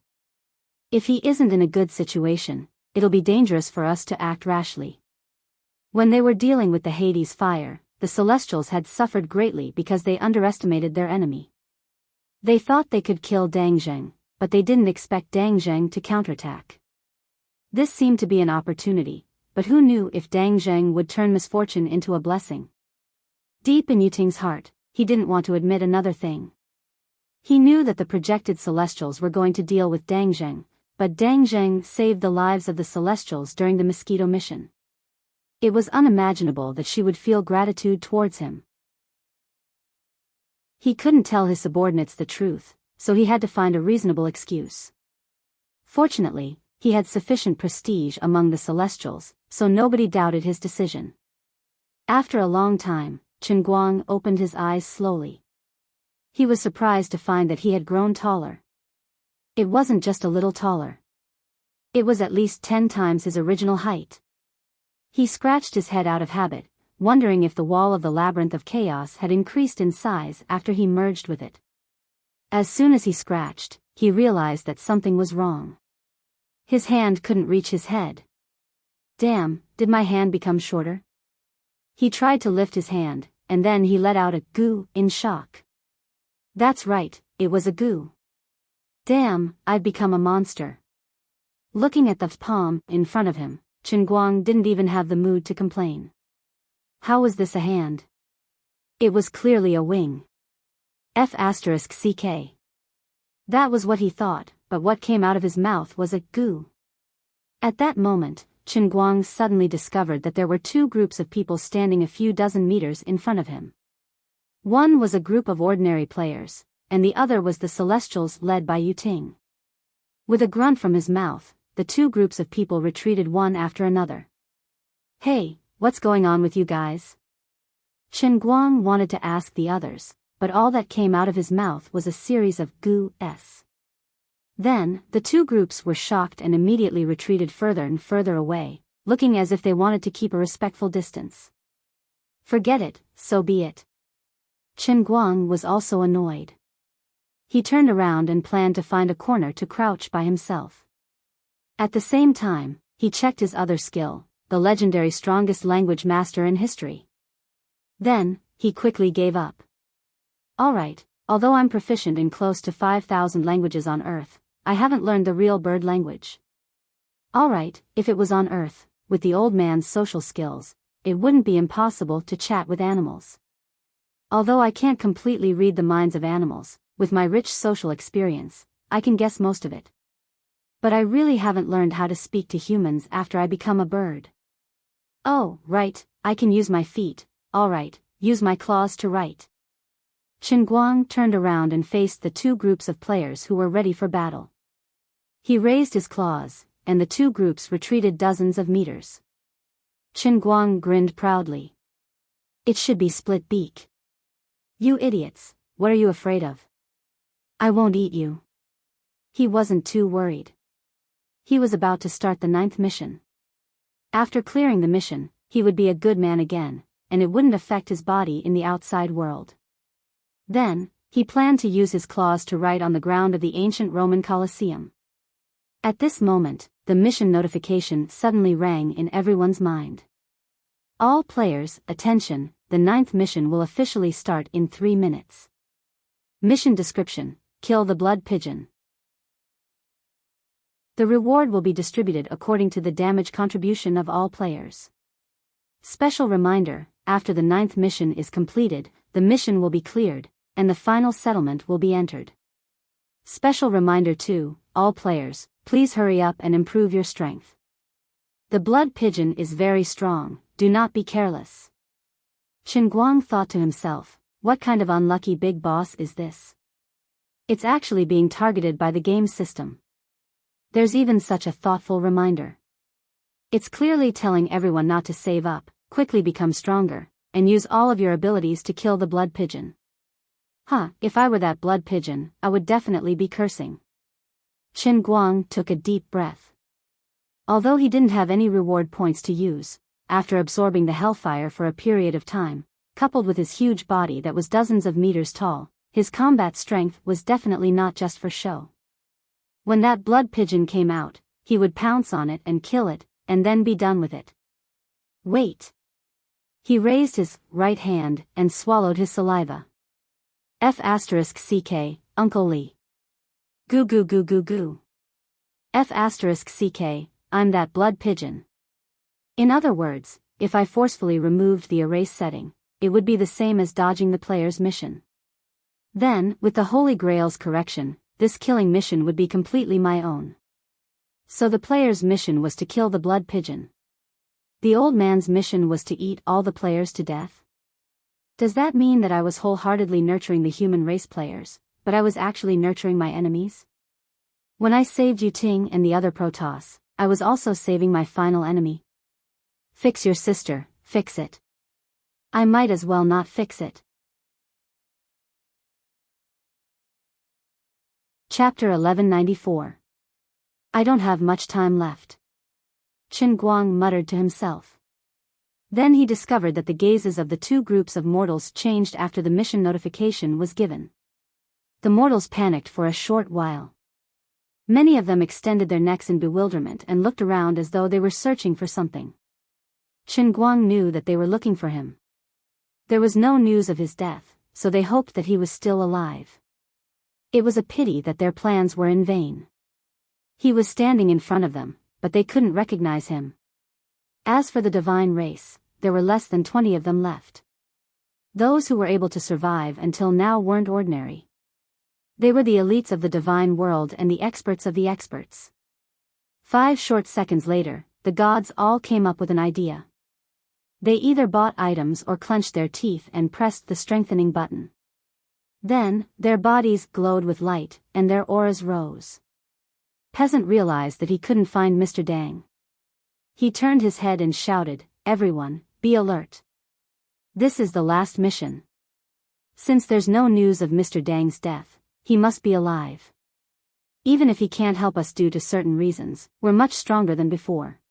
Speaker 1: If he isn't in a good situation, it'll be dangerous for us to act rashly. When they were dealing with the Hades fire, the Celestials had suffered greatly because they underestimated their enemy. They thought they could kill Dang Zheng, but they didn't expect Dang Zheng to counterattack. This seemed to be an opportunity, but who knew if Dang Zheng would turn misfortune into a blessing? Deep in Yuting's heart, he didn't want to admit another thing. He knew that the projected Celestials were going to deal with Dang Zheng, but Dang Zheng saved the lives of the Celestials during the Mosquito mission. It was unimaginable that she would feel gratitude towards him. He couldn't tell his subordinates the truth, so he had to find a reasonable excuse. Fortunately, he had sufficient prestige among the Celestials, so nobody doubted his decision. After a long time, Guang opened his eyes slowly. He was surprised to find that he had grown taller. It wasn't just a little taller. It was at least 10 times his original height. He scratched his head out of habit, wondering if the wall of the labyrinth of chaos had increased in size after he merged with it. As soon as he scratched, he realized that something was wrong. His hand couldn't reach his head. Damn, did my hand become shorter? He tried to lift his hand, and then he let out a goo in shock. That's right, it was a goo. Damn, I've become a monster. Looking at the palm in front of him, Guang didn't even have the mood to complain. How was this a hand? It was clearly a wing. F***ck. That was what he thought, but what came out of his mouth was a goo. At that moment, Guang suddenly discovered that there were two groups of people standing a few dozen meters in front of him. One was a group of ordinary players, and the other was the Celestials led by Yuting. With a grunt from his mouth, the two groups of people retreated one after another. Hey, what's going on with you guys? Guang wanted to ask the others, but all that came out of his mouth was a series of goo-s. Then, the two groups were shocked and immediately retreated further and further away, looking as if they wanted to keep a respectful distance. Forget it, so be it. Guang was also annoyed. He turned around and planned to find a corner to crouch by himself. At the same time, he checked his other skill, the legendary strongest language master in history. Then, he quickly gave up. Alright, although I'm proficient in close to 5,000 languages on Earth, I haven't learned the real bird language. Alright, if it was on Earth, with the old man's social skills, it wouldn't be impossible to chat with animals. Although I can't completely read the minds of animals, with my rich social experience, I can guess most of it. But I really haven't learned how to speak to humans after I become a bird. Oh, right, I can use my feet, alright, use my claws to write. Guang turned around and faced the two groups of players who were ready for battle. He raised his claws, and the two groups retreated dozens of meters. Guang grinned proudly. It should be split beak. You idiots, what are you afraid of? I won't eat you. He wasn't too worried. He was about to start the 9th mission. After clearing the mission, he would be a good man again, and it wouldn't affect his body in the outside world. Then, he planned to use his claws to write on the ground of the ancient Roman Colosseum. At this moment, the mission notification suddenly rang in everyone's mind. All players, attention, the 9th mission will officially start in 3 minutes. Mission description: kill the blood pigeon. The reward will be distributed according to the damage contribution of all players. Special reminder: after the 9th mission is completed, the mission will be cleared, and the final settlement will be entered. Special reminder too, all players, please hurry up and improve your strength. The blood pigeon is very strong, do not be careless. Guang thought to himself, what kind of unlucky big boss is this? It's actually being targeted by the game system. There's even such a thoughtful reminder. It's clearly telling everyone not to save up, quickly become stronger, and use all of your abilities to kill the blood pigeon. If I were that blood pigeon, I would definitely be cursing. Guang took a deep breath. Although he didn't have any reward points to use, after absorbing the hellfire for a period of time, coupled with his huge body that was dozens of meters tall, his combat strength was definitely not just for show. When that blood pigeon came out, he would pounce on it and kill it, and then be done with it. Wait. He raised his right hand and swallowed his saliva. F***ck, Uncle Lee. Goo goo goo goo goo. F***ck, I'm that blood pigeon. In other words, if I forcefully removed the erase setting, it would be the same as dodging the player's mission. Then, with the Holy Grail's correction, this killing mission would be completely my own. So the player's mission was to kill the blood pigeon. The old man's mission was to eat all the players to death? Does that mean that I was wholeheartedly nurturing the human race players, but I was actually nurturing my enemies? When I saved Yu Ting and the other Protoss, I was also saving my final enemy. Fix your sister, fix it. I might as well not fix it. Chapter 1194. I don't have much time left. Qin Guang muttered to himself. Then he discovered that the gazes of the two groups of mortals changed after the mission notification was given. The mortals panicked for a short while. Many of them extended their necks in bewilderment and looked around as though they were searching for something. Qin Guang knew that they were looking for him. There was no news of his death, so they hoped that he was still alive. It was a pity that their plans were in vain. He was standing in front of them, but they couldn't recognize him. As for the divine race, there were less than 20 of them left. Those who were able to survive until now weren't ordinary. They were the elites of the divine world and the experts of the experts. 5 short seconds later, the gods all came up with an idea. They either bought items or clenched their teeth and pressed the strengthening button. Then, their bodies glowed with light, and their auras rose. Peasant realized that he couldn't find Mr. Dang. He turned his head and shouted, "Everyone, be alert. This is the last mission. Since there's no news of Mr. Dang's death, he must be alive. Even if he can't help us due to certain reasons, we're much stronger than before.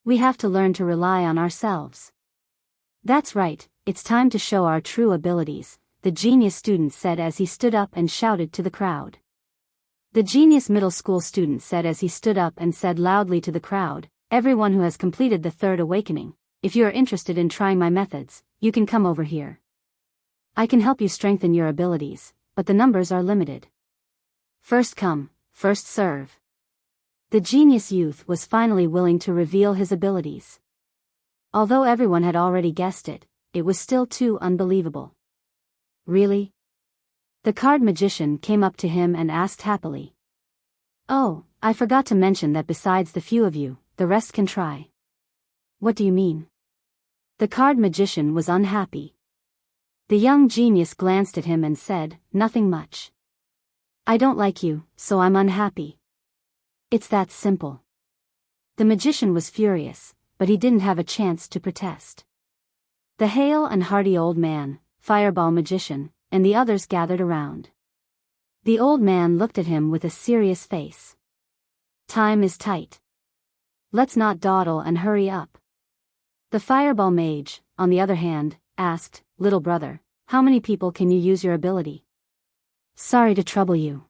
Speaker 1: We have to learn to rely on ourselves. That's right, it's time to show our true abilities," the genius student said as he stood up and shouted to the crowd. The genius middle school student said as he stood up and said loudly to the crowd, "Everyone who has completed the third awakening, if you are interested in trying my methods, you can come over here. I can help you strengthen your abilities, but the numbers are limited. First come, first serve." The genius youth was finally willing to reveal his abilities. Although everyone had already guessed it, it was still too unbelievable. Really? The card magician came up to him and asked happily. "Oh, I forgot to mention that besides the few of you, the rest can try." "What do you mean?" The card magician was unhappy. The young genius glanced at him and said, "Nothing much. I don't like you, so I'm unhappy. It's that simple." The magician was furious, but he didn't have a chance to protest. The hale and hearty old man, Fireball Magician, and the others gathered around. The old man looked at him with a serious face. "Time is tight. Let's not dawdle and hurry up." The Fireball Mage, on the other hand, asked, "Little brother, how many people can you use your ability?" "Sorry to trouble you."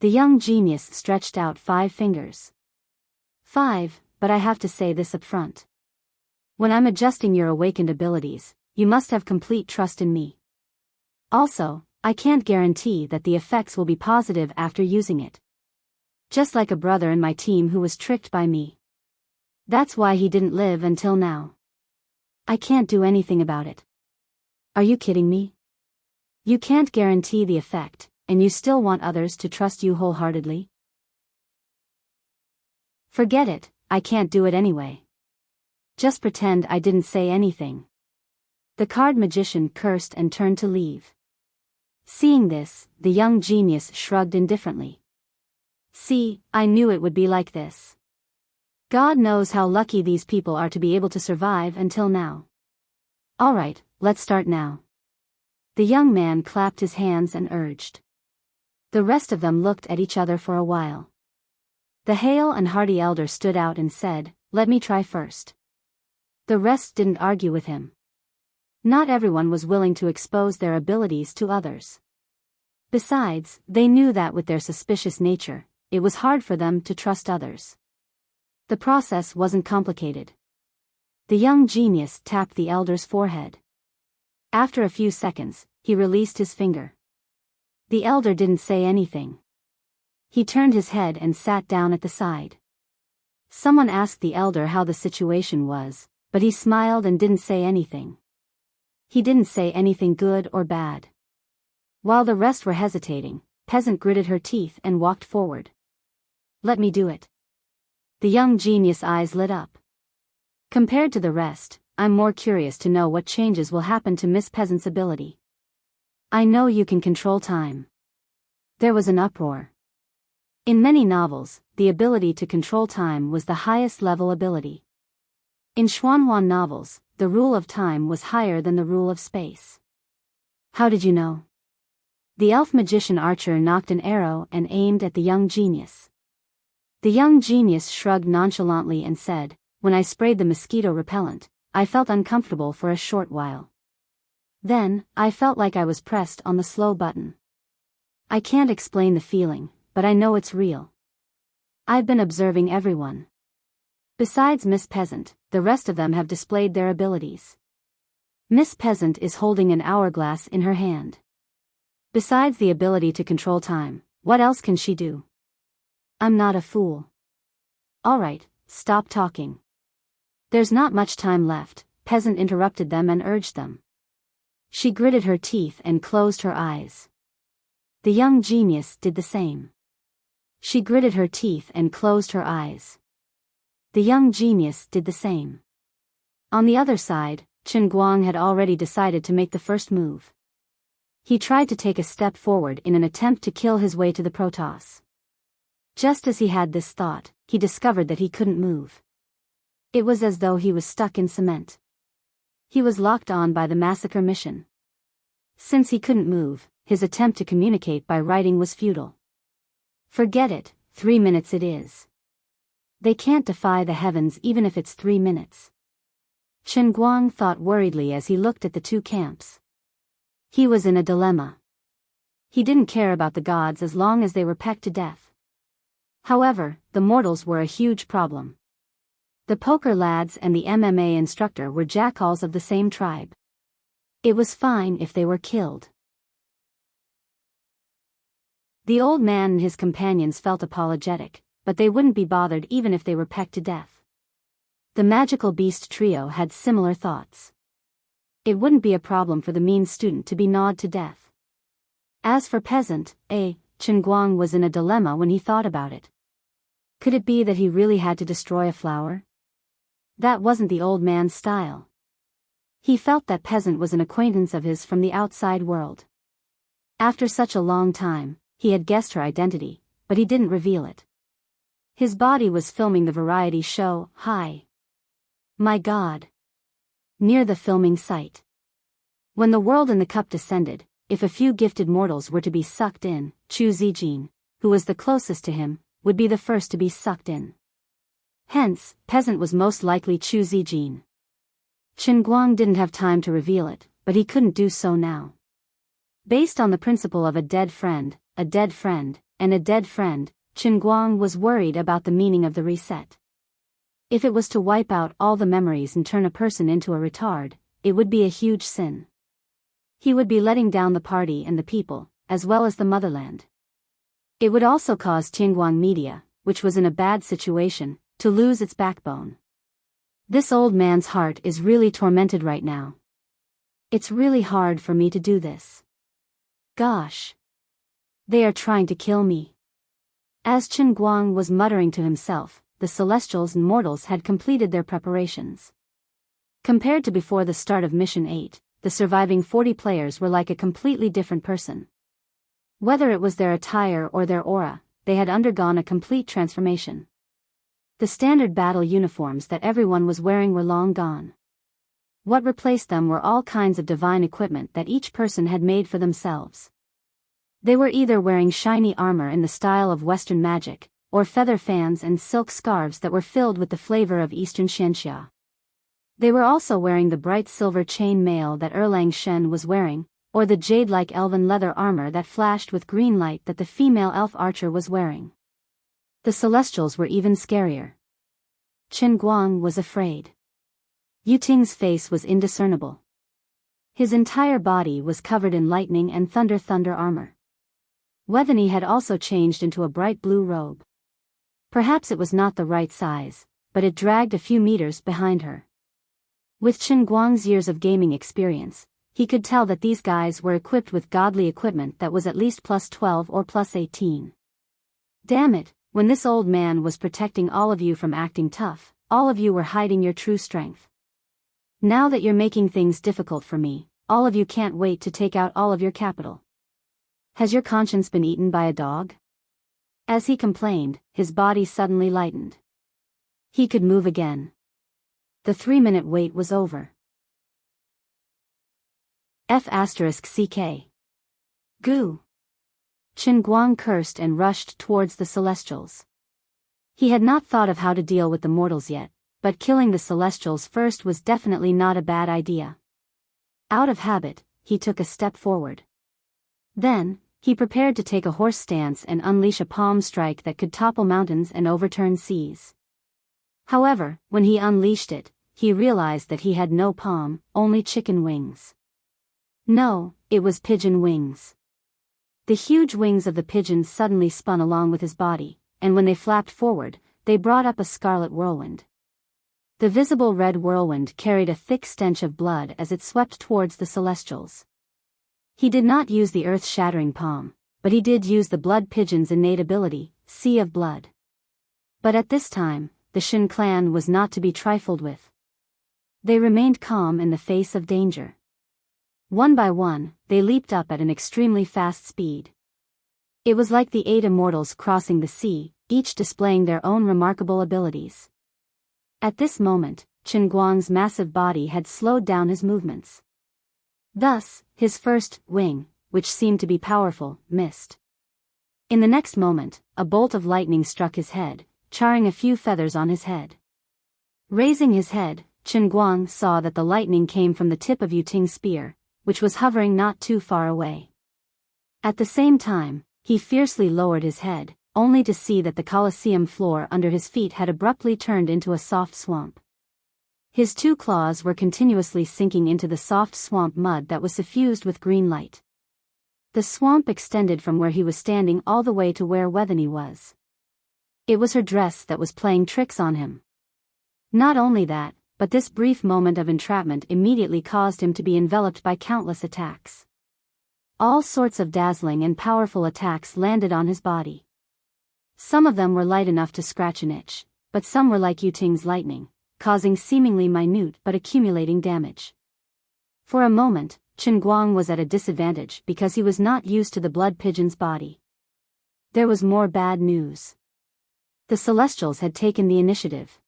Speaker 1: The young genius stretched out 5 fingers. 5, but I have to say this up front. When I'm adjusting your awakened abilities, you must have complete trust in me. Also, I can't guarantee that the effects will be positive after using it. Just like a brother in my team who was tricked by me. That's why he didn't live until now. I can't do anything about it." "Are you kidding me? You can't guarantee the effect, and you still want others to trust you wholeheartedly?" "Forget it, I can't do it anyway. Just pretend I didn't say anything." The card magician cursed and turned to leave. Seeing this, the young genius shrugged indifferently. "See, I knew it would be like this. God knows how lucky these people are to be able to survive until now. All right, let's start now." The young man clapped his hands and urged. The rest of them looked at each other for a while. The hale and hearty elder stood out and said, "Let me try first." The rest didn't argue with him. Not everyone was willing to expose their abilities to others. Besides, they knew that with their suspicious nature, it was hard for them to trust others. The process wasn't complicated. The young genius tapped the elder's forehead. After a few seconds, he released his finger. The elder didn't say anything. He turned his head and sat down at the side. Someone asked the elder how the situation was, but he smiled and didn't say anything. He didn't say anything good or bad. While the rest were hesitating, Peasant gritted her teeth and walked forward. "Let me do it." The young genius' eyes lit up. "Compared to the rest, I'm more curious to know what changes will happen to Miss Peasant's ability. I know you can control time. There was an uproar. In many novels, the ability to control time was the highest level ability. In Xuanhuan novels, the rule of time was higher than the rule of space. How did you know? The elf magician archer nocked an arrow and aimed at the young genius. The young genius shrugged nonchalantly and said, "When I sprayed the mosquito repellent, I felt uncomfortable for a short while. Then, I felt like I was pressed on the slow button. I can't explain the feeling, but I know it's real. I've been observing everyone. Besides Miss Peasant, the rest of them have displayed their abilities. Miss Peasant is holding an hourglass in her hand. Besides the ability to control time, what else can she do? I'm not a fool." "Alright, stop talking. There's not much time left," Peasant interrupted them and urged them. She gritted her teeth and closed her eyes. The young genius did the same. She gritted her teeth and closed her eyes. The young genius did the same. On the other side, Chen Guang had already decided to make the first move. He tried to take a step forward in an attempt to kill his way to the Protoss. Just as he had this thought, he discovered that he couldn't move. It was as though he was stuck in cement. He was locked on by the massacre mission. Since he couldn't move, his attempt to communicate by writing was futile. "Forget it, 3 minutes it is. They can't defy the heavens even if it's 3 minutes." Chen Guang thought worriedly as he looked at the two camps. He was in a dilemma. He didn't care about the gods as long as they were pecked to death. However, the mortals were a huge problem. The poker lads and the MMA instructor were jackals of the same tribe. It was fine if they were killed. The old man and his companions felt apologetic, but they wouldn't be bothered even if they were pecked to death. The magical beast trio had similar thoughts. It wouldn't be a problem for the mean student to be gnawed to death. As for Peasant, Chen Guang was in a dilemma when he thought about it. Could it be that he really had to destroy a flower? That wasn't the old man's style. He felt that Peasant was an acquaintance of his from the outside world. After such a long time, he had guessed her identity, but he didn't reveal it. His body was filming the variety show, Hi! My God! Near the filming site. When the world and the cup descended, if a few gifted mortals were to be sucked in, Chu Zijin, who was the closest to him, would be the first to be sucked in. Hence, Peasant was most likely Chu Zijin. Chen Guang didn't have time to reveal it, but he couldn't do so now. Based on the principle of a dead friend, and a dead friend, Chen Guang was worried about the meaning of the reset. If it was to wipe out all the memories and turn a person into a retard, it would be a huge sin. He would be letting down the party and the people, as well as the motherland. It would also cause Tianguang Media, which was in a bad situation, to lose its backbone. This old man's heart is really tormented right now. It's really hard for me to do this. Gosh. They are trying to kill me. As Chen Guang was muttering to himself, the Celestials and Mortals had completed their preparations. Compared to before the start of Mission 8, the surviving 40 players were like a completely different person. Whether it was their attire or their aura, they had undergone a complete transformation. The standard battle uniforms that everyone was wearing were long gone. What replaced them were all kinds of divine equipment that each person had made for themselves. They were either wearing shiny armor in the style of Western magic, or feather fans and silk scarves that were filled with the flavor of Eastern Xianxia. They were also wearing the bright silver chain mail that Erlang Shen was wearing, or the jade-like elven leather armor that flashed with green light that the female elf archer was wearing. The Celestials were even scarier. Chen Guang was afraid. Yuting's face was indiscernible. His entire body was covered in lightning and thunder armor. Wethany had also changed into a bright blue robe. Perhaps it was not the right size, but it dragged a few meters behind her. With Chen Guang's years of gaming experience, he could tell that these guys were equipped with godly equipment that was at least +12 or +18. Damn it, when this old man was protecting all of you from acting tough, all of you were hiding your true strength. Now that you're making things difficult for me, all of you can't wait to take out all of your capital. Has your conscience been eaten by a dog? As he complained, his body suddenly lightened. He could move again. The 3-minute wait was over. F***CK. Goo. Qin Guang cursed and rushed towards the Celestials. He had not thought of how to deal with the mortals yet, but killing the Celestials first was definitely not a bad idea. Out of habit, he took a step forward. Then, he prepared to take a horse stance and unleash a palm strike that could topple mountains and overturn seas. However, when he unleashed it, he realized that he had no palm, only chicken wings. No, it was pigeon wings. The huge wings of the pigeon suddenly spun along with his body, and when they flapped forward, they brought up a scarlet whirlwind. The visible red whirlwind carried a thick stench of blood as it swept towards the Celestials. He did not use the earth-shattering palm, but he did use the blood pigeon's innate ability, Sea of Blood. But at this time, the Shin clan was not to be trifled with. They remained calm in the face of danger. One by one, they leaped up at an extremely fast speed. It was like the 8 immortals crossing the sea, each displaying their own remarkable abilities. At this moment, Qin Guang's massive body had slowed down his movements. Thus, his first wing, which seemed to be powerful, missed. In the next moment, a bolt of lightning struck his head, charring a few feathers on his head. Raising his head, Qin Guang saw that the lightning came from the tip of Yuting's spear, which was hovering not too far away. At the same time, he fiercely lowered his head, only to see that the Colosseum floor under his feet had abruptly turned into a soft swamp. His 2 claws were continuously sinking into the soft swamp mud that was suffused with green light. The swamp extended from where he was standing all the way to where Wethany was. It was her dress that was playing tricks on him. Not only that, but this brief moment of entrapment immediately caused him to be enveloped by countless attacks. All sorts of dazzling and powerful attacks landed on his body. Some of them were light enough to scratch an itch, but some were like Yuting's lightning, causing seemingly minute but accumulating damage. For a moment, Qin Guang was at a disadvantage because he was not used to the blood pigeon's body. There was more bad news. The Celestials had taken the initiative.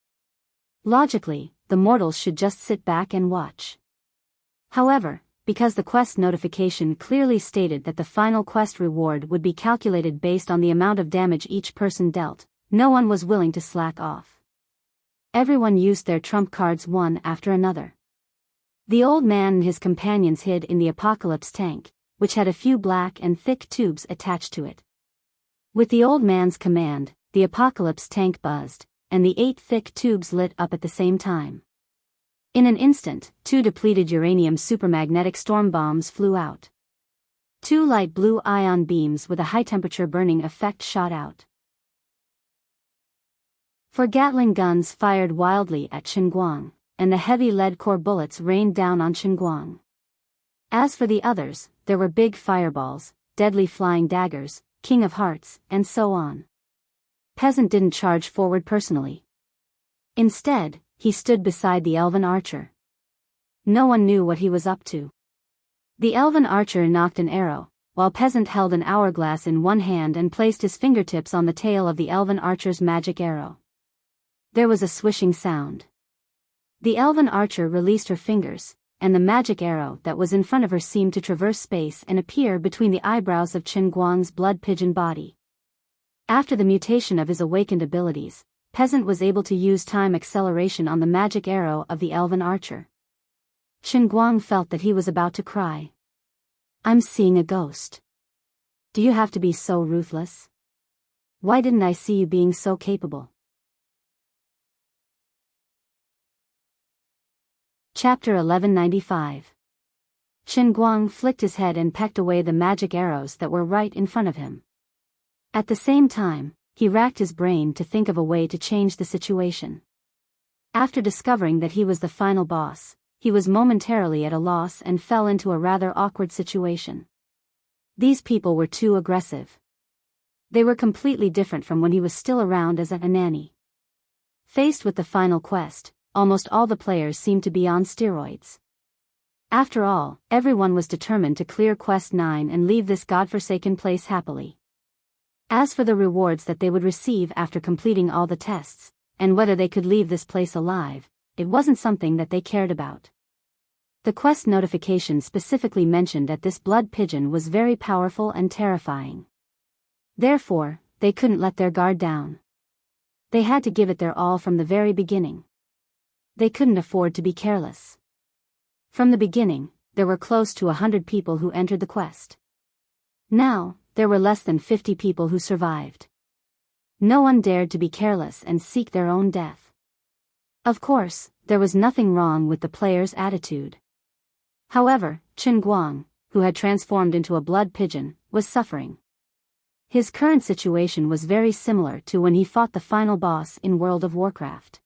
Speaker 1: Logically, the mortals should just sit back and watch. However, because the quest notification clearly stated that the final quest reward would be calculated based on the amount of damage each person dealt, no one was willing to slack off. Everyone used their trump cards one after another. The old man and his companions hid in the Apocalypse tank, which had a few black and thick tubes attached to it. With the old man's command, the Apocalypse tank buzzed, and the 8 thick tubes lit up at the same time. In an instant, 2 depleted uranium supermagnetic storm bombs flew out. 2 light blue ion beams with a high-temperature burning effect shot out. 4 Gatling guns fired wildly at Qin Guang, and the heavy lead core bullets rained down on Qin Guang. As for the others, there were big fireballs, deadly flying daggers, King of Hearts, and so on. Peasant didn't charge forward personally. Instead, he stood beside the elven archer. No one knew what he was up to. The elven archer knocked an arrow, while Peasant held an hourglass in one hand and placed his fingertips on the tail of the elven archer's magic arrow. There was a swishing sound. The elven archer released her fingers, and the magic arrow that was in front of her seemed to traverse space and appear between the eyebrows of Qin Guang's blood pigeon body. After the mutation of his awakened abilities, Peasant was able to use time acceleration on the magic arrow of the elven archer. Qin Guang felt that he was about to cry. I'm seeing a ghost. Do you have to be so ruthless? Why didn't I see you being so capable? Chapter 1195. Qin Guang flicked his head and pecked away the magic arrows that were right in front of him. At the same time, he racked his brain to think of a way to change the situation. After discovering that he was the final boss, he was momentarily at a loss and fell into a rather awkward situation. These people were too aggressive. They were completely different from when he was still around as a nanny. Faced with the final quest, almost all the players seemed to be on steroids. After all, everyone was determined to clear Quest 9 and leave this godforsaken place happily. As for the rewards that they would receive after completing all the tests, and whether they could leave this place alive, it wasn't something that they cared about. The quest notification specifically mentioned that this blood pigeon was very powerful and terrifying. Therefore, they couldn't let their guard down. They had to give it their all from the very beginning. They couldn't afford to be careless. From the beginning, there were close to 100 people who entered the quest. Now, there were less than 50 people who survived. No one dared to be careless and seek their own death. Of course, there was nothing wrong with the player's attitude. However, Chen Guang, who had transformed into a blood pigeon, was suffering. His current situation was very similar to when he fought the final boss in World of Warcraft.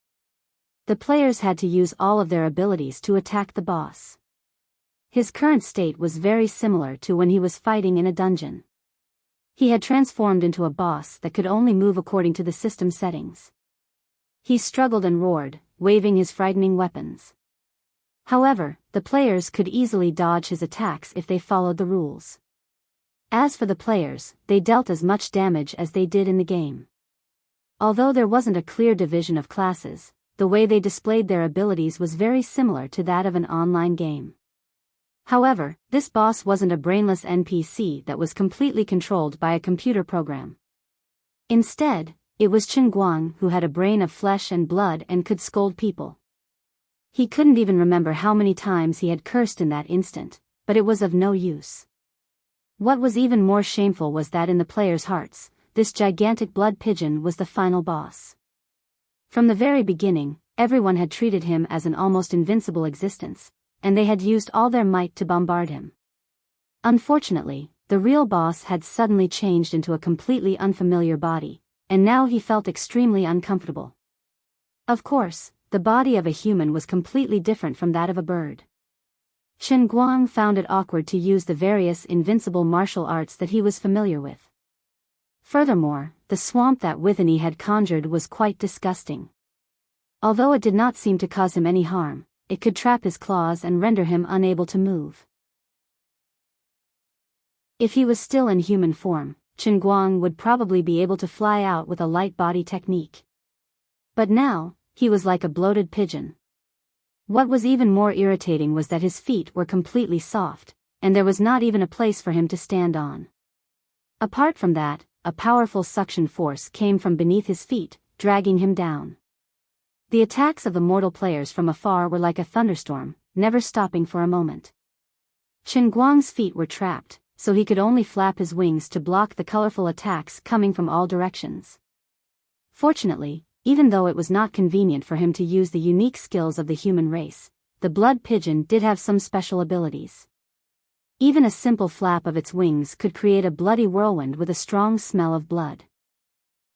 Speaker 1: The players had to use all of their abilities to attack the boss. His current state was very similar to when he was fighting in a dungeon. He had transformed into a boss that could only move according to the system settings. He struggled and roared, waving his frightening weapons. However, the players could easily dodge his attacks if they followed the rules. As for the players, they dealt as much damage as they did in the game. Although there wasn't a clear division of classes, the way they displayed their abilities was very similar to that of an online game. However, this boss wasn't a brainless NPC that was completely controlled by a computer program. Instead, it was Chen Guang who had a brain of flesh and blood and could scold people. He couldn't even remember how many times he had cursed in that instant, but it was of no use. What was even more shameful was that in the players' hearts, this gigantic blood pigeon was the final boss. From the very beginning, everyone had treated him as an almost invincible existence, and they had used all their might to bombard him. Unfortunately, the real boss had suddenly changed into a completely unfamiliar body, and now he felt extremely uncomfortable. Of course, the body of a human was completely different from that of a bird. Chen Guang found it awkward to use the various invincible martial arts that he was familiar with. Furthermore, the swamp that Divinity had conjured was quite disgusting. Although it did not seem to cause him any harm, it could trap his claws and render him unable to move. If he was still in human form, Chen Guang would probably be able to fly out with a light body technique. But now, he was like a bloated pigeon. What was even more irritating was that his feet were completely soft, and there was not even a place for him to stand on. Apart from that, a powerful suction force came from beneath his feet, dragging him down. The attacks of the mortal players from afar were like a thunderstorm, never stopping for a moment. Chen Guang's feet were trapped, so he could only flap his wings to block the colorful attacks coming from all directions. Fortunately, even though it was not convenient for him to use the unique skills of the human race, the blood pigeon did have some special abilities. Even a simple flap of its wings could create a bloody whirlwind with a strong smell of blood.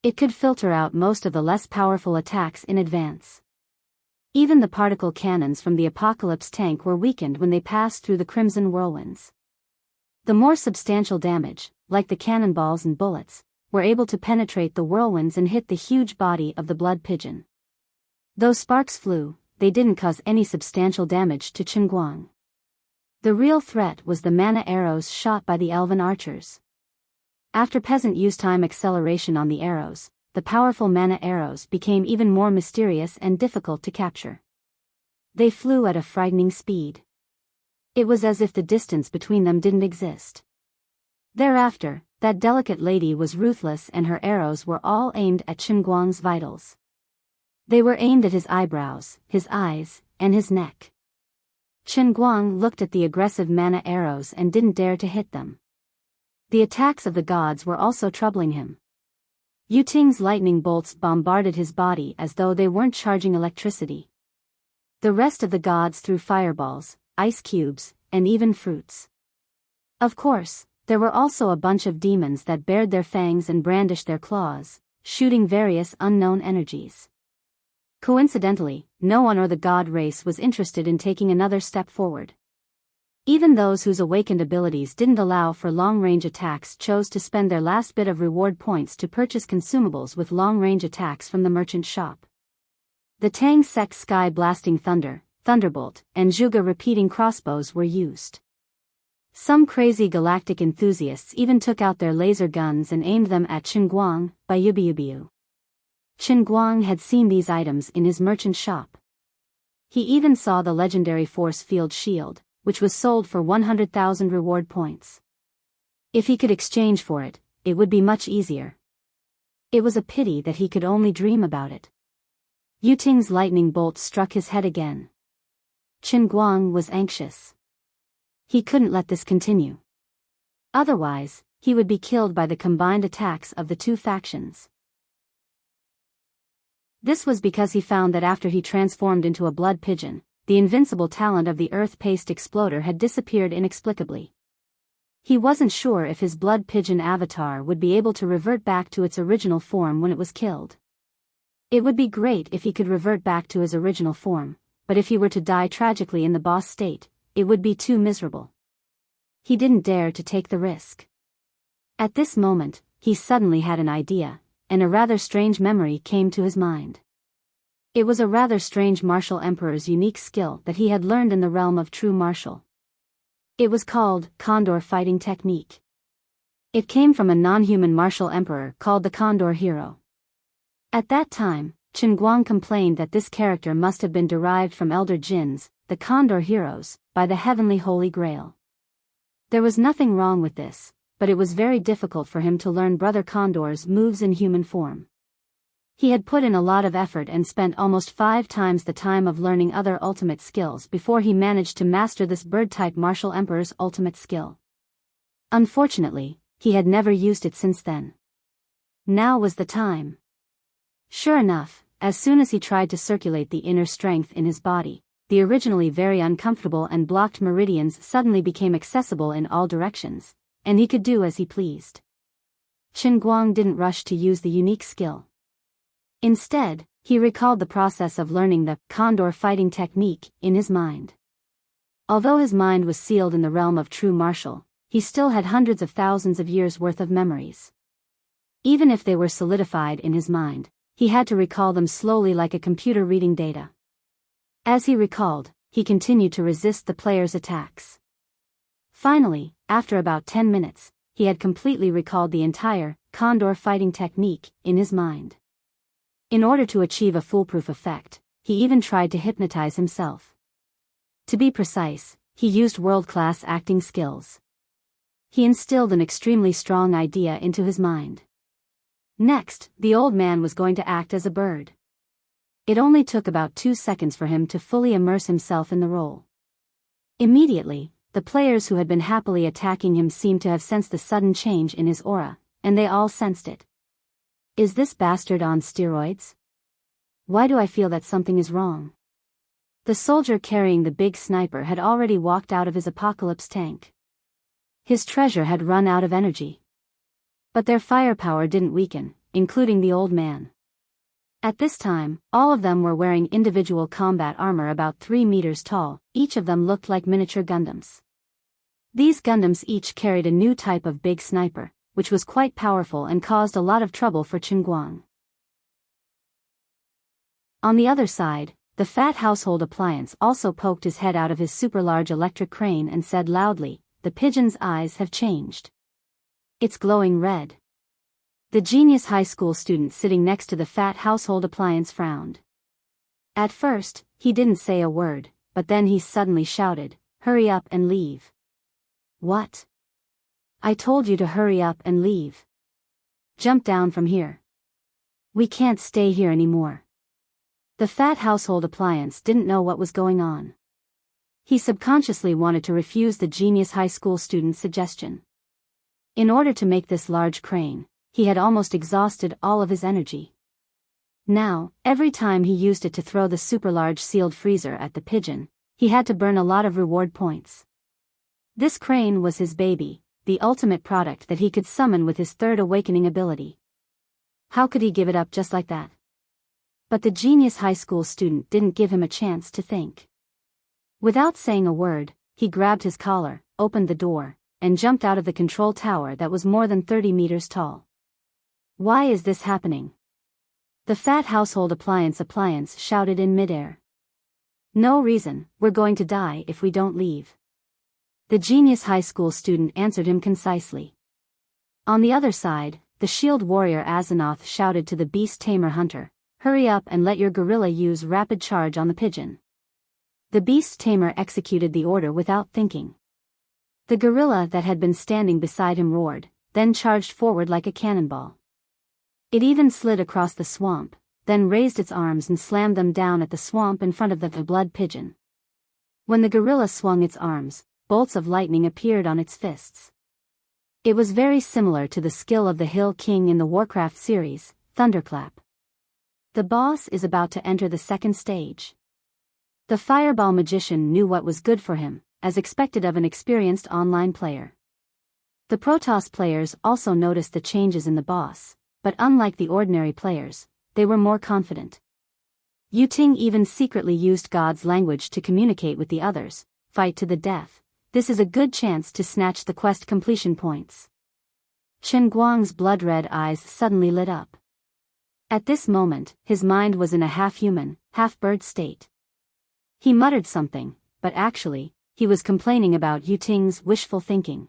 Speaker 1: It could filter out most of the less powerful attacks in advance. Even the particle cannons from the Apocalypse tank were weakened when they passed through the crimson whirlwinds. The more substantial damage, like the cannonballs and bullets, were able to penetrate the whirlwinds and hit the huge body of the blood pigeon. Though sparks flew, they didn't cause any substantial damage to Chen Guang. The real threat was the mana arrows shot by the elven archers. After peasant used time acceleration on the arrows, the powerful mana arrows became even more mysterious and difficult to capture. They flew at a frightening speed. It was as if the distance between them didn't exist. Thereafter, that delicate lady was ruthless and her arrows were all aimed at Chen Guang's vitals. They were aimed at his eyebrows, his eyes, and his neck. Chen Guang looked at the aggressive mana arrows and didn't dare to hit them. The attacks of the gods were also troubling him. Yu Ting's lightning bolts bombarded his body as though they weren't charging electricity. The rest of the gods threw fireballs, ice cubes, and even fruits. Of course, there were also a bunch of demons that bared their fangs and brandished their claws, shooting various unknown energies. Coincidentally, no one or the god race was interested in taking another step forward. Even those whose awakened abilities didn't allow for long-range attacks chose to spend their last bit of reward points to purchase consumables with long-range attacks from the merchant shop. The Tang Sek Sky Blasting Thunder, Thunderbolt, and Juga repeating crossbows were used. Some crazy galactic enthusiasts even took out their laser guns and aimed them at Qinguang, by Yubiubiu. Qinguang had seen these items in his merchant shop. He even saw the legendary force field shield, which was sold for 100,000 reward points. If he could exchange for it, it would be much easier. It was a pity that he could only dream about it. Yuting's lightning bolt struck his head again. Qinguang was anxious. He couldn't let this continue. Otherwise, he would be killed by the combined attacks of the two factions. This was because he found that after he transformed into a blood pigeon, the invincible talent of the earth-paced exploder had disappeared inexplicably. He wasn't sure if his blood pigeon avatar would be able to revert back to its original form when it was killed. It would be great if he could revert back to his original form, but if he were to die tragically in the boss state, it would be too miserable. He didn't dare to take the risk. At this moment, he suddenly had an idea, and a rather strange memory came to his mind. It was a rather strange martial emperor's unique skill that he had learned in the realm of true martial. It was called Condor Fighting Technique. It came from a non-human martial emperor called the Condor Hero. At that time, Qinguang complained that this character must have been derived from Elder Jinns, the Condor Heroes, by the Heavenly Holy Grail. There was nothing wrong with this, but it was very difficult for him to learn Brother Condor's moves in human form. He had put in a lot of effort and spent almost 5 times the time of learning other ultimate skills before he managed to master this bird-type martial emperor's ultimate skill. Unfortunately, he had never used it since then. Now was the time. Sure enough, as soon as he tried to circulate the inner strength in his body, the originally very uncomfortable and blocked meridians suddenly became accessible in all directions, and he could do as he pleased. Qinguang didn't rush to use the unique skill. Instead, he recalled the process of learning the Condor Fighting Technique in his mind. Although his mind was sealed in the realm of true martial, he still had hundreds of thousands of years' worth of memories. Even if they were solidified in his mind, he had to recall them slowly like a computer reading data. As he recalled, he continued to resist the player's attacks. Finally, after about 10 minutes, he had completely recalled the entire Condor Fighting Technique in his mind. In order to achieve a foolproof effect, he even tried to hypnotize himself. To be precise, he used world-class acting skills. He instilled an extremely strong idea into his mind. Next, the old man was going to act as a bird. It only took about 2 seconds for him to fully immerse himself in the role. Immediately, the players who had been happily attacking him seemed to have sensed the sudden change in his aura, and they all sensed it. Is this bastard on steroids? Why do I feel that something is wrong? The soldier carrying the big sniper had already walked out of his apocalypse tank. His treasure had run out of energy. But their firepower didn't weaken, including the old man. At this time, all of them were wearing individual combat armor about 3 meters tall, each of them looked like miniature Gundams. These Gundams each carried a new type of big sniper, which was quite powerful and caused a lot of trouble for Qinguang. On the other side, the fat household appliance also poked his head out of his super-large electric crane and said loudly, "The pigeon's eyes have changed. It's glowing red." The genius high school student sitting next to the fat household appliance frowned. At first, he didn't say a word, but then he suddenly shouted, "Hurry up and leave." "What? I told you to hurry up and leave. Jump down from here. We can't stay here anymore." The fat household appliance didn't know what was going on. He subconsciously wanted to refuse the genius high school student's suggestion. In order to make this large crane, he had almost exhausted all of his energy. Now, every time he used it to throw the super-large sealed freezer at the pigeon, he had to burn a lot of reward points. This crane was his baby, the ultimate product that he could summon with his third awakening ability. How could he give it up just like that? But the genius high school student didn't give him a chance to think. Without saying a word, he grabbed his collar, opened the door, and jumped out of the control tower that was more than 30 meters tall. Why is this happening? The fat household appliance shouted in midair. No reason, we're going to die if we don't leave. The genius high school student answered him concisely. On the other side, the shield warrior Asenath shouted to the beast tamer hunter, "Hurry up and let your gorilla use rapid charge on the pigeon." The beast tamer executed the order without thinking. The gorilla that had been standing beside him roared, then charged forward like a cannonball. It even slid across the swamp, then raised its arms and slammed them down at the swamp in front of the blood pigeon. When the gorilla swung its arms, bolts of lightning appeared on its fists. It was very similar to the skill of the Hill King in the Warcraft series, Thunderclap. The boss is about to enter the second stage. The Fireball Magician knew what was good for him, as expected of an experienced online player. The Protoss players also noticed the changes in the boss, but unlike the ordinary players, they were more confident. Yuting even secretly used God's language to communicate with the others, "Fight to the death. This is a good chance to snatch the quest completion points." Chen Guang's blood-red eyes suddenly lit up. At this moment, his mind was in a half-human, half-bird state. He muttered something, but actually, he was complaining about Yuting's wishful thinking.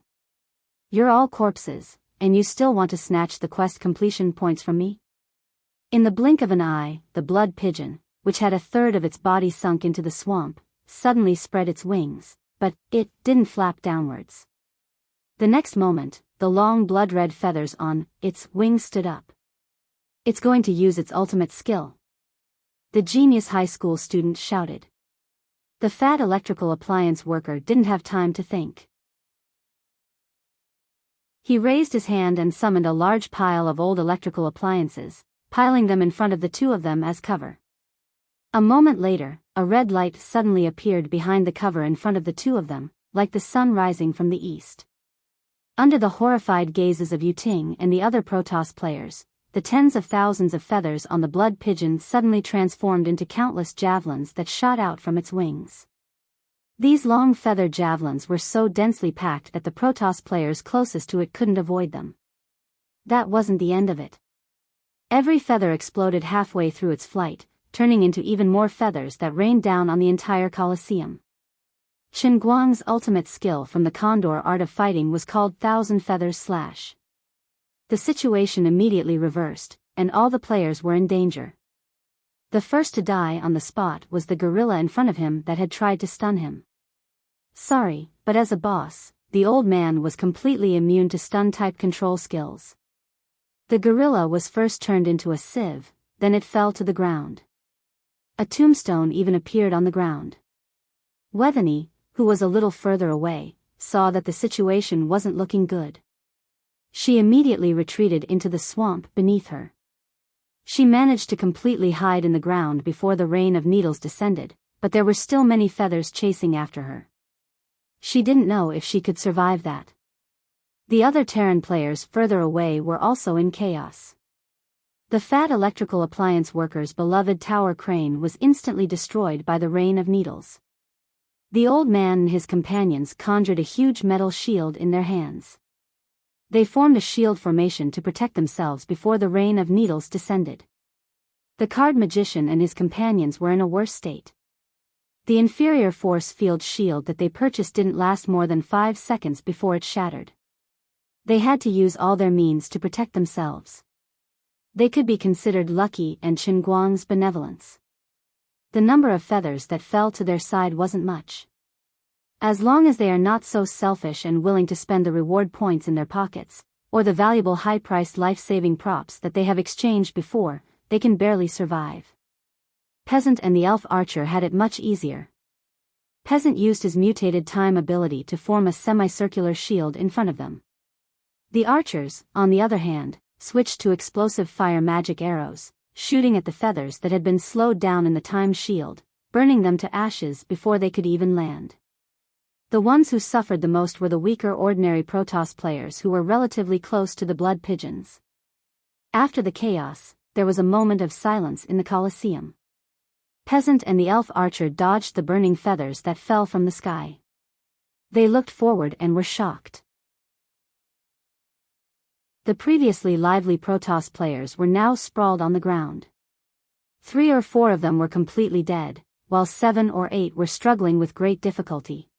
Speaker 1: "You're all corpses, and you still want to snatch the quest completion points from me?" In the blink of an eye, the blood pigeon, which had a third of its body sunk into the swamp, suddenly spread its wings, but it didn't flap downwards. The next moment, the long blood-red feathers on its wings stood up. "It's going to use its ultimate skill," the genius high school student shouted. The fat electrical appliance worker didn't have time to think. He raised his hand and summoned a large pile of old electrical appliances, piling them in front of the two of them as cover. A moment later, a red light suddenly appeared behind the cover in front of the two of them, like the sun rising from the east. Under the horrified gazes of Yuting and the other Protoss players, the tens of thousands of feathers on the blood pigeon suddenly transformed into countless javelins that shot out from its wings. These long feather javelins were so densely packed that the Protoss players closest to it couldn't avoid them. That wasn't the end of it. Every feather exploded halfway through its flight, turning into even more feathers that rained down on the entire Colosseum. Chen Guang's ultimate skill from the Condor art of fighting was called Thousand Feathers Slash. The situation immediately reversed, and all the players were in danger. The first to die on the spot was the gorilla in front of him that had tried to stun him. Sorry, but as a boss, the old man was completely immune to stun-type control skills. The gorilla was first turned into a sieve, then it fell to the ground. A tombstone even appeared on the ground. Wethany, who was a little further away, saw that the situation wasn't looking good. She immediately retreated into the swamp beneath her. She managed to completely hide in the ground before the rain of needles descended, but there were still many feathers chasing after her. She didn't know if she could survive that. The other Terran players further away were also in chaos. The fat electrical appliance worker's beloved tower crane was instantly destroyed by the rain of needles. The old man and his companions conjured a huge metal shield in their hands. They formed a shield formation to protect themselves before the rain of needles descended. The card magician and his companions were in a worse state. The inferior force field shield that they purchased didn't last more than 5 seconds before it shattered. They had to use all their means to protect themselves. They could be considered lucky and Chen Guang's benevolence. The number of feathers that fell to their side wasn't much. As long as they are not so selfish and willing to spend the reward points in their pockets, or the valuable high-priced life-saving props that they have exchanged before, they can barely survive. Peasant and the elf archer had it much easier. Peasant used his mutated time ability to form a semicircular shield in front of them. The archers, on the other hand, switched to explosive fire magic arrows, shooting at the feathers that had been slowed down in the time shield, burning them to ashes before they could even land. The ones who suffered the most were the weaker ordinary Protoss players who were relatively close to the blood pigeons. After the chaos, there was a moment of silence in the Colosseum. Peasant and the elf archer dodged the burning feathers that fell from the sky. They looked forward and were shocked. The previously lively Protoss players were now sprawled on the ground. 3 or 4 of them were completely dead, while 7 or 8 were struggling with great difficulty.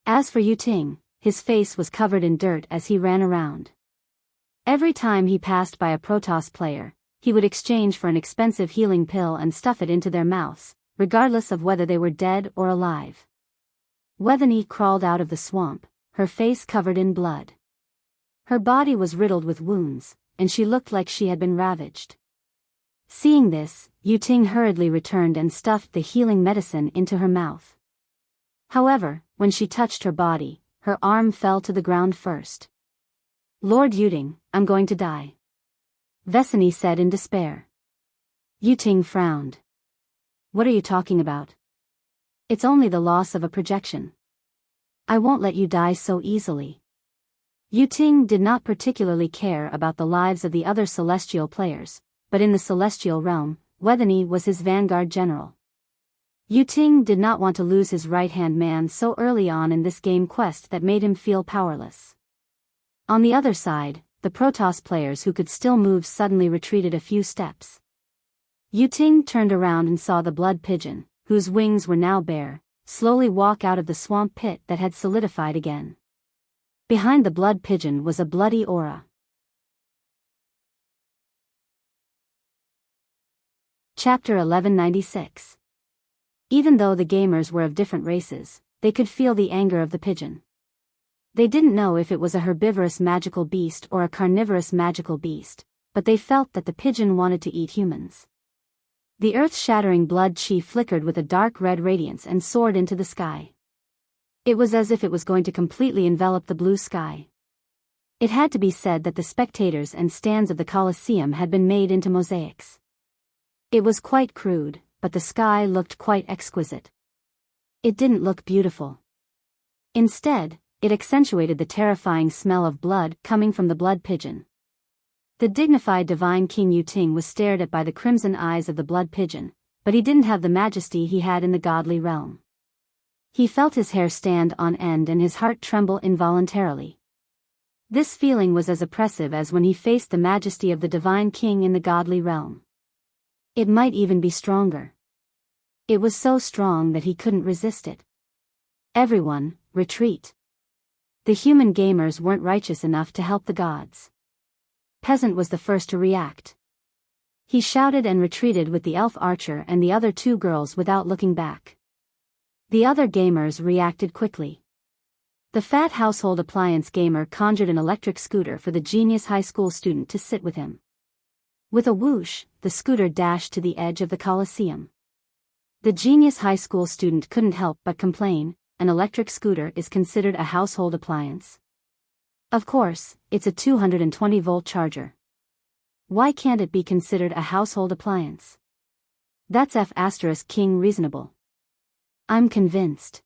Speaker 1: As for Yuting, his face was covered in dirt as he ran around. Every time he passed by a Protoss player, he would exchange for an expensive healing pill and stuff it into their mouths, regardless of whether they were dead or alive. Wethany crawled out of the swamp, her face covered in blood. Her body was riddled with wounds, and she looked like she had been ravaged. Seeing this, Yuting hurriedly returned and stuffed the healing medicine into her mouth. However, when she touched her body, her arm fell to the ground first. "Lord Yuting, I'm going to die," Vesani said in despair. Yuting frowned. "What are you talking about? It's only the loss of a projection. I won't let you die so easily." Yuting did not particularly care about the lives of the other celestial players, but in the celestial realm, Wethany was his vanguard general. Yuting did not want to lose his right-hand man so early on in this game quest that made him feel powerless. On the other side, the Protoss players who could still move suddenly retreated a few steps. Yuting turned around and saw the blood pigeon, whose wings were now bare, slowly walk out of the swamp pit that had solidified again. Behind the blood pigeon was a bloody aura. Chapter 1196. Even though the gamers were of different races, they could feel the anger of the pigeon. They didn't know if it was a herbivorous magical beast or a carnivorous magical beast, but they felt that the pigeon wanted to eat humans. The earth-shattering blood chi flickered with a dark red radiance and soared into the sky. It was as if it was going to completely envelop the blue sky. It had to be said that the spectators and stands of the Colosseum had been made into mosaics. It was quite crude, but the sky looked quite exquisite. It didn't look beautiful. Instead, it accentuated the terrifying smell of blood coming from the blood pigeon. The dignified divine King Yuting was stared at by the crimson eyes of the blood pigeon, but he didn't have the majesty he had in the godly realm. He felt his hair stand on end and his heart tremble involuntarily. This feeling was as oppressive as when he faced the majesty of the divine king in the godly realm. It might even be stronger. It was so strong that he couldn't resist it. "Everyone, retreat. The human gamers weren't righteous enough to help the gods." Peasant was the first to react. He shouted and retreated with the elf archer and the other 2 girls without looking back. The other gamers reacted quickly. The fat household appliance gamer conjured an electric scooter for the genius high school student to sit with him. With a whoosh, the scooter dashed to the edge of the Colosseum. The genius high school student couldn't help but complain, an electric scooter is considered a household appliance. Of course, it's a 220-volt charger. Why can't it be considered a household appliance? That's F*King reasonable. I'm convinced.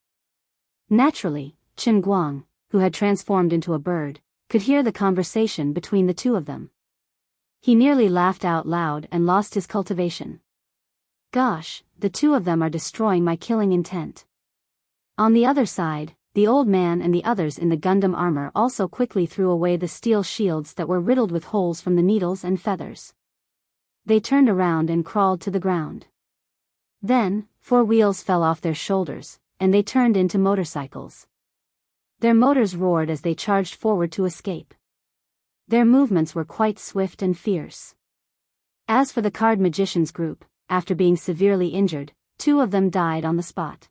Speaker 1: Naturally, Chen Guang, who had transformed into a bird, could hear the conversation between the 2 of them. He nearly laughed out loud and lost his cultivation. Gosh, the 2 of them are destroying my killing intent. On the other side, the old man and the others in the Gundam armor also quickly threw away the steel shields that were riddled with holes from the needles and feathers. They turned around and crawled to the ground. Then, 4 wheels fell off their shoulders, and they turned into motorcycles. Their motors roared as they charged forward to escape. Their movements were quite swift and fierce. As for the card magicians group, after being severely injured, 2 of them died on the spot.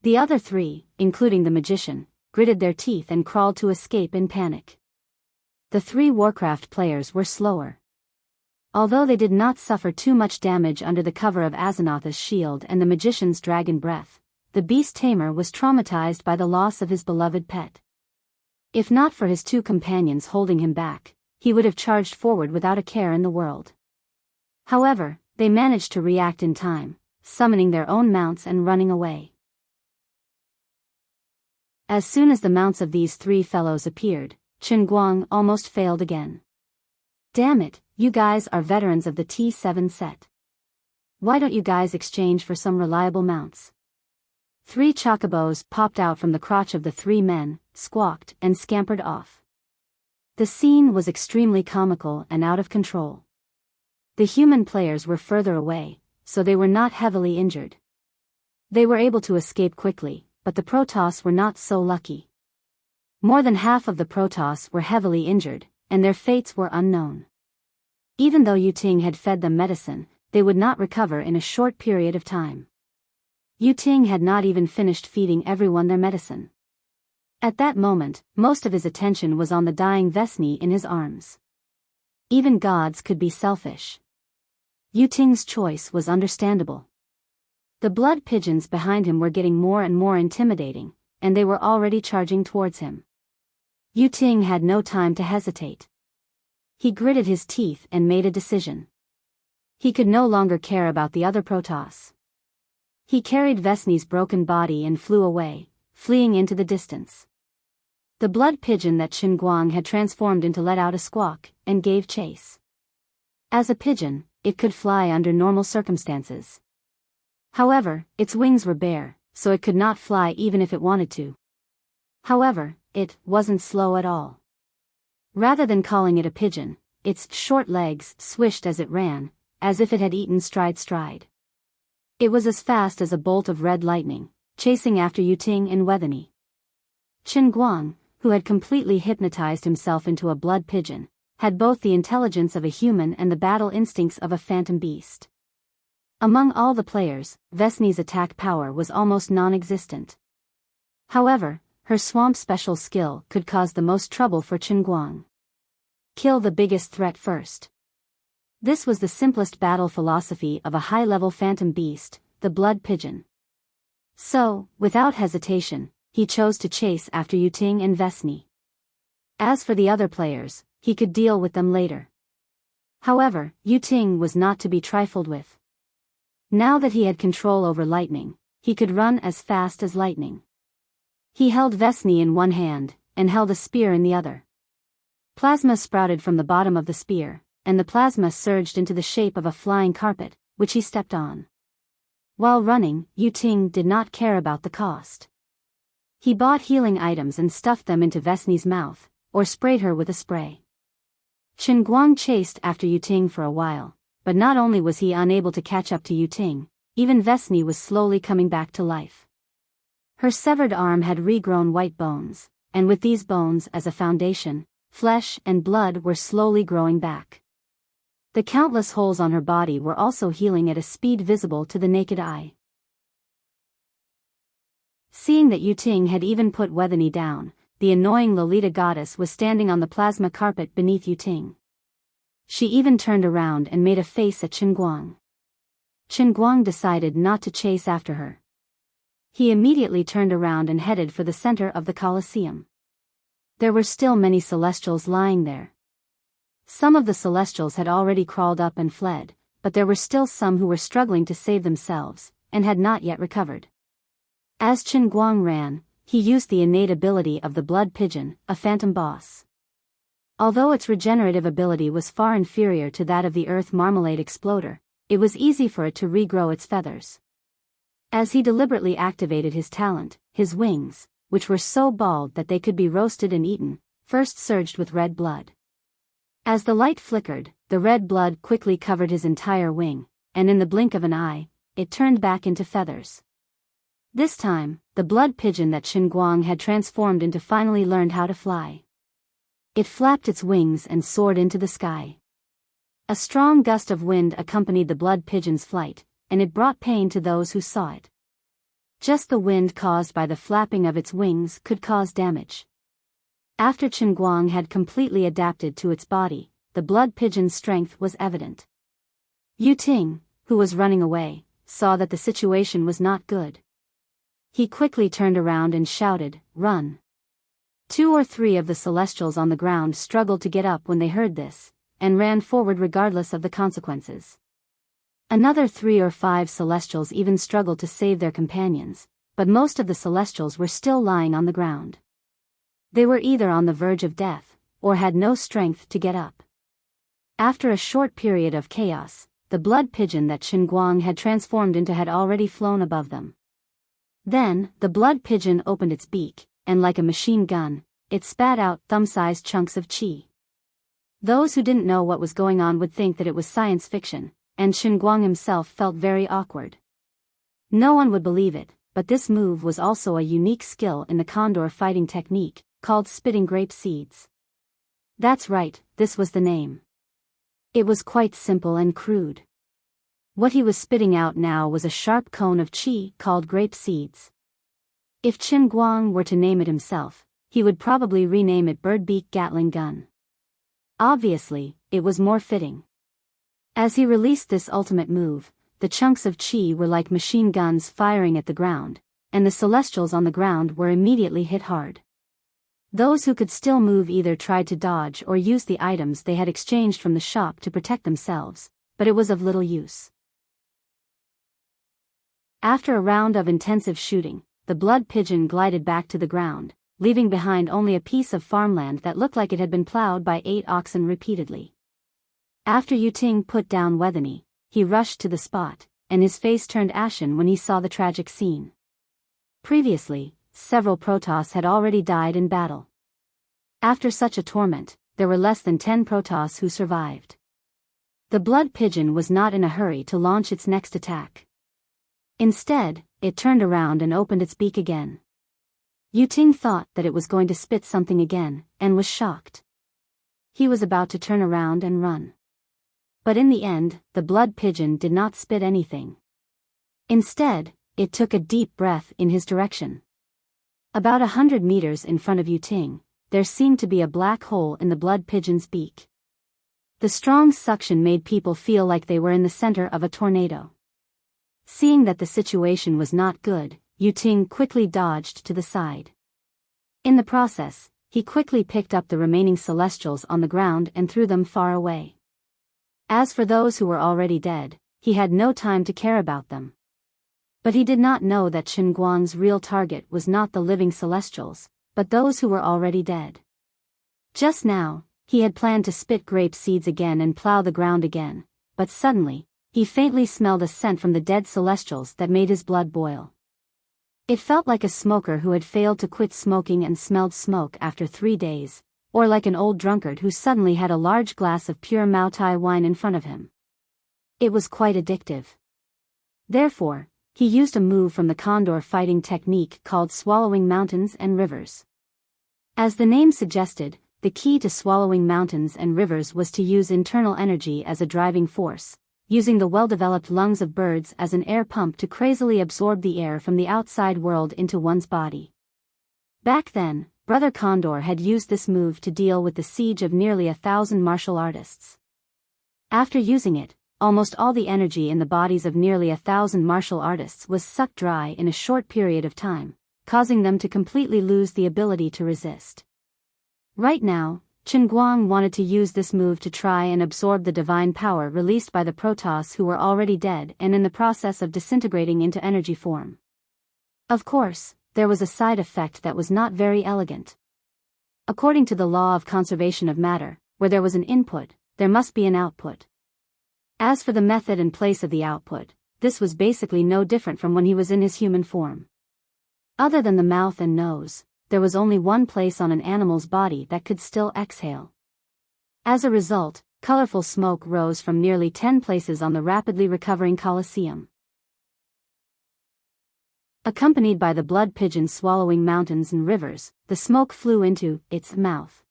Speaker 1: The other 3, including the magician, gritted their teeth and crawled to escape in panic. The 3 Warcraft players were slower. Although they did not suffer too much damage under the cover of Azenotha's shield and the magician's dragon breath, the beast tamer was traumatized by the loss of his beloved pet. If not for his 2 companions holding him back, he would have charged forward without a care in the world. However, they managed to react in time, summoning their own mounts and running away. As soon as the mounts of these 3 fellows appeared, Chen Guang almost failed again. "Damn it, you guys are veterans of the T7 set. Why don't you guys exchange for some reliable mounts?" 3 chocobos popped out from the crotch of the 3 men, squawked, and scampered off. The scene was extremely comical and out of control. The human players were further away, so they were not heavily injured. They were able to escape quickly, but the Protoss were not so lucky. More than half of the Protoss were heavily injured, and their fates were unknown. Even though Yuting had fed them medicine, they would not recover in a short period of time. Yuting had not even finished feeding everyone their medicine. At that moment, most of his attention was on the dying Vesni in his arms. Even gods could be selfish. Yuting's choice was understandable. The blood pigeons behind him were getting more and more intimidating, and they were already charging towards him. Yuting had no time to hesitate. He gritted his teeth and made a decision. He could no longer care about the other Protoss. He carried Vesni's broken body and flew away, fleeing into the distance. The blood pigeon that Qinguang had transformed into let out a squawk, and gave chase. As a pigeon, it could fly under normal circumstances. However, its wings were bare, so it could not fly even if it wanted to. However, it wasn't slow at all. Rather than calling it a pigeon, its short legs swished as it ran, as if it had eaten stride. It was as fast as a bolt of red lightning, chasing after Yuting and Wethany. Qinguang, who had completely hypnotized himself into a blood pigeon, had both the intelligence of a human and the battle instincts of a phantom beast. Among all the players, Vesni's attack power was almost non-existent. However, her swamp special skill could cause the most trouble for Qinguang. Kill the biggest threat first. This was the simplest battle philosophy of a high-level phantom beast, the blood pigeon. So, without hesitation, he chose to chase after Yuting and Vesni. As for the other players, he could deal with them later. However, Yuting was not to be trifled with. Now that he had control over lightning, he could run as fast as lightning. He held Vesni in one hand, and held a spear in the other. Plasma sprouted from the bottom of the spear, and the plasma surged into the shape of a flying carpet, which he stepped on. While running, Yuting did not care about the cost. He bought healing items and stuffed them into Vesni's mouth, or sprayed her with a spray. Qinguang chased after Yuting for a while, but not only was he unable to catch up to Yuting, even Vesni was slowly coming back to life. Her severed arm had regrown white bones, and with these bones as a foundation, flesh and blood were slowly growing back. The countless holes on her body were also healing at a speed visible to the naked eye. Seeing that Yuting had even put Wethany down, the annoying Lolita goddess was standing on the plasma carpet beneath Yuting. She even turned around and made a face at Qinguang. Qinguang decided not to chase after her. He immediately turned around and headed for the center of the Colosseum. There were still many Celestials lying there. Some of the Celestials had already crawled up and fled, but there were still some who were struggling to save themselves, and had not yet recovered. As Qinguang ran, he used the innate ability of the blood pigeon, a phantom boss. Although its regenerative ability was far inferior to that of the Earth Marmalade Exploder, it was easy for it to regrow its feathers. As he deliberately activated his talent, his wings, which were so bald that they could be roasted and eaten, first surged with red blood. As the light flickered, the red blood quickly covered his entire wing, and in the blink of an eye, it turned back into feathers. This time, the blood pigeon that Qinguang had transformed into finally learned how to fly. It flapped its wings and soared into the sky. A strong gust of wind accompanied the blood pigeon's flight, and it brought pain to those who saw it. Just the wind caused by the flapping of its wings could cause damage. After Qinguang had completely adapted to its body, the blood pigeon's strength was evident. Yuting, who was running away, saw that the situation was not good. He quickly turned around and shouted, "Run!" 2 or 3 of the Celestials on the ground struggled to get up when they heard this, and ran forward regardless of the consequences. Another 3 or 5 Celestials even struggled to save their companions, but most of the Celestials were still lying on the ground. They were either on the verge of death, or had no strength to get up. After a short period of chaos, the blood pigeon that Qinguang had transformed into had already flown above them. Then, the blood pigeon opened its beak, and like a machine gun, it spat out thumb-sized chunks of chi. Those who didn't know what was going on would think that it was science fiction, and Qinguang himself felt very awkward. No one would believe it, but this move was also a unique skill in the condor fighting technique, called spitting grape seeds. That's right, this was the name. It was quite simple and crude. What he was spitting out now was a sharp cone of qi called grape seeds. If Qin Guang were to name it himself, he would probably rename it Birdbeak Gatling Gun. Obviously, it was more fitting. As he released this ultimate move, the chunks of qi were like machine guns firing at the ground, and the celestials on the ground were immediately hit hard. Those who could still move either tried to dodge or use the items they had exchanged from the shop to protect themselves, but it was of little use. After a round of intensive shooting, the blood pigeon glided back to the ground, leaving behind only a piece of farmland that looked like it had been plowed by 8 oxen repeatedly. After Yuting put down Weathany, he rushed to the spot, and his face turned ashen when he saw the tragic scene. Previously, several Protoss had already died in battle. After such a torment, there were less than 10 Protoss who survived. The blood pigeon was not in a hurry to launch its next attack. Instead, it turned around and opened its beak again. Yuting thought that it was going to spit something again, and was shocked. He was about to turn around and run. But in the end, the blood pigeon did not spit anything. Instead, it took a deep breath in his direction. About 100 meters in front of Yuting, there seemed to be a black hole in the blood pigeon's beak. The strong suction made people feel like they were in the center of a tornado. Seeing that the situation was not good, Yuting quickly dodged to the side. In the process, he quickly picked up the remaining celestials on the ground and threw them far away. As for those who were already dead, he had no time to care about them. But he did not know that Qin Guang's real target was not the living celestials, but those who were already dead. Just now, he had planned to spit grape seeds again and plow the ground again, but suddenly, he faintly smelled a scent from the dead celestials that made his blood boil. It felt like a smoker who had failed to quit smoking and smelled smoke after 3 days, or like an old drunkard who suddenly had a large glass of pure Maotai wine in front of him. It was quite addictive. Therefore, he used a move from the condor fighting technique called swallowing mountains and rivers. As the name suggested, the key to swallowing mountains and rivers was to use internal energy as a driving force, using the well-developed lungs of birds as an air pump to crazily absorb the air from the outside world into one's body. Back then, Brother Condor had used this move to deal with the siege of nearly 1,000 martial artists. After using it, almost all the energy in the bodies of nearly 1,000 martial artists was sucked dry in a short period of time, causing them to completely lose the ability to resist. Right now, Qin Guang wanted to use this move to try and absorb the divine power released by the Protoss who were already dead and in the process of disintegrating into energy form. Of course, there was a side effect that was not very elegant. According to the law of conservation of matter, where there was an input, there must be an output. As for the method and place of the output, this was basically no different from when he was in his human form. Other than the mouth and nose, there was only one place on an animal's body that could still exhale. As a result, colorful smoke rose from nearly 10 places on the rapidly recovering Colosseum. Accompanied by the blood pigeon swallowing mountains and rivers, the smoke flew into its mouth.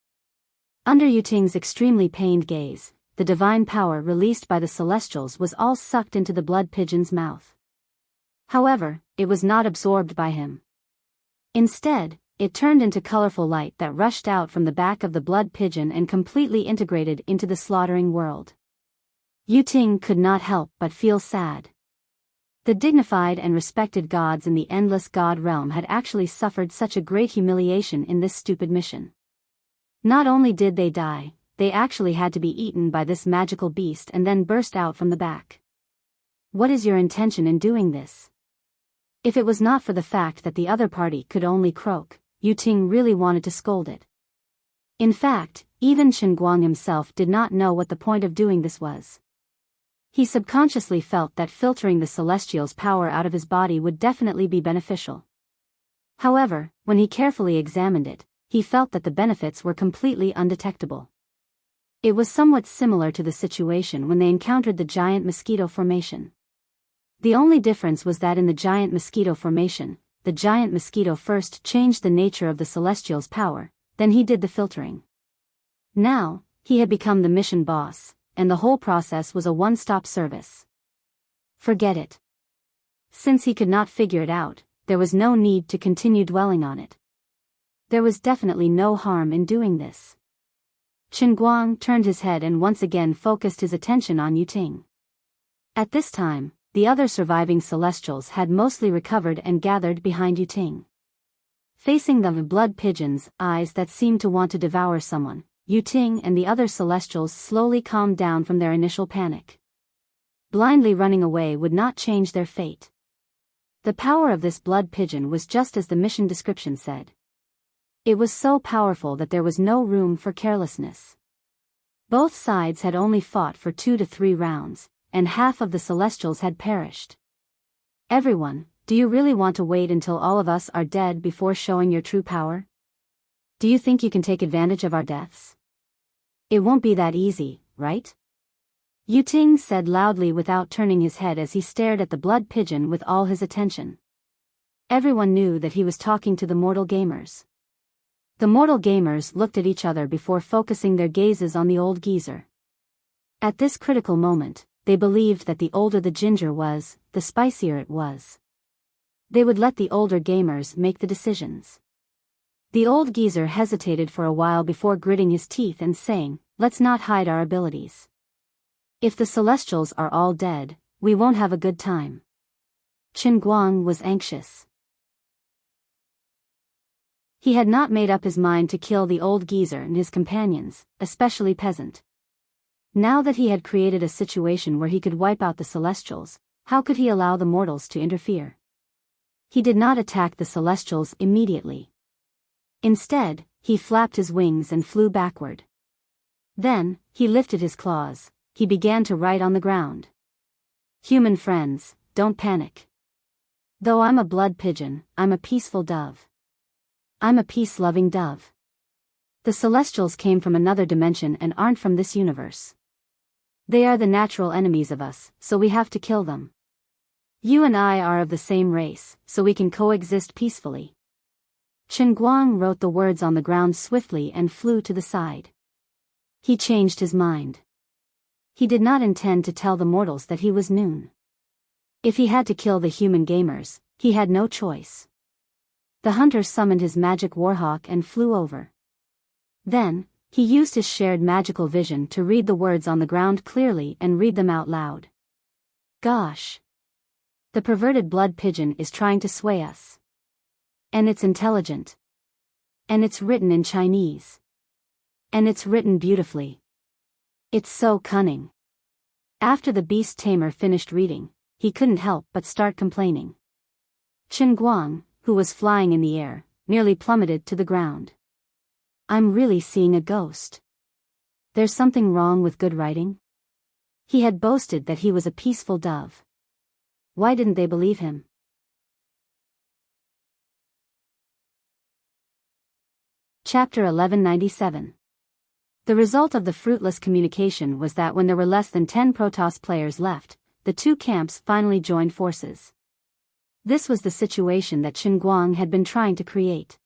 Speaker 1: Under Yuting's extremely pained gaze, the divine power released by the celestials was all sucked into the blood pigeon's mouth. However, it was not absorbed by him. Instead, it turned into colorful light that rushed out from the back of the blood pigeon and completely integrated into the slaughtering world. Yuting could not help but feel sad. The dignified and respected gods in the endless god realm had actually suffered such a great humiliation in this stupid mission. Not only did they die, they actually had to be eaten by this magical beast and then burst out from the back. What is your intention in doing this? If it was not for the fact that the other party could only croak, Yuting really wanted to scold it. In fact, even Qin Guang himself did not know what the point of doing this was. He subconsciously felt that filtering the celestial's power out of his body would definitely be beneficial. However, when he carefully examined it, he felt that the benefits were completely undetectable. It was somewhat similar to the situation when they encountered the giant mosquito formation. The only difference was that in the giant mosquito formation, the giant mosquito first changed the nature of the Celestial's power, then he did the filtering. Now, he had become the mission boss, and the whole process was a one-stop service. Forget it. Since he could not figure it out, there was no need to continue dwelling on it. There was definitely no harm in doing this. Qin Guang turned his head and once again focused his attention on Yuting. At this time, the other surviving Celestials had mostly recovered and gathered behind Yuting. Facing the blood pigeon's eyes that seemed to want to devour someone, Yuting and the other Celestials slowly calmed down from their initial panic. Blindly running away would not change their fate. The power of this blood pigeon was just as the mission description said. It was so powerful that there was no room for carelessness. Both sides had only fought for 2 to 3 rounds, and half of the Celestials had perished. Everyone, do you really want to wait until all of us are dead before showing your true power? Do you think you can take advantage of our deaths? It won't be that easy, right? Yuting said loudly without turning his head as he stared at the blood pigeon with all his attention. Everyone knew that he was talking to the mortal gamers. The mortal gamers looked at each other before focusing their gazes on the old geezer. At this critical moment, they believed that the older the ginger was, the spicier it was. They would let the older gamers make the decisions. The old geezer hesitated for a while before gritting his teeth and saying, "Let's not hide our abilities. If the Celestials are all dead, we won't have a good time." Qin Guang was anxious. He had not made up his mind to kill the old geezer and his companions, especially Peasant. Now that he had created a situation where he could wipe out the Celestials, how could he allow the mortals to interfere? He did not attack the Celestials immediately. Instead, he flapped his wings and flew backward. Then, he lifted his claws. He began to write on the ground. "Human friends, don't panic. Though I'm a blood pigeon, I'm a peaceful dove. I'm a peace-loving dove. The Celestials came from another dimension and aren't from this universe. They are the natural enemies of us, so we have to kill them. You and I are of the same race, so we can coexist peacefully." Qin Guang wrote the words on the ground swiftly and flew to the side. He changed his mind. He did not intend to tell the mortals that he was Noon. If he had to kill the human gamers, he had no choice. The hunter summoned his magic warhawk and flew over. Then, he used his shared magical vision to read the words on the ground clearly and read them out loud. "Gosh. The perverted blood pigeon is trying to sway us. And it's intelligent. And it's written in Chinese. And it's written beautifully. It's so cunning." After the beast tamer finished reading, he couldn't help but start complaining. Qin Guang, who was flying in the air, nearly plummeted to the ground. "I'm really seeing a ghost. There's something wrong with good writing?" He had boasted that he was a peaceful dove. Why didn't they believe him? Chapter 1197. The result of the fruitless communication was that when there were less than 10 Protoss players left, the two camps finally joined forces. This was the situation that Qin Guang had been trying to create.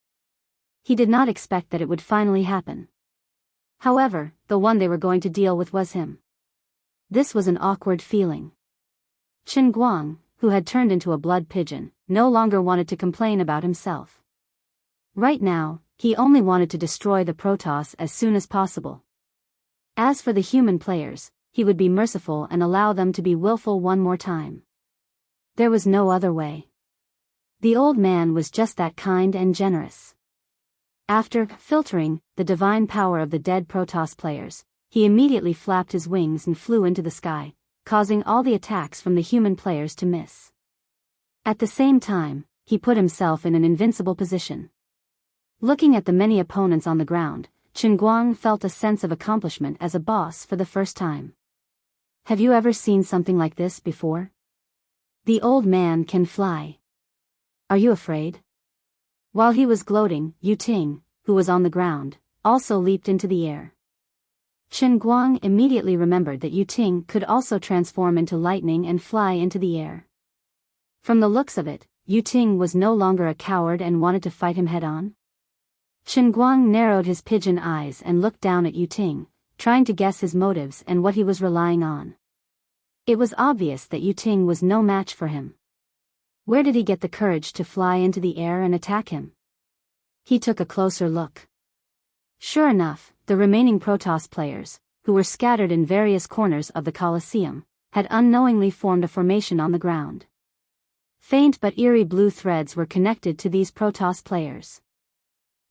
Speaker 1: He did not expect that it would finally happen. However, the one they were going to deal with was him. This was an awkward feeling. Qin Guang, who had turned into a blood pigeon, no longer wanted to complain about himself. Right now, he only wanted to destroy the Protoss as soon as possible. As for the human players, he would be merciful and allow them to be willful one more time. There was no other way. The old man was just that kind and generous. After filtering the divine power of the dead Protoss players, he immediately flapped his wings and flew into the sky, causing all the attacks from the human players to miss. At the same time, he put himself in an invincible position. Looking at the many opponents on the ground, Qin Guang felt a sense of accomplishment as a boss for the first time. Have you ever seen something like this before? The old man can fly. Are you afraid? While he was gloating, Yuting, who was on the ground, also leaped into the air. Qin Guang immediately remembered that Yuting could also transform into lightning and fly into the air. From the looks of it, Yu Ting was no longer a coward and wanted to fight him head-on. Chen Guang narrowed his pigeon eyes and looked down at Yu Ting, trying to guess his motives and what he was relying on. It was obvious that Yu Ting was no match for him. Where did he get the courage to fly into the air and attack him? He took a closer look. Sure enough, the remaining Protoss players, who were scattered in various corners of the Colosseum, had unknowingly formed a formation on the ground. Faint but eerie blue threads were connected to these Protoss players.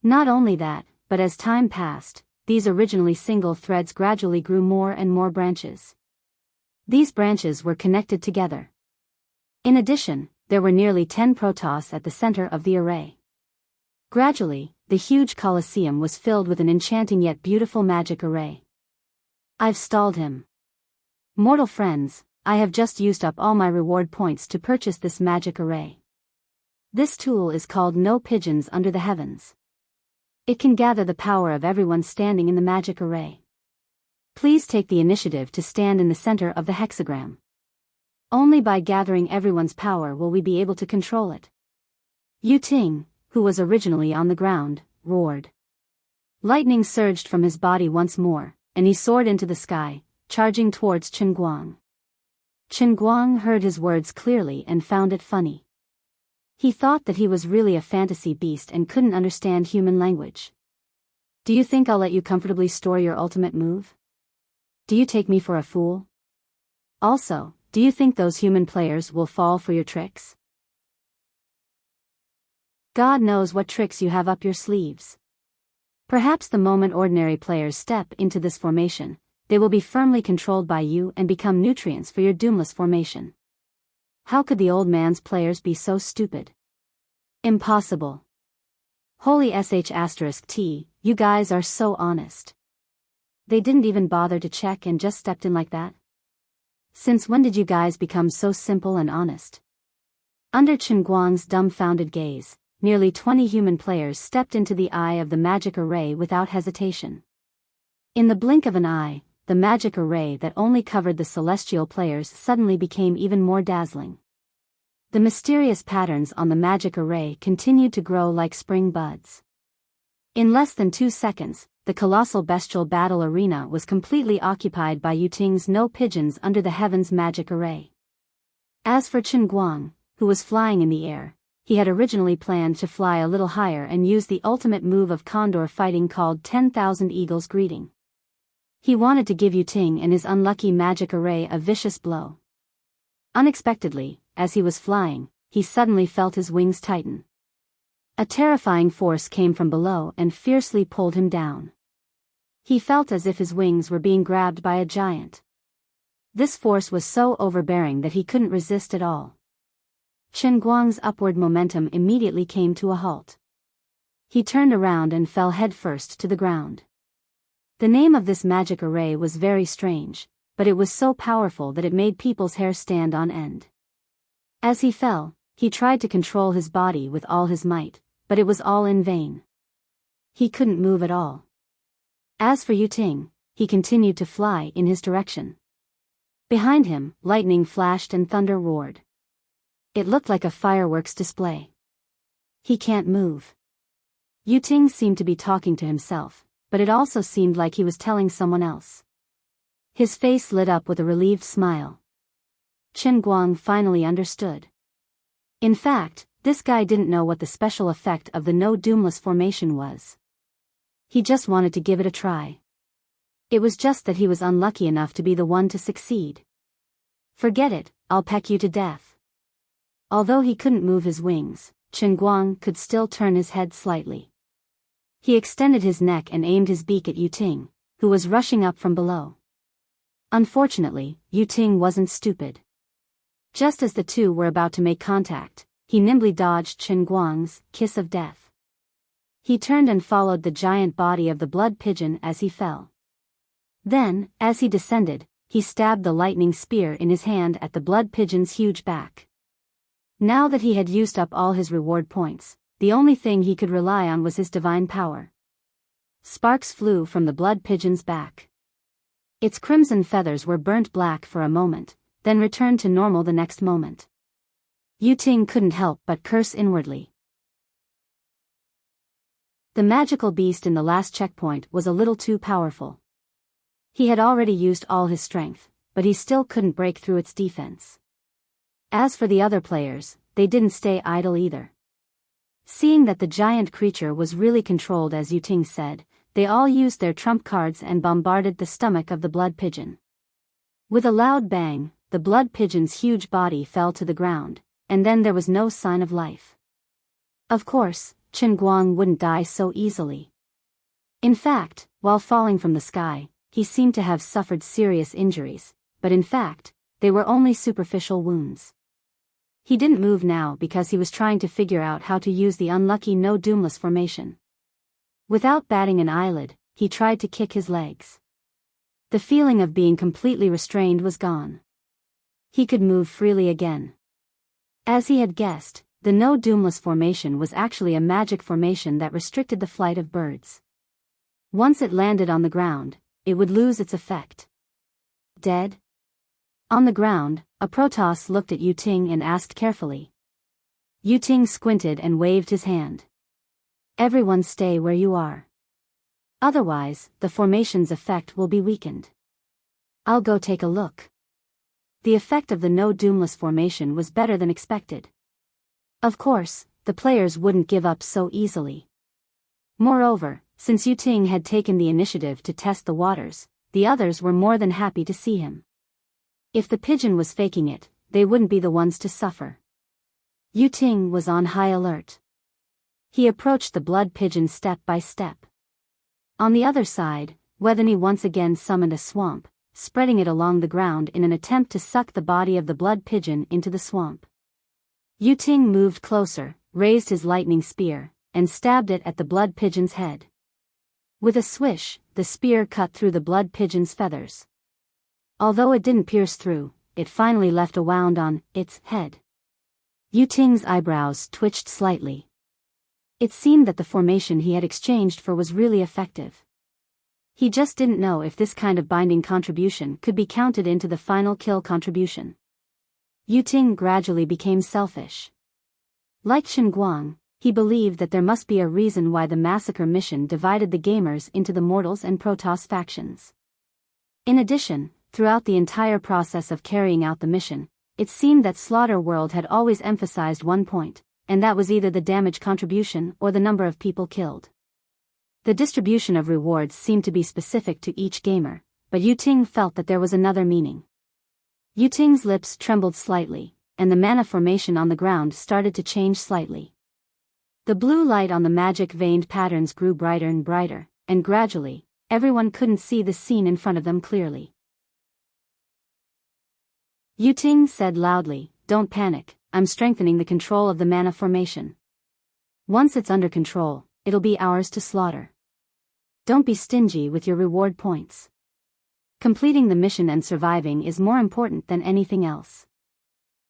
Speaker 1: Not only that, but as time passed, these originally single threads gradually grew more and more branches. These branches were connected together. In addition, there were nearly 10 Protoss at the center of the array. Gradually, the huge Colosseum was filled with an enchanting yet beautiful magic array. I've stalled him. Mortal friends, I have just used up all my reward points to purchase this magic array. This tool is called No Pigeons Under the Heavens. It can gather the power of everyone standing in the magic array. Please take the initiative to stand in the center of the hexagram. Only by gathering everyone's power will we be able to control it. Yu Ting, who was originally on the ground, roared. Lightning surged from his body once more, and he soared into the sky, charging towards Chen Guang. Chen Guang heard his words clearly and found it funny. He thought that he was really a fantasy beast and couldn't understand human language. Do you think I'll let you comfortably store your ultimate move? Do you take me for a fool? Also, do you think those human players will fall for your tricks? God knows what tricks you have up your sleeves. Perhaps the moment ordinary players step into this formation, they will be firmly controlled by you and become nutrients for your doomless formation. How could the old man's players be so stupid? Impossible. Holy sh*t, you guys are so honest. They didn't even bother to check and just stepped in like that? Since when did you guys become so simple and honest? Under Chen Guang's dumbfounded gaze, nearly 20 human players stepped into the eye of the magic array without hesitation. In the blink of an eye, the magic array that only covered the celestial players suddenly became even more dazzling. The mysterious patterns on the magic array continued to grow like spring buds. In less than 2 seconds, the colossal bestial battle arena was completely occupied by Yu Ting's No Pigeons Under the Heavens magic array. As for Chen Guang, who was flying in the air, he had originally planned to fly a little higher and use the ultimate move of condor fighting called 10,000 Eagles Greeting. He wanted to give Yu Ting and his unlucky magic array a vicious blow. Unexpectedly, as he was flying, he suddenly felt his wings tighten. A terrifying force came from below and fiercely pulled him down. He felt as if his wings were being grabbed by a giant. This force was so overbearing that he couldn't resist at all. Chen Guang's upward momentum immediately came to a halt. He turned around and fell headfirst to the ground. The name of this magic array was very strange, but it was so powerful that it made people's hair stand on end. As he fell, he tried to control his body with all his might, but it was all in vain. He couldn't move at all. As for Yu Ting, he continued to fly in his direction. Behind him, lightning flashed and thunder roared. It looked like a fireworks display. He can't move. Yu Ting seemed to be talking to himself, but it also seemed like he was telling someone else. His face lit up with a relieved smile. Chen Guang finally understood. In fact, this guy didn't know what the special effect of the No Doomless formation was. He just wanted to give it a try. It was just that he was unlucky enough to be the one to succeed. Forget it, I'll peck you to death. Although he couldn't move his wings, Chen Guang could still turn his head slightly. He extended his neck and aimed his beak at Yu Ting, who was rushing up from below. Unfortunately, Yu Ting wasn't stupid. Just as the two were about to make contact, he nimbly dodged Chen Guang's kiss of death. He turned and followed the giant body of the blood pigeon as he fell. Then, as he descended, he stabbed the lightning spear in his hand at the blood pigeon's huge back. Now that he had used up all his reward points, the only thing he could rely on was his divine power. Sparks flew from the blood pigeon's back. Its crimson feathers were burnt black for a moment, then returned to normal the next moment. Yu Ting couldn't help but curse inwardly. The magical beast in the last checkpoint was a little too powerful. He had already used all his strength, but he still couldn't break through its defense. As for the other players, they didn't stay idle either. Seeing that the giant creature was really controlled as Yu Ting said, they all used their trump cards and bombarded the stomach of the blood pigeon. With a loud bang, the blood pigeon's huge body fell to the ground, and then there was no sign of life. Of course, Chen Guang wouldn't die so easily. In fact, while falling from the sky, he seemed to have suffered serious injuries, but in fact, they were only superficial wounds. He didn't move now because he was trying to figure out how to use the unlucky no doomless formation. Without batting an eyelid, he tried to kick his legs. The feeling of being completely restrained was gone. He could move freely again. As he had guessed, the no doomless formation was actually a magic formation that restricted the flight of birds. Once it landed on the ground, it would lose its effect. Dead? On the ground, a Protoss looked at Yu Ting and asked carefully. Yu Ting squinted and waved his hand. Everyone stay where you are. Otherwise, the formation's effect will be weakened. I'll go take a look. The effect of the no doomless formation was better than expected. Of course, the players wouldn't give up so easily. Moreover, since Yu Ting had taken the initiative to test the waters, the others were more than happy to see him. If the pigeon was faking it, they wouldn't be the ones to suffer. Yu Ting was on high alert. He approached the blood pigeon step by step. On the other side, Wethany once again summoned a swamp, spreading it along the ground in an attempt to suck the body of the blood pigeon into the swamp. Yu Ting moved closer, raised his lightning spear, and stabbed it at the blood pigeon's head. With a swish, the spear cut through the blood pigeon's feathers. Although it didn't pierce through, it finally left a wound on its head. Yu Ting's eyebrows twitched slightly. It seemed that the formation he had exchanged for was really effective. He just didn't know if this kind of binding contribution could be counted into the final kill contribution. Yu Ting gradually became selfish. Like Chen Guang, he believed that there must be a reason why the massacre mission divided the gamers into the mortals and Protoss factions. In addition, throughout the entire process of carrying out the mission, it seemed that Slaughter World had always emphasized one point, and that was either the damage contribution or the number of people killed. The distribution of rewards seemed to be specific to each gamer, but Yu Ting felt that there was another meaning. Yu Ting's lips trembled slightly, and the mana formation on the ground started to change slightly. The blue light on the magic veined patterns grew brighter and brighter, and gradually, everyone couldn't see the scene in front of them clearly. Yu Ting said loudly, "Don't panic, I'm strengthening the control of the mana formation. Once it's under control, it'll be ours to slaughter. Don't be stingy with your reward points. Completing the mission and surviving is more important than anything else."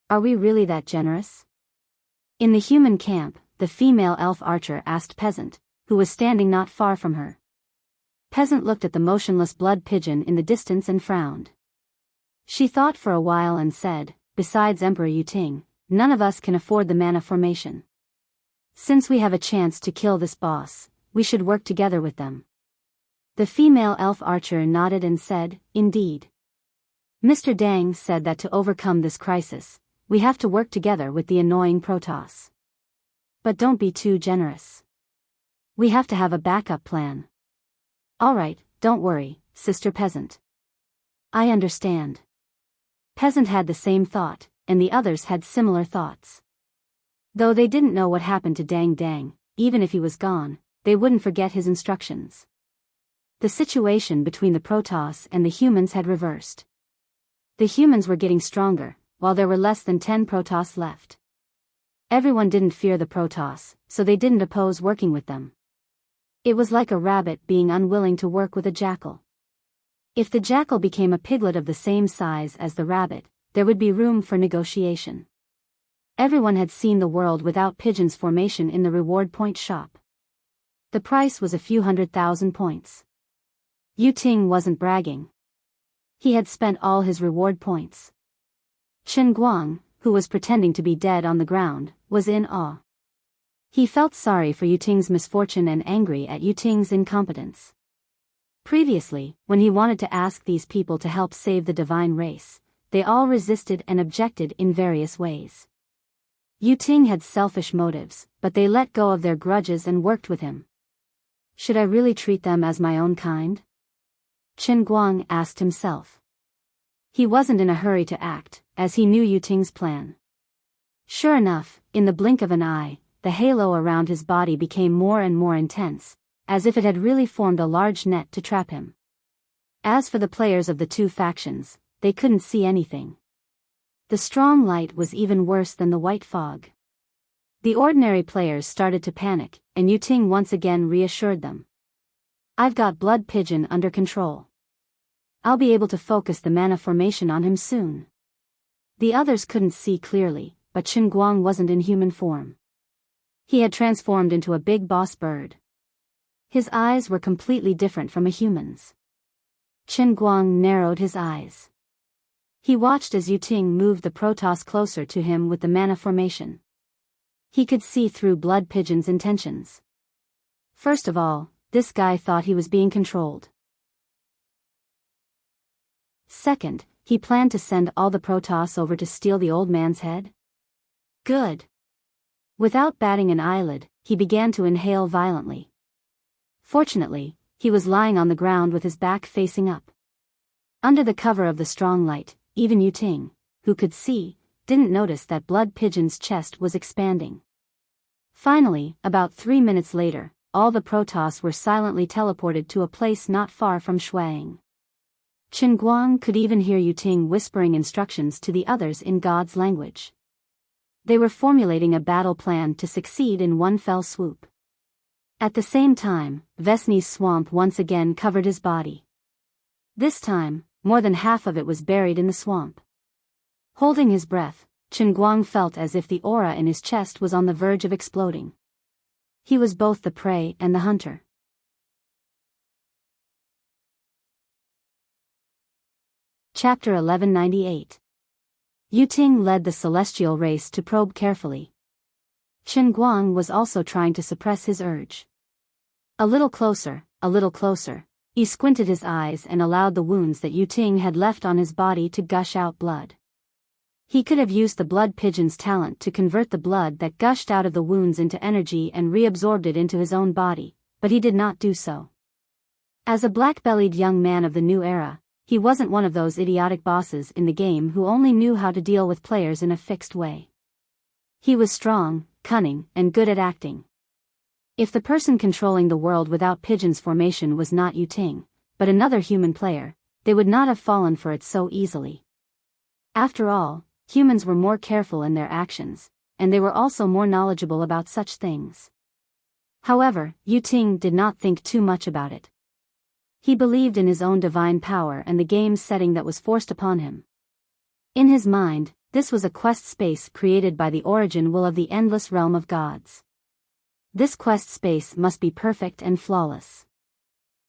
Speaker 1: Are we really that generous? In the human camp, the female elf archer asked Peasant, who was standing not far from her. Peasant looked at the motionless blood pigeon in the distance and frowned. She thought for a while and said, "Besides Emperor Yu Ting, none of us can afford the mana formation. Since we have a chance to kill this boss, we should work together with them." The female elf archer nodded and said, "Indeed. Mr. Dang said that to overcome this crisis, we have to work together with the annoying Protoss. But don't be too generous. We have to have a backup plan." "Alright, don't worry, Sister Peasant. I understand." Peasant had the same thought, and the others had similar thoughts. Though they didn't know what happened to Dang Dang, even if he was gone, they wouldn't forget his instructions. The situation between the Protoss and the humans had reversed. The humans were getting stronger, while there were less than 10 Protoss left. Everyone didn't fear the Protoss, so they didn't oppose working with them. It was like a rabbit being unwilling to work with a jackal. If the jackal became a piglet of the same size as the rabbit, there would be room for negotiation. Everyone had seen the world without pigeons formation in the reward point shop. The price was a few 100,000 points. Yu Ting wasn't bragging. He had spent all his reward points. Chen Guang, who was pretending to be dead on the ground, was in awe. He felt sorry for Yuting's misfortune and angry at Yuting's incompetence. Previously, when he wanted to ask these people to help save the divine race, they all resisted and objected in various ways. Yuting had selfish motives, but they let go of their grudges and worked with him. Should I really treat them as my own kind? Chen Guang asked himself. He wasn't in a hurry to act, as he knew Yuting's plan. Sure enough, in the blink of an eye, the halo around his body became more and more intense, as if it had really formed a large net to trap him. As for the players of the two factions, they couldn't see anything. The strong light was even worse than the white fog. The ordinary players started to panic, and Yuting once again reassured them. I've got Blood Pigeon under control. I'll be able to focus the mana formation on him soon. The others couldn't see clearly, but Chen Guang wasn't in human form. He had transformed into a big boss bird. His eyes were completely different from a human's. Chen Guang narrowed his eyes. He watched as Yuting moved the Protoss closer to him with the mana formation. He could see through Blood Pigeon's intentions. First of all, this guy thought he was being controlled. Second, he planned to send all the Protoss over to steal the old man's head. Good. Without batting an eyelid, he began to inhale violently. Fortunately, he was lying on the ground with his back facing up. Under the cover of the strong light, even Yuting, who could see, didn't notice that Blood Pigeon's chest was expanding. Finally, about 3 minutes later, all the Protoss were silently teleported to a place not far from Shuang. Chen Guang could even hear Yuting whispering instructions to the others in God's language. They were formulating a battle plan to succeed in one fell swoop. At the same time, Vesni's swamp once again covered his body. This time, more than half of it was buried in the swamp. Holding his breath, Chen Guang felt as if the aura in his chest was on the verge of exploding. He was both the prey and the hunter. Chapter 1198. Yuting led the celestial race to probe carefully. Chen Guang was also trying to suppress his urge. A little closer, he squinted his eyes and allowed the wounds that Yuting had left on his body to gush out blood. He could have used the Blood Pigeon's talent to convert the blood that gushed out of the wounds into energy and reabsorbed it into his own body, but he did not do so. As a black-bellied young man of the new era, he wasn't one of those idiotic bosses in the game who only knew how to deal with players in a fixed way. He was strong, cunning, and good at acting. If the person controlling the world without pigeons formation was not Yuting, but another human player, they would not have fallen for it so easily. After all, humans were more careful in their actions, and they were also more knowledgeable about such things. However, Yuting did not think too much about it. He believed in his own divine power and the game's setting that was forced upon him. In his mind, this was a quest space created by the origin will of the endless realm of gods. This quest space must be perfect and flawless.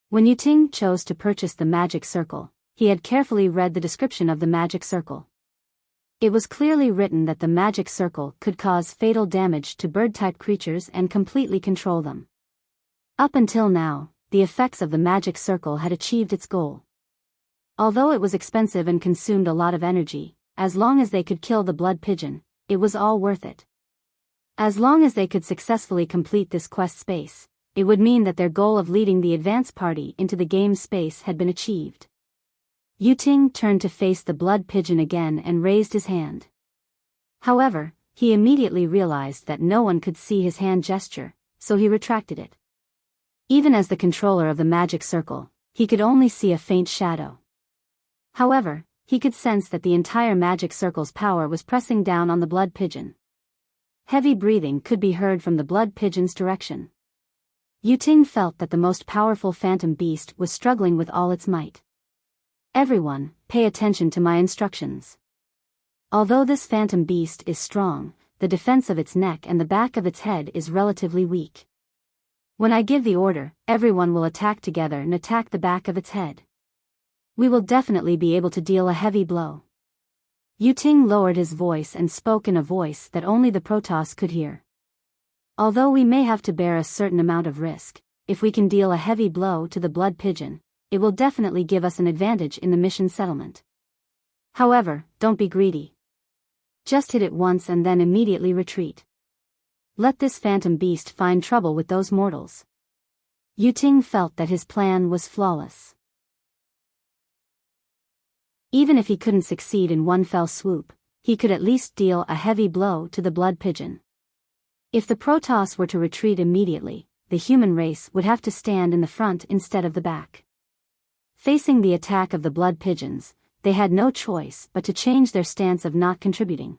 Speaker 1: When Yuting chose to purchase the magic circle, he had carefully read the description of the magic circle. It was clearly written that the magic circle could cause fatal damage to bird-type creatures and completely control them. Up until now, the effects of the magic circle had achieved its goal. Although it was expensive and consumed a lot of energy, as long as they could kill the Blood Pigeon, it was all worth it. As long as they could successfully complete this quest space, it would mean that their goal of leading the advance party into the game space had been achieved. Yuting turned to face the Blood Pigeon again and raised his hand. However, he immediately realized that no one could see his hand gesture, so he retracted it. Even as the controller of the magic circle, he could only see a faint shadow. However, he could sense that the entire magic circle's power was pressing down on the Blood Pigeon. Heavy breathing could be heard from the Blood Pigeon's direction. Yuting felt that the most powerful phantom beast was struggling with all its might. Everyone, pay attention to my instructions. Although this phantom beast is strong, the defense of its neck and the back of its head is relatively weak. When I give the order, everyone will attack together and attack the back of its head. We will definitely be able to deal a heavy blow. Ting lowered his voice and spoke in a voice that only the Protoss could hear. Although we may have to bear a certain amount of risk, if we can deal a heavy blow to the blood pigeon, it will definitely give us an advantage in the mission settlement. However, don't be greedy. Just hit it once and then immediately retreat. Let this phantom beast find trouble with those mortals. Ting felt that his plan was flawless. Even if he couldn't succeed in one fell swoop, he could at least deal a heavy blow to the blood pigeon. If the Protoss were to retreat immediately, the human race would have to stand in the front instead of the back. Facing the attack of the blood pigeons, they had no choice but to change their stance of not contributing.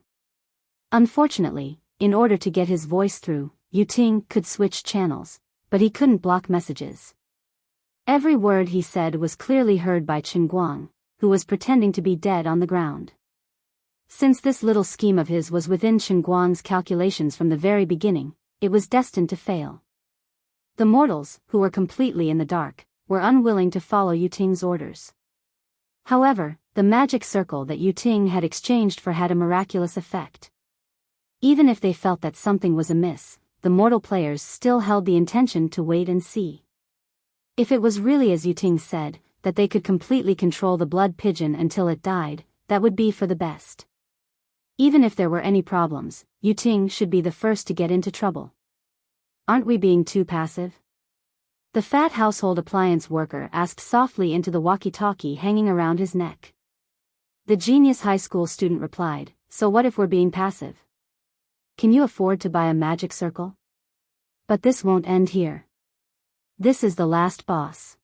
Speaker 1: Unfortunately, in order to get his voice through, Ting could switch channels, but he couldn't block messages. Every word he said was clearly heard by Guang, who was pretending to be dead on the ground. Since this little scheme of his was within Guang's calculations from the very beginning, it was destined to fail. The mortals, who were completely in the dark, were unwilling to follow Ting's orders. However, the magic circle that Ting had exchanged for had a miraculous effect. Even if they felt that something was amiss, the mortal players still held the intention to wait and see. If it was really as Ting said, that they could completely control the blood pigeon until it died, that would be for the best. Even if there were any problems, Ting should be the first to get into trouble. Aren't we being too passive? The fat household appliance worker asked softly into the walkie-talkie hanging around his neck. The genius high school student replied, "So what if we're being passive? Can you afford to buy a magic circle? But this won't end here. This is the last boss."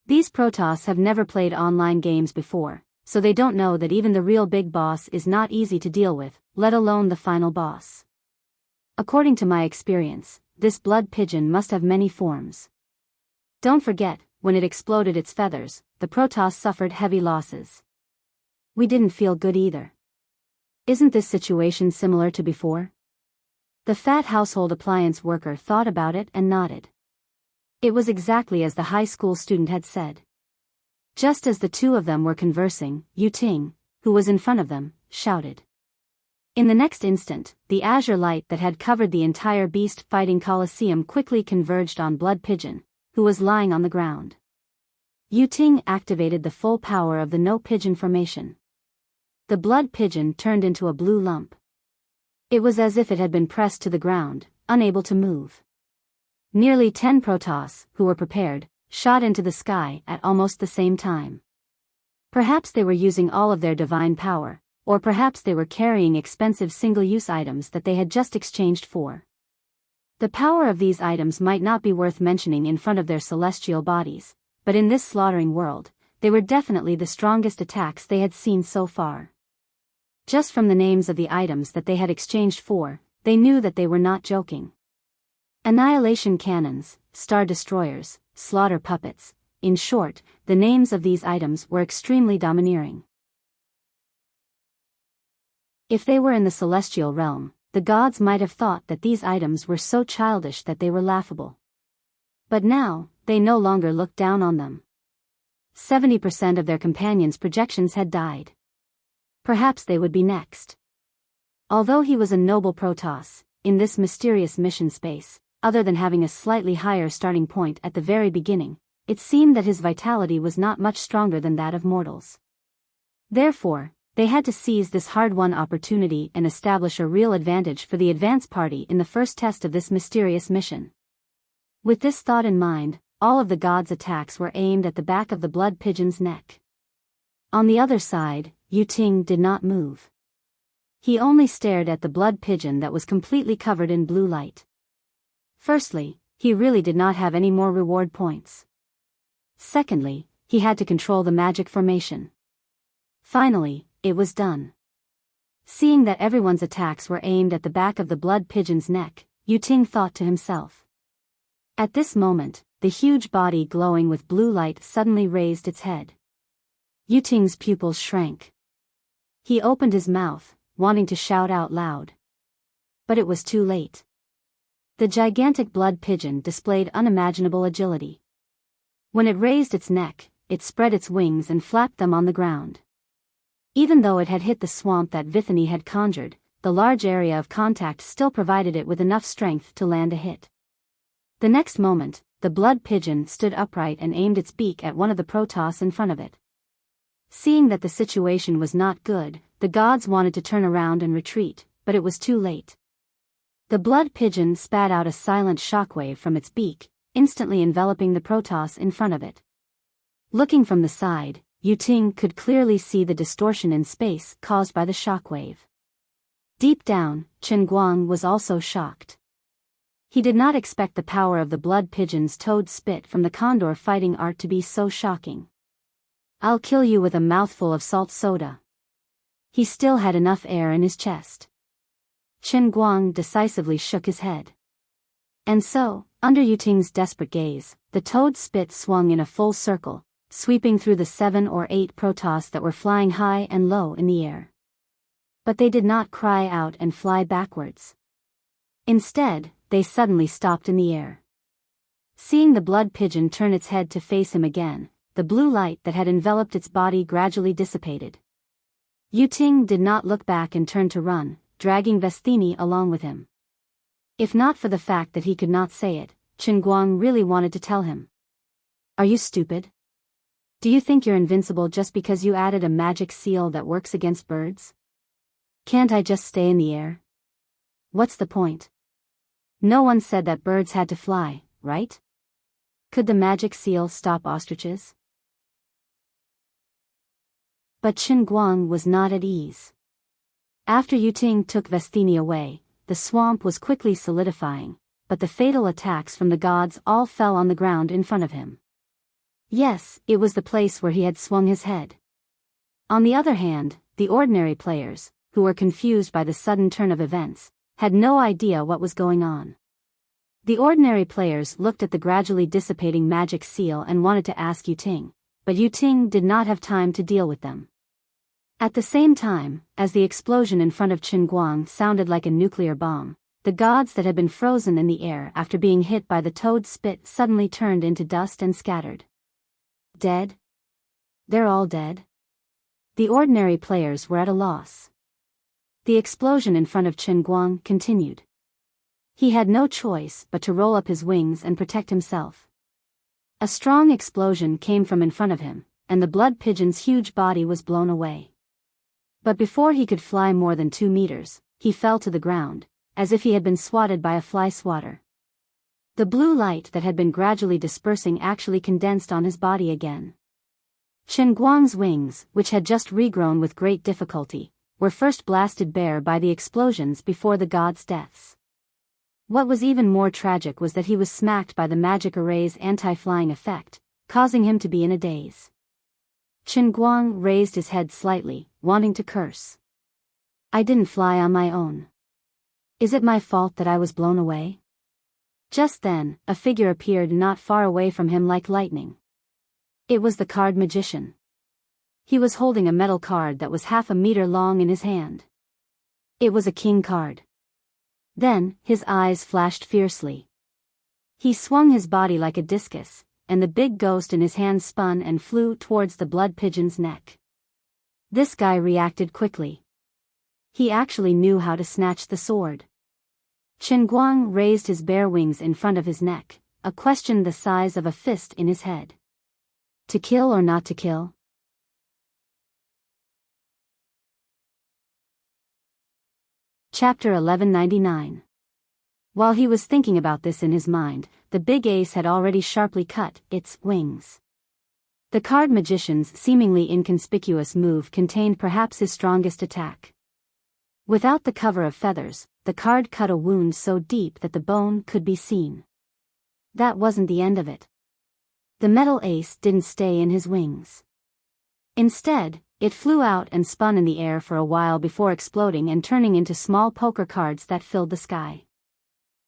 Speaker 1: These Protoss have never played online games before, so they don't know that even the real big boss is not easy to deal with, let alone the final boss. According to my experience, this blood pigeon must have many forms. Don't forget, when it exploded its feathers, the Protoss suffered heavy losses. We didn't feel good either. Isn't this situation similar to before? The fat household appliance worker thought about it and nodded. It was exactly as the high school student had said. Just as the two of them were conversing, Ting, who was in front of them, shouted. In the next instant, the azure light that had covered the entire beast-fighting coliseum quickly converged on Blood Pigeon, who was lying on the ground. Ting activated the full power of the No Pigeon formation. The blood pigeon turned into a blue lump. It was as if it had been pressed to the ground, unable to move. Nearly 10 Protoss, who were prepared, shot into the sky at almost the same time. Perhaps they were using all of their divine power, or perhaps they were carrying expensive single-use items that they had just exchanged for. The power of these items might not be worth mentioning in front of their celestial bodies, but in this slaughtering world, they were definitely the strongest attacks they had seen so far. Just from the names of the items that they had exchanged for, they knew that they were not joking. Annihilation cannons, star destroyers, slaughter puppets, in short, the names of these items were extremely domineering. If they were in the celestial realm, the gods might have thought that these items were so childish that they were laughable. But now, they no longer looked down on them. 70% of their companions' projections had died. Perhaps they would be next. Although he was a noble Protoss, in this mysterious mission space, other than having a slightly higher starting point at the very beginning, it seemed that his vitality was not much stronger than that of mortals. Therefore, they had to seize this hard-won opportunity and establish a real advantage for the advance party in the first test of this mysterious mission. With this thought in mind, all of the gods' attacks were aimed at the back of the blood pigeon's neck. On the other side, Ting did not move. He only stared at the blood pigeon that was completely covered in blue light. Firstly, he really did not have any more reward points. Secondly, he had to control the magic formation. Finally, it was done. Seeing that everyone's attacks were aimed at the back of the blood pigeon's neck, Ting thought to himself. At this moment, the huge body glowing with blue light suddenly raised its head. Ting's pupils shrank. He opened his mouth, wanting to shout out loud. But it was too late. The gigantic blood pigeon displayed unimaginable agility. When it raised its neck, it spread its wings and flapped them on the ground. Even though it had hit the swamp that Divinity had conjured, the large area of contact still provided it with enough strength to land a hit. The next moment, the blood pigeon stood upright and aimed its beak at one of the Protoss in front of it. Seeing that the situation was not good, the gods wanted to turn around and retreat, but it was too late. The blood pigeon spat out a silent shockwave from its beak, instantly enveloping the Protoss in front of it. Looking from the side, Ting could clearly see the distortion in space caused by the shockwave. Deep down, Guang was also shocked. He did not expect the power of the blood pigeon's toad spit from the condor fighting art to be so shocking. "I'll kill you with a mouthful of salt soda." He still had enough air in his chest. Guang decisively shook his head. And so, under Ting's desperate gaze, the toad spit swung in a full circle, sweeping through the 7 or 8 Protoss that were flying high and low in the air. But they did not cry out and fly backwards. Instead, they suddenly stopped in the air. Seeing the blood pigeon turn its head to face him again, the blue light that had enveloped its body gradually dissipated. Ting did not look back and turned to run, dragging Divinity along with him. If not for the fact that he could not say it, Guang really wanted to tell him. "Are you stupid? Do you think you're invincible just because you added a magic seal that works against birds? Can't I just stay in the air? What's the point? No one said that birds had to fly, right? Could the magic seal stop ostriches?" But Guang was not at ease. After Ting took Divinity away, the swamp was quickly solidifying, but the fatal attacks from the gods all fell on the ground in front of him. Yes, it was the place where he had swung his head. On the other hand, the ordinary players, who were confused by the sudden turn of events, had no idea what was going on. The ordinary players looked at the gradually dissipating magic seal and wanted to ask Ting, but Ting did not have time to deal with them. At the same time, as the explosion in front of Guang sounded like a nuclear bomb, the gods that had been frozen in the air after being hit by the toad spit suddenly turned into dust and scattered. Dead? They're all dead? The ordinary players were at a loss. The explosion in front of Guang continued. He had no choice but to roll up his wings and protect himself. A strong explosion came from in front of him, and the blood pigeon's huge body was blown away. But before he could fly more than 2 meters, he fell to the ground, as if he had been swatted by a fly swatter. The blue light that had been gradually dispersing actually condensed on his body again. Guang's wings, which had just regrown with great difficulty, were first blasted bare by the explosions before the gods' deaths. What was even more tragic was that he was smacked by the magic array's anti-flying effect, causing him to be in a daze. Guang raised his head slightly, wanting to curse. "I didn't fly on my own. Is it my fault that I was blown away?" Just then, a figure appeared not far away from him like lightning. It was the card magician. He was holding a metal card that was half a meter long in his hand. It was a king card. Then, his eyes flashed fiercely. He swung his body like a discus, and the big ghost in his hand spun and flew towards the blood pigeon's neck. This guy reacted quickly. He actually knew how to snatch the sword. Guang raised his bare wings in front of his neck, a question the size of a fist in his head. To kill or not to kill? Chapter 1199. While he was thinking about this in his mind, the big ace had already sharply cut its wings. The card magician's seemingly inconspicuous move contained perhaps his strongest attack. Without the cover of feathers, the card cut a wound so deep that the bone could be seen. That wasn't the end of it. The metal ace didn't stay in his wings. Instead, it flew out and spun in the air for a while before exploding and turning into small poker cards that filled the sky.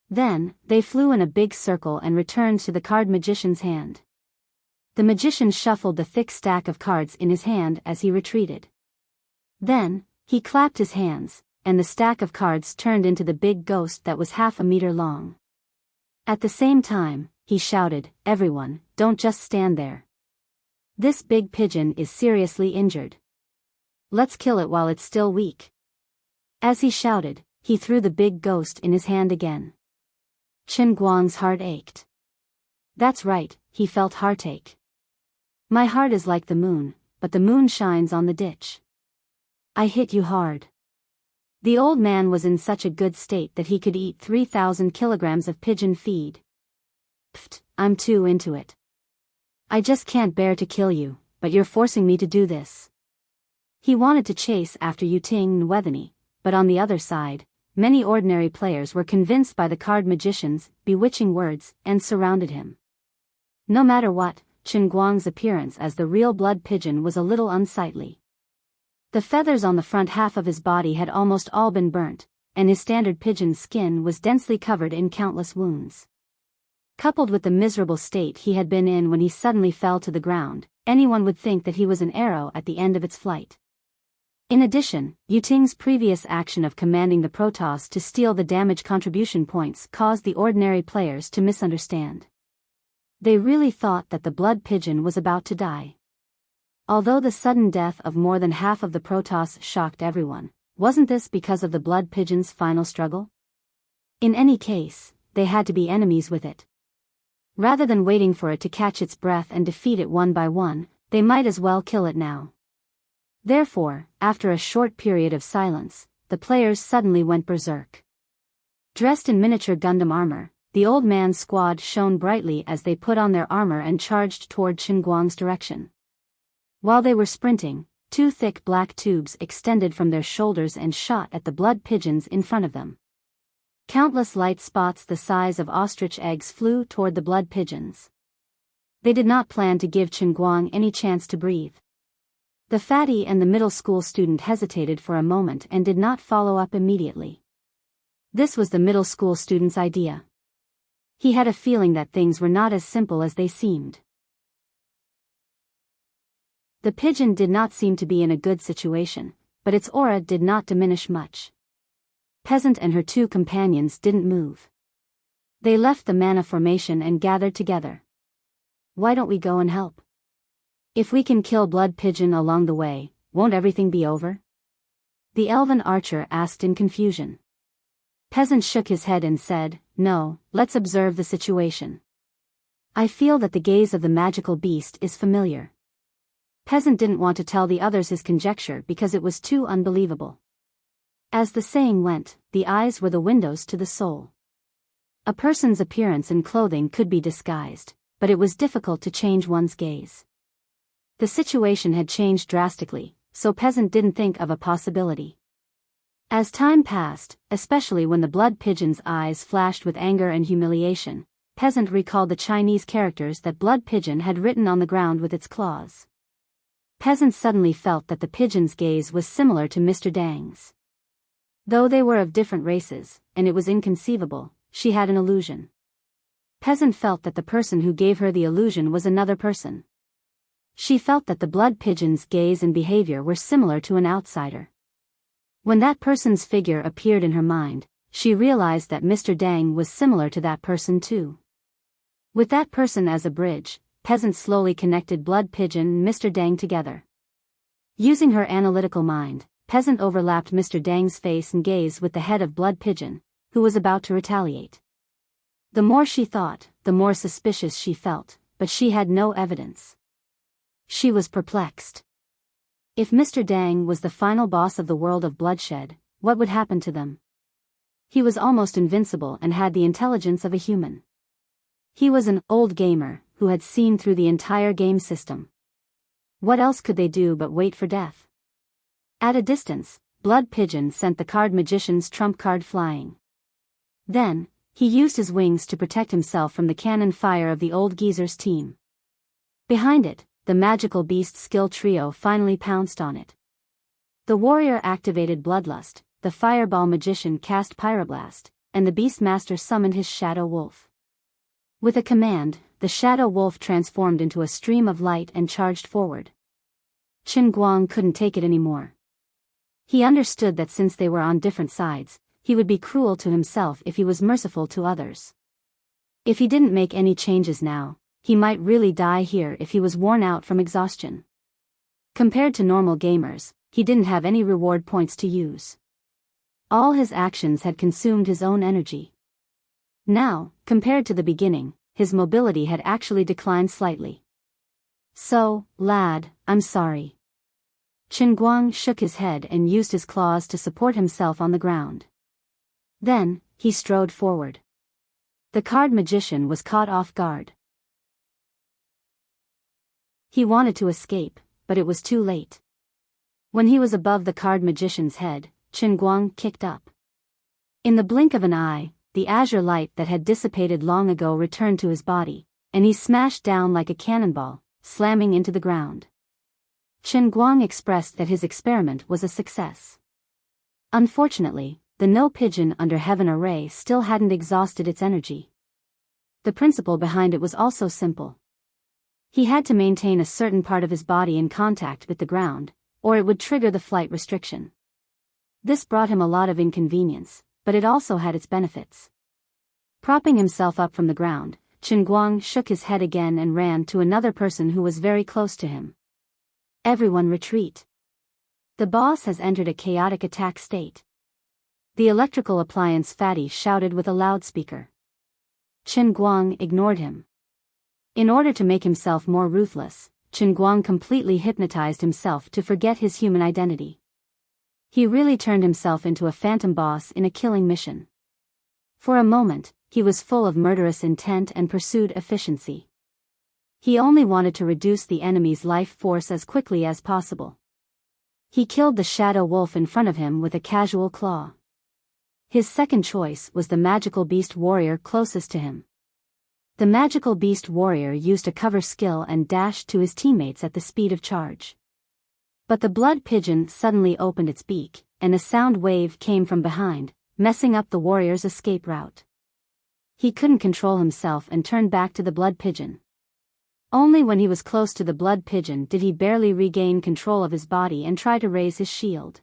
Speaker 1: Then, they flew in a big circle and returned to the card magician's hand. The magician shuffled the thick stack of cards in his hand as he retreated. Then, he clapped his hands, and the stack of cards turned into the big ghost that was half a meter long. At the same time, he shouted, "Everyone, don't just stand there. This big pigeon is seriously injured. Let's kill it while it's still weak. As he shouted, he threw the big ghost in his hand again. Chen Guang's heart ached. That's right, he felt heartache. My heart is like the moon, but the moon shines on the ditch. I hit you hard. The old man was in such a good state that he could eat 3,000 kilograms of pigeon feed. Pfft, I'm too into it. I just can't bear to kill you, but you're forcing me to do this. He wanted to chase after Yuting and Wethany, but on the other side, many ordinary players were convinced by the card magician's bewitching words and surrounded him. No matter what, Chen Guang's appearance as the real blood pigeon was a little unsightly. The feathers on the front half of his body had almost all been burnt, and his standard pigeon's skin was densely covered in countless wounds. Coupled with the miserable state he had been in when he suddenly fell to the ground, anyone would think that he was an arrow at the end of its flight. In addition, Yuting's previous action of commanding the Protoss to steal the damage contribution points caused the ordinary players to misunderstand. They really thought that the blood pigeon was about to die. Although the sudden death of more than half of the Protoss shocked everyone, wasn't this because of the blood pigeon's final struggle? In any case, they had to be enemies with it. Rather than waiting for it to catch its breath and defeat it one by one, they might as well kill it now. Therefore, after a short period of silence, the players suddenly went berserk. Dressed in miniature Gundam armor, the old man's squad shone brightly as they put on their armor and charged toward Chen Guang's direction. While they were sprinting, two thick black tubes extended from their shoulders and shot at the blood pigeons in front of them. Countless light spots the size of ostrich eggs flew toward the blood pigeons. They did not plan to give Chen Guang any chance to breathe. The fatty and the middle school student hesitated for a moment and did not follow up immediately. This was the middle school student's idea. He had a feeling that things were not as simple as they seemed. The pigeon did not seem to be in a good situation, but its aura did not diminish much. Peasant and her two companions didn't move. They left the mana formation and gathered together. Why don't we go and help? If we can kill blood pigeon along the way, won't everything be over? The elven archer asked in confusion. Peasant shook his head and said, No, let's observe the situation. I feel that the gaze of the magical beast is familiar. Peasant didn't want to tell the others his conjecture because it was too unbelievable. As the saying went, the eyes were the windows to the soul. A person's appearance and clothing could be disguised, but it was difficult to change one's gaze. The situation had changed drastically, so Peasant didn't think of a possibility. As time passed, especially when the blood pigeon's eyes flashed with anger and humiliation, Peasant recalled the Chinese characters that blood pigeon had written on the ground with its claws. Peasant suddenly felt that the pigeon's gaze was similar to Mr. Dang's. Though they were of different races, and it was inconceivable, she had an illusion. Peasant felt that the person who gave her the illusion was another person. She felt that the blood pigeon's gaze and behavior were similar to an outsider. When that person's figure appeared in her mind, she realized that Mr. Dang was similar to that person too. With that person as a bridge, Peasant slowly connected blood pigeon and Mr. Dang together. Using her analytical mind, Peasant overlapped Mr. Dang's face and gaze with the head of blood pigeon, who was about to retaliate. The more she thought, the more suspicious she felt, but she had no evidence. She was perplexed. If Mr. Dang was the final boss of the world of bloodshed, what would happen to them? He was almost invincible and had the intelligence of a human. He was an old gamer who had seen through the entire game system. What else could they do but wait for death? At a distance, Blood Pigeon sent the card magician's trump card flying. Then, he used his wings to protect himself from the cannon fire of the old geezer's team. Behind it, the magical beast skill trio finally pounced on it. The warrior activated Bloodlust, the fireball magician cast Pyroblast, and the beastmaster summoned his shadow wolf. With a command, the shadow wolf transformed into a stream of light and charged forward. Chen Guang couldn't take it anymore. He understood that since they were on different sides, he would be cruel to himself if he was merciful to others. If he didn't make any changes now, he might really die here if he was worn out from exhaustion. Compared to normal gamers, he didn't have any reward points to use. All his actions had consumed his own energy. Now, compared to the beginning, his mobility had actually declined slightly. So, lad, I'm sorry. Qin Guang shook his head and used his claws to support himself on the ground. Then, he strode forward. The card magician was caught off guard. He wanted to escape, but it was too late. When he was above the card magician's head, Qin Guang kicked up. In the blink of an eye, the azure light that had dissipated long ago returned to his body, and he smashed down like a cannonball, slamming into the ground. Qin Guang expressed that his experiment was a success. Unfortunately, the no pigeon under heaven array still hadn't exhausted its energy. The principle behind it was also simple. He had to maintain a certain part of his body in contact with the ground, or it would trigger the flight restriction. This brought him a lot of inconvenience, but it also had its benefits. Propping himself up from the ground, Qin Guang shook his head again and ran to another person who was very close to him. Everyone retreat. The boss has entered a chaotic attack state. The electrical appliance fatty shouted with a loudspeaker. Qin Guang ignored him. In order to make himself more ruthless, Qin Guang completely hypnotized himself to forget his human identity. He really turned himself into a phantom boss in a killing mission. For a moment, he was full of murderous intent and pursued efficiency. He only wanted to reduce the enemy's life force as quickly as possible. He killed the shadow wolf in front of him with a casual claw. His second choice was the magical beast warrior closest to him. The magical beast warrior used a cover skill and dashed to his teammates at the speed of charge. But the blood pigeon suddenly opened its beak, and a sound wave came from behind, messing up the warrior's escape route. He couldn't control himself and turned back to the blood pigeon. Only when he was close to the blood pigeon did he barely regain control of his body and try to raise his shield.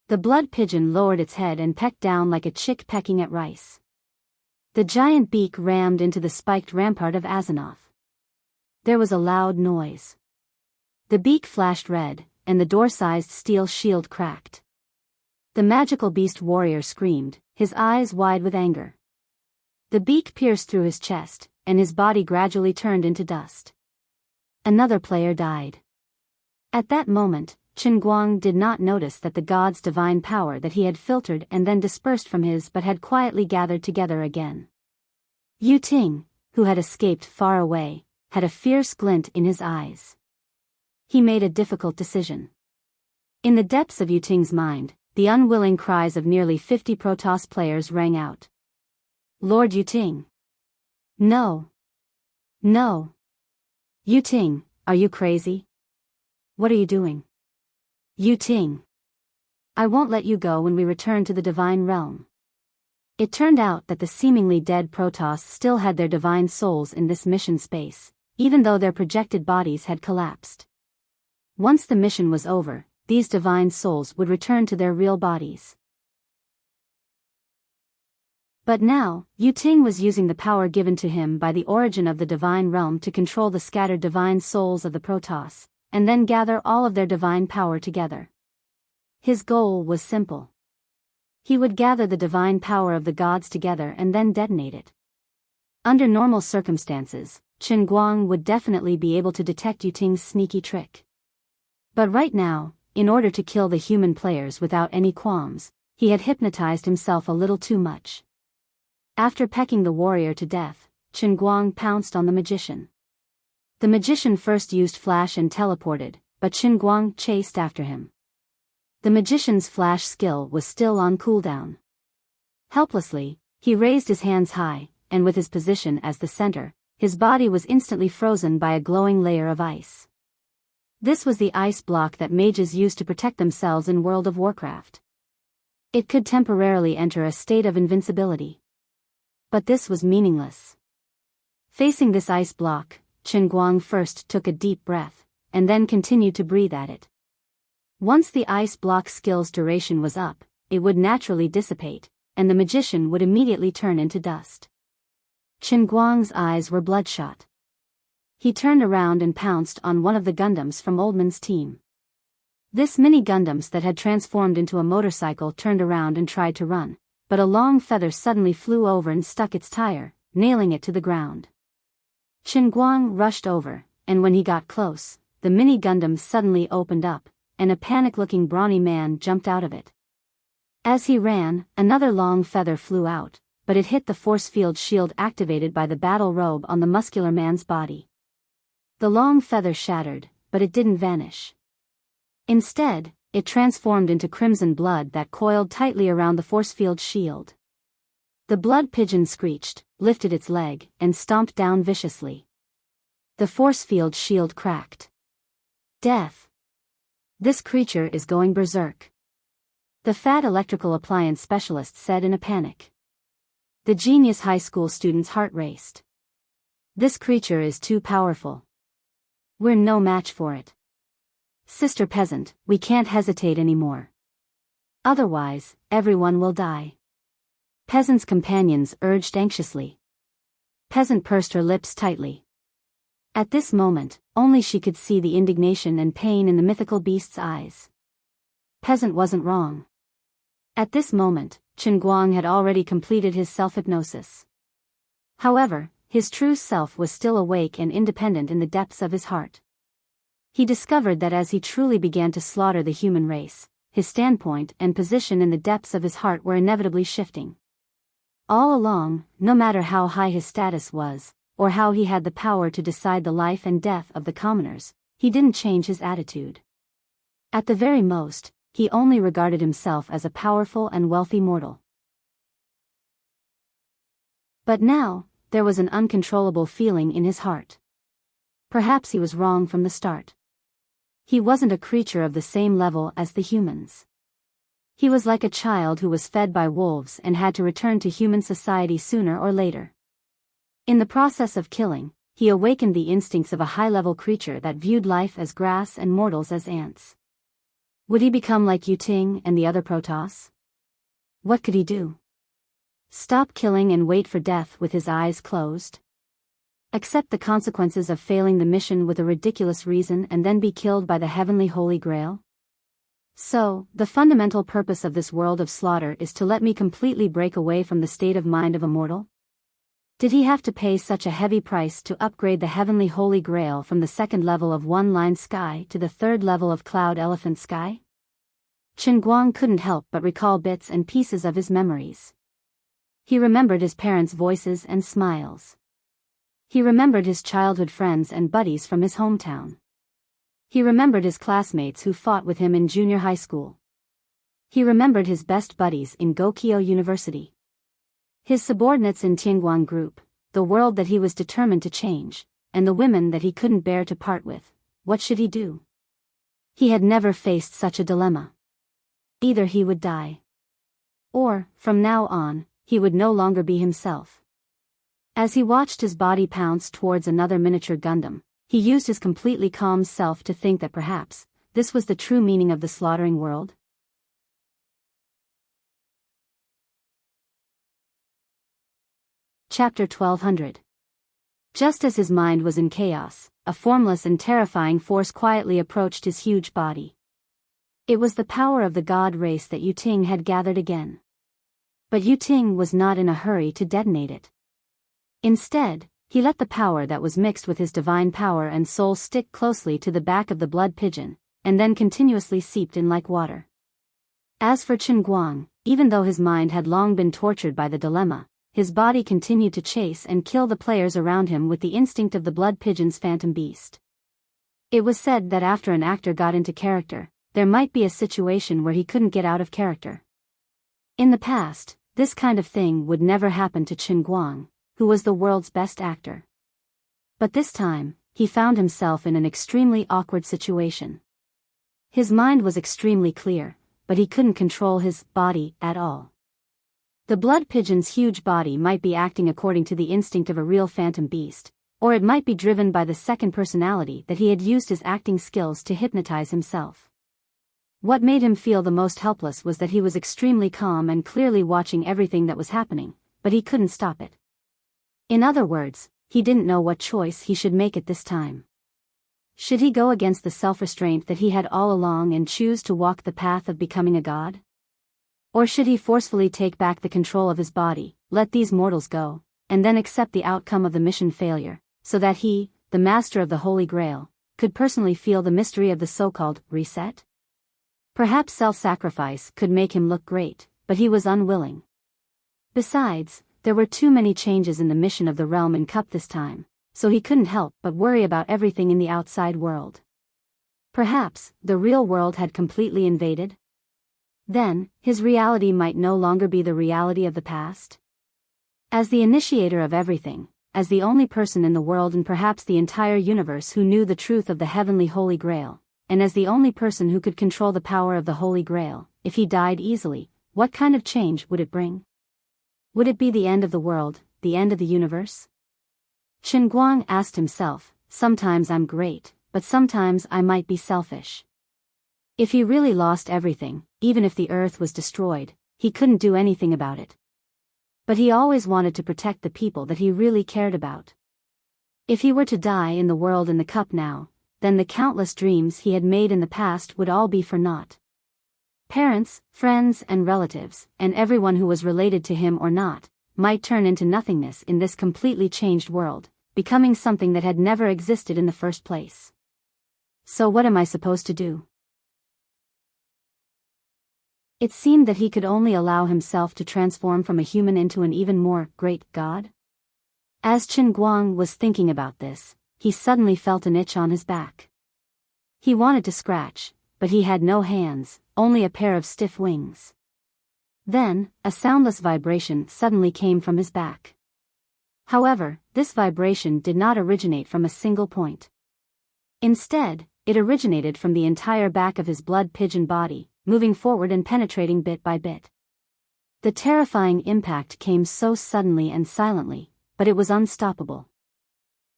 Speaker 1: The blood pigeon lowered its head and pecked down like a chick pecking at rice. The giant beak rammed into the spiked rampart of Azonoth. There was a loud noise. The beak flashed red, and the door-sized steel shield cracked. The magical beast warrior screamed, his eyes wide with anger. The beak pierced through his chest, and his body gradually turned into dust. Another player died. At that moment, Qin Guang did not notice that the god's divine power that he had filtered and then dispersed from his but had quietly gathered together again. Yu Ting, who had escaped far away, had a fierce glint in his eyes. He made a difficult decision. In the depths of Yu Ting's mind, the unwilling cries of nearly 50 Protoss players rang out. Lord Yu Ting. No. No. Yu Ting, are you crazy? What are you doing? Yu Ting. I won't let you go when we return to the divine realm. It turned out that the seemingly dead Protoss still had their divine souls in this mission space, even though their projected bodies had collapsed. Once the mission was over, these divine souls would return to their real bodies. But now, Yu Ting was using the power given to him by the origin of the divine realm to control the scattered divine souls of the Protoss, and then gather all of their divine power together. His goal was simple. He would gather the divine power of the gods together and then detonate it. Under normal circumstances, Qin Guang would definitely be able to detect Yu Ting's sneaky trick. But right now, in order to kill the human players without any qualms, he had hypnotized himself a little too much. After pecking the warrior to death, Qin Guang pounced on the magician. The magician first used flash and teleported, but Qin Guang chased after him. The magician's flash skill was still on cooldown. Helplessly, he raised his hands high, and with his position as the center, his body was instantly frozen by a glowing layer of ice. This was the ice block that mages use to protect themselves in World of Warcraft. It could temporarily enter a state of invincibility. But this was meaningless. Facing this ice block, Qin Guang first took a deep breath, and then continued to breathe at it. Once the ice block skill's duration was up, it would naturally dissipate, and the magician would immediately turn into dust. Qin Guang's eyes were bloodshot. He turned around and pounced on one of the Gundams from Oldman's team. This mini Gundams that had transformed into a motorcycle turned around and tried to run, but a long feather suddenly flew over and stuck its tire, nailing it to the ground. Qin Guang rushed over, and when he got close, the mini Gundam suddenly opened up, and a panic-looking brawny man jumped out of it. As he ran, another long feather flew out, but it hit the force field shield activated by the battle robe on the muscular man's body. The long feather shattered, but it didn't vanish. Instead, it transformed into crimson blood that coiled tightly around the force field shield. The blood pigeon screeched, lifted its leg, and stomped down viciously. The force field shield cracked. Death. This creature is going berserk. The fat electrical appliance specialist said in a panic. The genius high school student's heart raced. This creature is too powerful. We're no match for it. Sister Peasant, we can't hesitate anymore. Otherwise, everyone will die. Peasant's companions urged anxiously. Peasant pursed her lips tightly. At this moment, only she could see the indignation and pain in the mythical beast's eyes. Peasant wasn't wrong. At this moment, Qin Guang had already completed his self-hypnosis. However, his true self was still awake and independent in the depths of his heart. He discovered that as he truly began to slaughter the human race, his standpoint and position in the depths of his heart were inevitably shifting. All along, no matter how high his status was, or how he had the power to decide the life and death of the commoners, he didn't change his attitude. At the very most, he only regarded himself as a powerful and wealthy mortal. But now, there was an uncontrollable feeling in his heart. Perhaps he was wrong from the start. He wasn't a creature of the same level as the humans. He was like a child who was fed by wolves and had to return to human society sooner or later. In the process of killing, he awakened the instincts of a high-level creature that viewed life as grass and mortals as ants. Would he become like Yuting and the other Protoss? What could he do? Stop killing and wait for death with his eyes closed? Accept the consequences of failing the mission with a ridiculous reason and then be killed by the heavenly Holy Grail? So, the fundamental purpose of this world of slaughter is to let me completely break away from the state of mind of a mortal? Did he have to pay such a heavy price to upgrade the heavenly Holy Grail from the second level of one-line sky to the third level of cloud elephant sky? Qin Guang couldn't help but recall bits and pieces of his memories. He remembered his parents' voices and smiles. He remembered his childhood friends and buddies from his hometown. He remembered his classmates who fought with him in junior high school. He remembered his best buddies in Gokyo University. His subordinates in Tianguan Group, the world that he was determined to change, and the women that he couldn't bear to part with. What should he do? He had never faced such a dilemma. Either he would die, or, from now on, he would no longer be himself. As he watched his body pounce towards another miniature Gundam, he used his completely calm self to think that perhaps, this was the true meaning of the slaughtering world. Chapter 1200. Just as his mind was in chaos, a formless and terrifying force quietly approached his huge body. It was the power of the god race that Yuting had gathered again. But Yuting was not in a hurry to detonate it. Instead, he let the power that was mixed with his divine power and soul stick closely to the back of the blood pigeon, and then continuously seeped in like water. As for Qin Guang, even though his mind had long been tortured by the dilemma, his body continued to chase and kill the players around him with the instinct of the blood pigeon's phantom beast. It was said that after an actor got into character, there might be a situation where he couldn't get out of character. In the past, this kind of thing would never happen to Qin Guang, who was the world's best actor. But this time, he found himself in an extremely awkward situation. His mind was extremely clear, but he couldn't control his body at all. The blood pigeon's huge body might be acting according to the instinct of a real phantom beast, or it might be driven by the second personality that he had used his acting skills to hypnotize himself. What made him feel the most helpless was that he was extremely calm and clearly watching everything that was happening, but he couldn't stop it. In other words, he didn't know what choice he should make at this time. Should he go against the self-restraint that he had all along and choose to walk the path of becoming a god? Or should he forcefully take back the control of his body, let these mortals go, and then accept the outcome of the mission failure, so that he, the master of the Holy Grail, could personally feel the mystery of the so-called reset? Perhaps self-sacrifice could make him look great, but he was unwilling. Besides, there were too many changes in the mission of the realm and cup this time, so he couldn't help but worry about everything in the outside world. Perhaps, the real world had completely invaded? Then, his reality might no longer be the reality of the past? As the initiator of everything, as the only person in the world and perhaps the entire universe who knew the truth of the heavenly Holy Grail, and as the only person who could control the power of the Holy Grail, if he died easily, what kind of change would it bring? Would it be the end of the world, the end of the universe? Chen Guang asked himself, sometimes I'm great, but sometimes I might be selfish. If he really lost everything, even if the earth was destroyed, he couldn't do anything about it. But he always wanted to protect the people that he really cared about. If he were to die in the world in the cup now, then the countless dreams he had made in the past would all be for naught. Parents, friends and relatives, and everyone who was related to him or not, might turn into nothingness in this completely changed world, becoming something that had never existed in the first place. So what am I supposed to do? It seemed that he could only allow himself to transform from a human into an even more great god. As Chen Guang was thinking about this, he suddenly felt an itch on his back. He wanted to scratch, but he had no hands, only a pair of stiff wings. Then, a soundless vibration suddenly came from his back. However, this vibration did not originate from a single point. Instead, it originated from the entire back of his blood pigeon body, moving forward and penetrating bit by bit. The terrifying impact came so suddenly and silently, but it was unstoppable.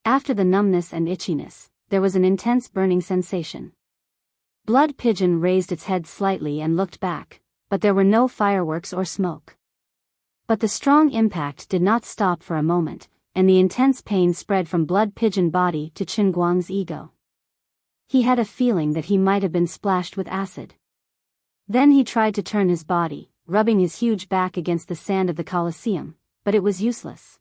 Speaker 1: After the numbness and itchiness, there was an intense burning sensation. Blood Pigeon raised its head slightly and looked back, but there were no fireworks or smoke. But the strong impact did not stop for a moment, and the intense pain spread from Blood Pigeon body to Chen Guang's ego. He had a feeling that he might have been splashed with acid. Then he tried to turn his body, rubbing his huge back against the sand of the Colosseum, but it was useless.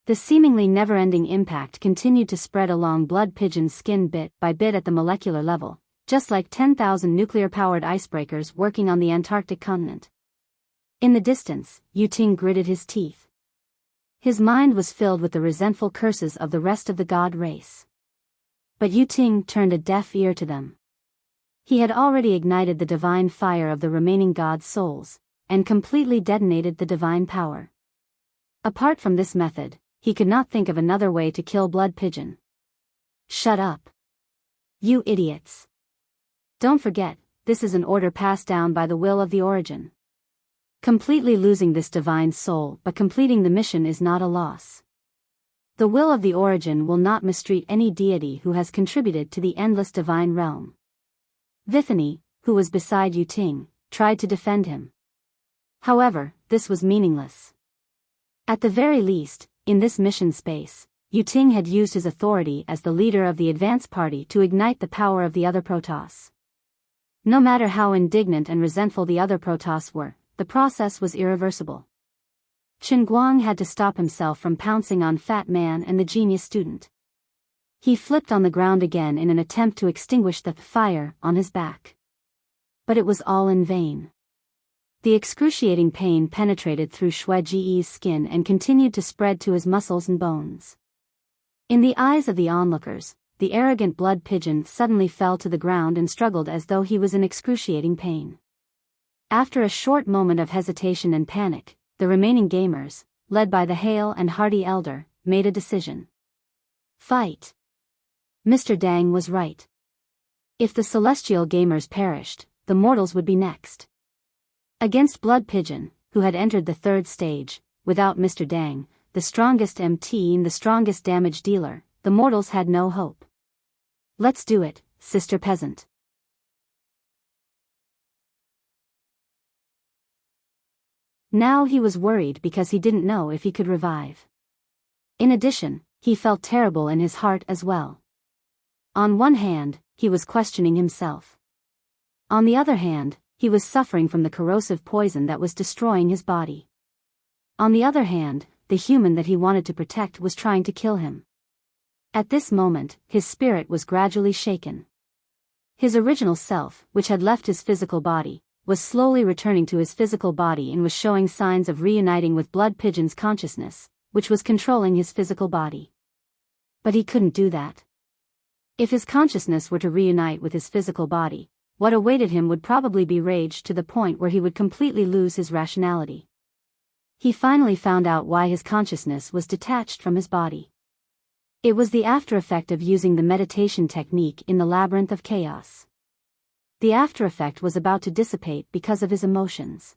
Speaker 1: The seemingly never-ending impact continued to spread along Blood Pigeon's skin bit by bit at the molecular level, just like 10,000 nuclear-powered icebreakers working on the Antarctic continent. In the distance, Yuting gritted his teeth. His mind was filled with the resentful curses of the rest of the god race. But Yuting turned a deaf ear to them. He had already ignited the divine fire of the remaining god souls, and completely detonated the divine power. Apart from this method, he could not think of another way to kill Blood Pigeon. Shut up. You idiots. Don't forget, this is an order passed down by the will of the origin. Completely losing this divine soul but completing the mission is not a loss. The will of the origin will not mistreat any deity who has contributed to the endless divine realm. Divinity, who was beside Yuting, tried to defend him. However, this was meaningless. At the very least, in this mission space, Yuting had used his authority as the leader of the advance party to ignite the power of the other Protoss. No matter how indignant and resentful the other Protoss were, the process was irreversible. Chen Guang had to stop himself from pouncing on Fat Man and the genius student. He flipped on the ground again in an attempt to extinguish the fire on his back. But it was all in vain. The excruciating pain penetrated through Xue Ji's skin and continued to spread to his muscles and bones. In the eyes of the onlookers, the arrogant Blood Pigeon suddenly fell to the ground and struggled as though he was in excruciating pain. After a short moment of hesitation and panic, the remaining gamers, led by the hale and hearty elder, made a decision. Fight. Mr. Dang was right. If the celestial gamers perished, the mortals would be next. Against Blood Pigeon, who had entered the third stage, without Mr. Dang, the strongest MT and the strongest damage dealer, the mortals had no hope. Let's do it, Sister Peasant. Now he was worried because he didn't know if he could revive. In addition, he felt terrible in his heart as well. On one hand, he was questioning himself. On the other hand, he was suffering from the corrosive poison that was destroying his body. On the other hand, the human that he wanted to protect was trying to kill him. At this moment, his spirit was gradually shaken. His original self, which had left his physical body, was slowly returning to his physical body and was showing signs of reuniting with Blood Pigeon's consciousness, which was controlling his physical body. But he couldn't do that. If his consciousness were to reunite with his physical body, what awaited him would probably be rage to the point where he would completely lose his rationality. He finally found out why his consciousness was detached from his body. It was the after effect of using the meditation technique in the labyrinth of chaos. The after effect was about to dissipate because of his emotions.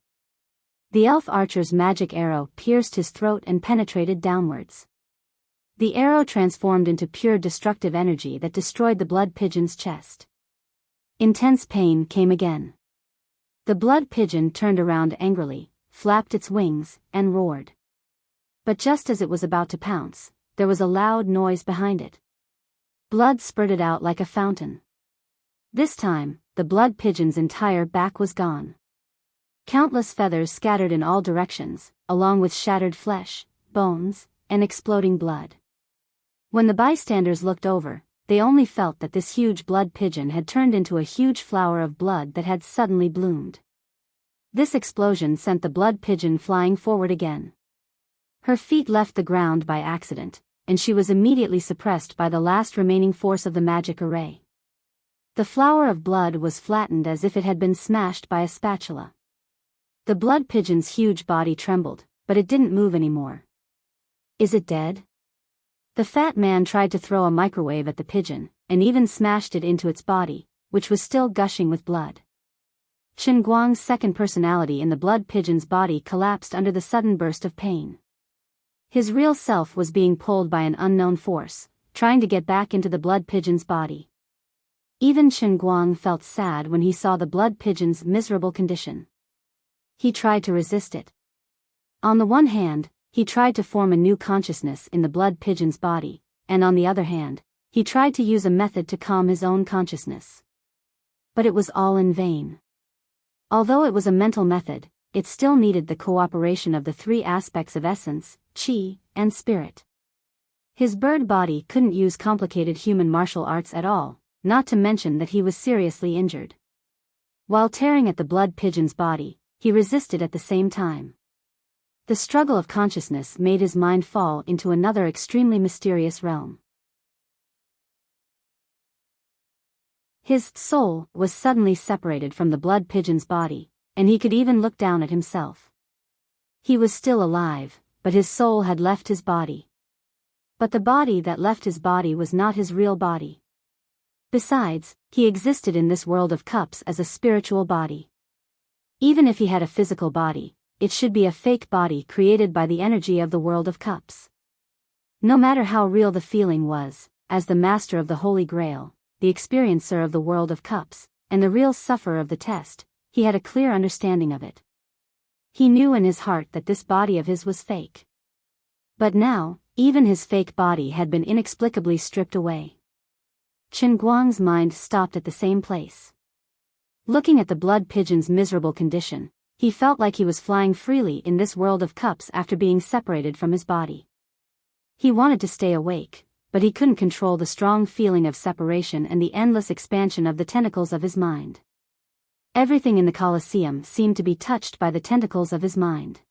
Speaker 1: The elf archer's magic arrow pierced his throat and penetrated downwards. The arrow transformed into pure destructive energy that destroyed the blood pigeon's chest. Intense pain came again. The blood pigeon turned around angrily, flapped its wings, and roared. But just as it was about to pounce, there was a loud noise behind it. Blood spurted out like a fountain. This time, the blood pigeon's entire back was gone. Countless feathers scattered in all directions, along with shattered flesh, bones, and exploding blood. When the bystanders looked over, they only felt that this huge blood pigeon had turned into a huge flower of blood that had suddenly bloomed. This explosion sent the blood pigeon flying forward again. Her feet left the ground by accident, and she was immediately suppressed by the last remaining force of the magic array. The flower of blood was flattened as if it had been smashed by a spatula. The blood pigeon's huge body trembled, but it didn't move anymore. Is it dead? The fat man tried to throw a microwave at the pigeon, and even smashed it into its body, which was still gushing with blood. Chen Guang's second personality in the blood pigeon's body collapsed under the sudden burst of pain. His real self was being pulled by an unknown force, trying to get back into the blood pigeon's body. Even Chen Guang felt sad when he saw the blood pigeon's miserable condition. He tried to resist it. On the one hand, he tried to form a new consciousness in the blood pigeon's body, and on the other hand, he tried to use a method to calm his own consciousness. But it was all in vain. Although it was a mental method, it still needed the cooperation of the three aspects of essence, qi, and spirit. His bird body couldn't use complicated human martial arts at all, not to mention that he was seriously injured. While tearing at the blood pigeon's body, he resisted at the same time. The struggle of consciousness made his mind fall into another extremely mysterious realm. His soul was suddenly separated from the blood pigeon's body, and he could even look down at himself. He was still alive, but his soul had left his body. But the body that left his body was not his real body. Besides, he existed in this world of cups as a spiritual body. Even if he had a physical body, it should be a fake body created by the energy of the world of cups. No matter how real the feeling was, as the master of the Holy Grail, the experiencer of the world of cups, and the real sufferer of the test, he had a clear understanding of it. He knew in his heart that this body of his was fake. But now, even his fake body had been inexplicably stripped away. Chen Guang's mind stopped at the same place. Looking at the blood pigeon's miserable condition, he felt like he was flying freely in this world of cups after being separated from his body. He wanted to stay awake, but he couldn't control the strong feeling of separation and the endless expansion of the tentacles of his mind. Everything in the Colosseum seemed to be touched by the tentacles of his mind.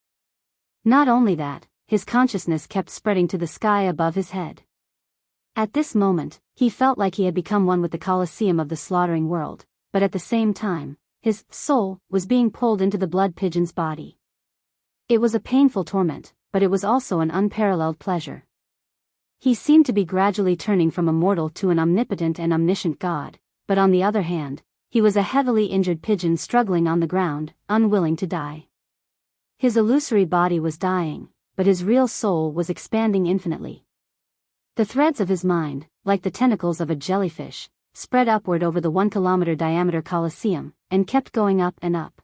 Speaker 1: Not only that, his consciousness kept spreading to the sky above his head. At this moment, he felt like he had become one with the Colosseum of the slaughtering world, but at the same time, his soul was being pulled into the blood pigeon's body. It was a painful torment, but it was also an unparalleled pleasure. He seemed to be gradually turning from a mortal to an omnipotent and omniscient god, but on the other hand, he was a heavily injured pigeon struggling on the ground, unwilling to die. His illusory body was dying, but his real soul was expanding infinitely. The threads of his mind, like the tentacles of a jellyfish, spread upward over the 1-kilometer diameter Colosseum, and kept going up and up.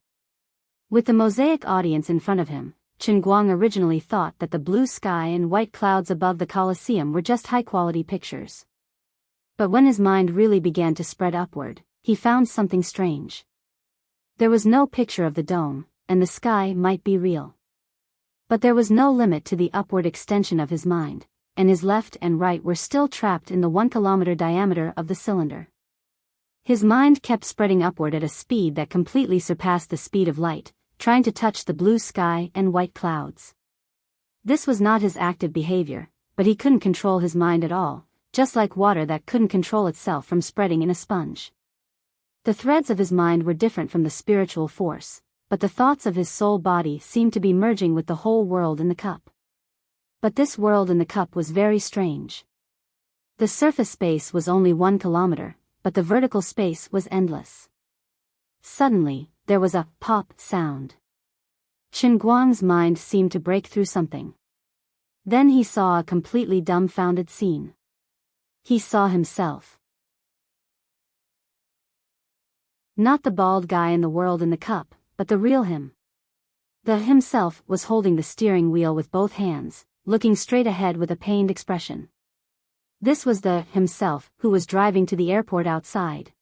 Speaker 1: With the mosaic audience in front of him, Chen Guang originally thought that the blue sky and white clouds above the Colosseum were just high-quality pictures. But when his mind really began to spread upward, he found something strange. There was no picture of the dome, and the sky might be real. But there was no limit to the upward extension of his mind, and his left and right were still trapped in the 1 kilometer diameter of the cylinder. His mind kept spreading upward at a speed that completely surpassed the speed of light, trying to touch the blue sky and white clouds. This was not his active behavior, but he couldn't control his mind at all, just like water that couldn't control itself from spreading in a sponge. The threads of his mind were different from the spiritual force, but the thoughts of his soul body seemed to be merging with the whole world in the cup. But this world in the cup was very strange. The surface space was only 1 kilometer, but the vertical space was endless. Suddenly, there was a pop sound. Chen Guang's mind seemed to break through something. Then he saw a completely dumbfounded scene. He saw himself. Not the bald guy in the world in the cup, but the real him. The himself was holding the steering wheel with both hands, looking straight ahead with a pained expression. This was the himself who was driving to the airport outside.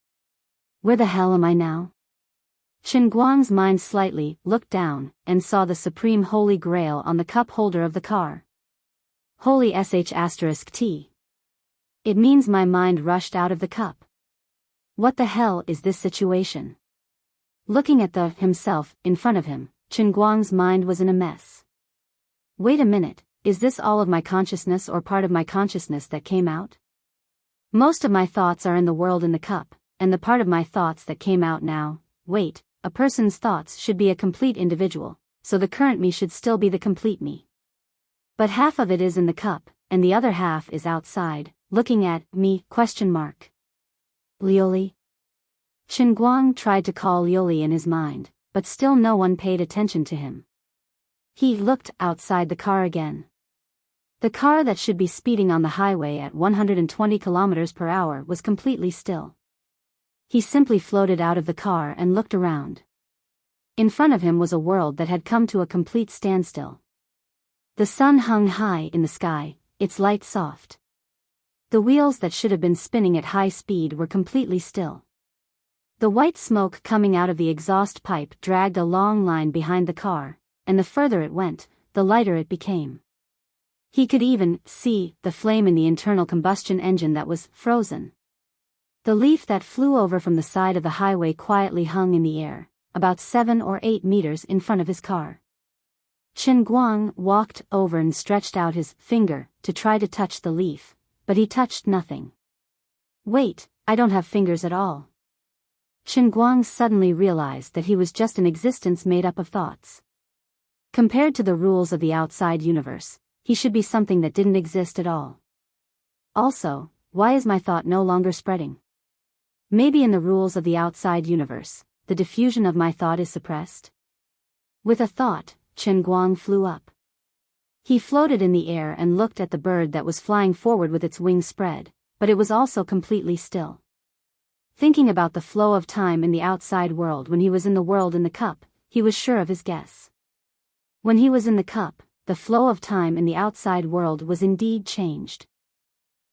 Speaker 1: Where the hell am I now? Chen Guang's mind slightly looked down and saw the supreme holy grail on the cup holder of the car. Holy sh*T. It means my mind rushed out of the cup. What the hell is this situation? Looking at the himself in front of him, Chen Guang's mind was in a mess. Wait a minute, is this all of my consciousness or part of my consciousness that came out? Most of my thoughts are in the world in the cup, and the part of my thoughts that came out now, wait, a person's thoughts should be a complete individual, so the current me should still be the complete me. But half of it is in the cup, and the other half is outside, looking at me, ? Lioli? Chen Guang tried to call Lioli in his mind, but still no one paid attention to him. He looked outside the car again. The car that should be speeding on the highway at 120 kilometers per hour was completely still. He simply floated out of the car and looked around. In front of him was a world that had come to a complete standstill. The sun hung high in the sky, its light soft. The wheels that should have been spinning at high speed were completely still. The white smoke coming out of the exhaust pipe dragged a long line behind the car, and the further it went, the lighter it became. He could even see the flame in the internal combustion engine that was frozen. The leaf that flew over from the side of the highway quietly hung in the air, about 7 or 8 meters in front of his car. Chen Guang walked over and stretched out his finger to try to touch the leaf, but he touched nothing. Wait, I don't have fingers at all. Chen Guang suddenly realized that he was just an existence made up of thoughts. Compared to the rules of the outside universe, he should be something that didn't exist at all. Also, why is my thought no longer spreading? Maybe in the rules of the outside universe, the diffusion of my thought is suppressed? With a thought, Chen Guang flew up. He floated in the air and looked at the bird that was flying forward with its wings spread, but it was also completely still. Thinking about the flow of time in the outside world when he was in the world in the cup, he was sure of his guess. When he was in the cup, the flow of time in the outside world was indeed changed.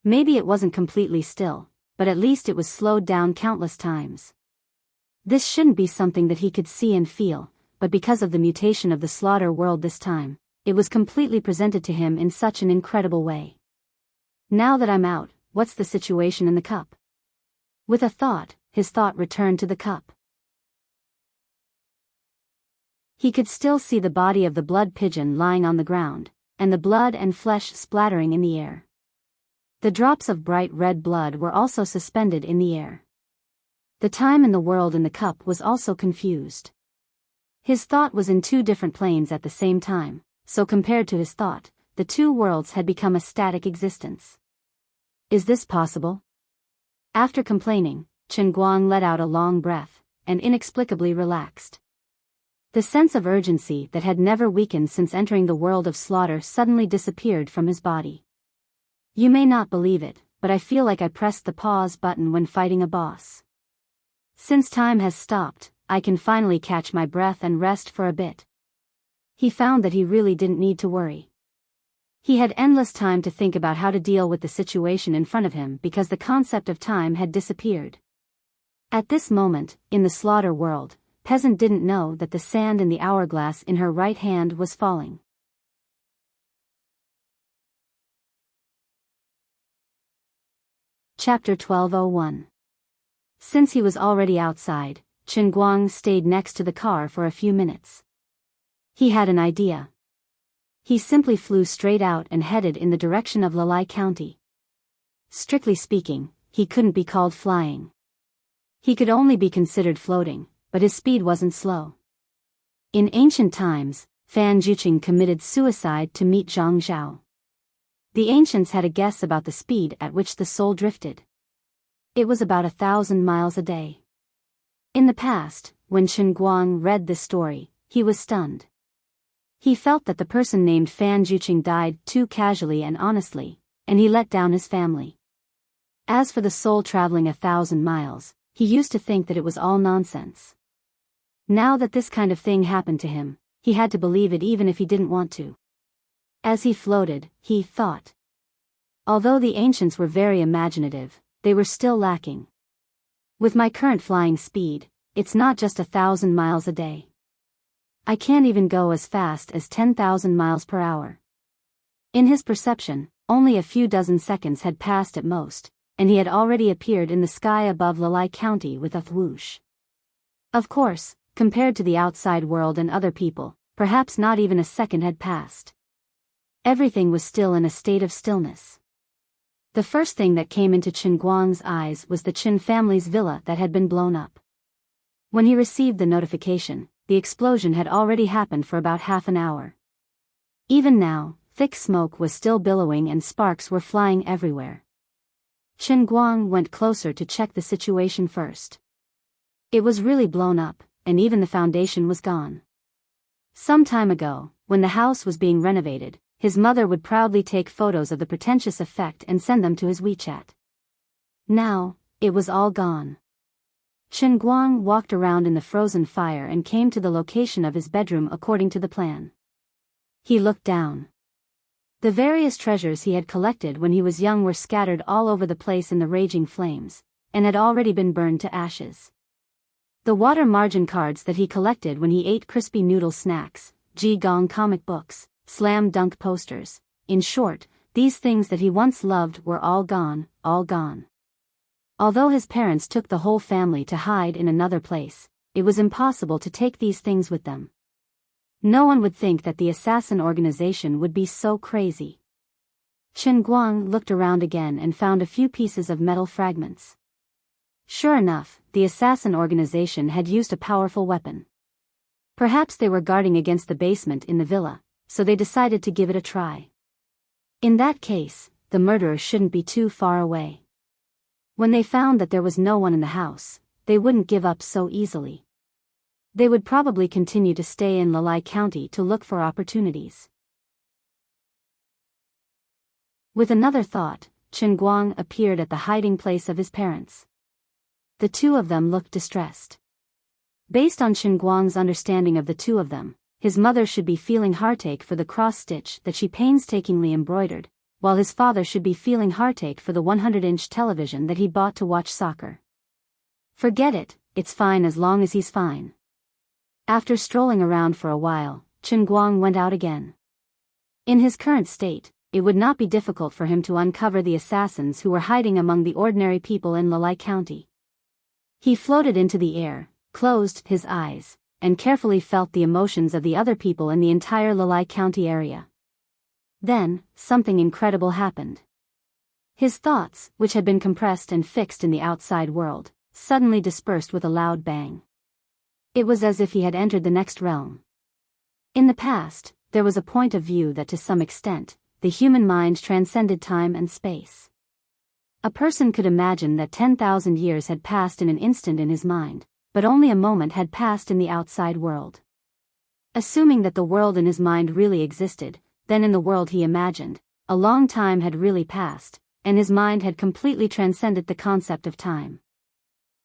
Speaker 1: Maybe it wasn't completely still, but at least it was slowed down countless times. This shouldn't be something that he could see and feel, but because of the mutation of the slaughter world this time, it was completely presented to him in such an incredible way. Now that I'm out, what's the situation in the cup? With a thought, his thought returned to the cup. He could still see the body of the blood pigeon lying on the ground, and the blood and flesh splattering in the air. The drops of bright red blood were also suspended in the air. The time in the world in the cup was also confused. His thought was in 2 different planes at the same time, so compared to his thought, the 2 worlds had become a static existence. Is this possible? After complaining, Chen Guang let out a long breath, and inexplicably relaxed. The sense of urgency that had never weakened since entering the world of slaughter suddenly disappeared from his body. You may not believe it, but I feel like I pressed the pause button when fighting a boss. Since time has stopped, I can finally catch my breath and rest for a bit. He found that he really didn't need to worry. He had endless time to think about how to deal with the situation in front of him because the concept of time had disappeared. At this moment, in the slaughter world, Peasant didn't know that the sand in the hourglass in her right hand was falling. Chapter 1201. Since he was already outside, Chen Guang stayed next to the car for a few minutes. He had an idea. He simply flew straight out and headed in the direction of Lalai County. Strictly speaking, he couldn't be called flying. He could only be considered floating, but his speed wasn't slow. In ancient times, Fan Juqing committed suicide to meet Zhang Zhao. The ancients had a guess about the speed at which the soul drifted. It was about 1,000 miles a day. In the past, when Chen Guang read this story, he was stunned. He felt that the person named Fan Juqing died too casually and honestly, and he let down his family. As for the soul traveling 1,000 miles, he used to think that it was all nonsense. Now that this kind of thing happened to him, he had to believe it even if he didn't want to. As he floated, he thought. Although the ancients were very imaginative, they were still lacking. With my current flying speed, it's not just 1,000 miles a day. I can't even go as fast as 10,000 miles per hour. In his perception, only a few dozen seconds had passed at most, and he had already appeared in the sky above Lalai County with a whoosh. Of course, compared to the outside world and other people, perhaps not even a second had passed. Everything was still in a state of stillness. The first thing that came into Chen Guang's eyes was the Chen family's villa that had been blown up. When he received the notification, the explosion had already happened for about half an hour. Even now, thick smoke was still billowing and sparks were flying everywhere. Chen Guang went closer to check the situation first. It was really blown up, and even the foundation was gone. Some time ago, when the house was being renovated, his mother would proudly take photos of the pretentious effect and send them to his WeChat. Now, it was all gone. Chen Guang walked around in the frozen fire and came to the location of his bedroom according to the plan. He looked down. The various treasures he had collected when he was young were scattered all over the place in the raging flames, and had already been burned to ashes. The water margin cards that he collected when he ate crispy noodle snacks, Ji-Gong comic books, slam dunk posters, in short, these things that he once loved were all gone, all gone. Although his parents took the whole family to hide in another place, it was impossible to take these things with them. No one would think that the assassin organization would be so crazy. Chen Guang looked around again and found a few pieces of metal fragments. Sure enough, the assassin organization had used a powerful weapon. Perhaps they were guarding against the basement in the villa, so they decided to give it a try. In that case, the murderer shouldn't be too far away. When they found that there was no one in the house, they wouldn't give up so easily. They would probably continue to stay in Lalai County to look for opportunities. With another thought, Chen Guang appeared at the hiding place of his parents. The two of them looked distressed. Based on Chen Guang's understanding of the two of them, his mother should be feeling heartache for the cross-stitch that she painstakingly embroidered, while his father should be feeling heartache for the 100-inch television that he bought to watch soccer. Forget it, it's fine as long as he's fine. After strolling around for a while, Chen Guang went out again. In his current state, it would not be difficult for him to uncover the assassins who were hiding among the ordinary people in Lalai County. He floated into the air, closed his eyes, and carefully felt the emotions of the other people in the entire Lalai County area. Then, something incredible happened. His thoughts, which had been compressed and fixed in the outside world, suddenly dispersed with a loud bang. It was as if he had entered the next realm. In the past, there was a point of view that to some extent, the human mind transcended time and space. A person could imagine that 10,000 years had passed in an instant in his mind, but only a moment had passed in the outside world. Assuming that the world in his mind really existed, then in the world he imagined, a long time had really passed, and his mind had completely transcended the concept of time.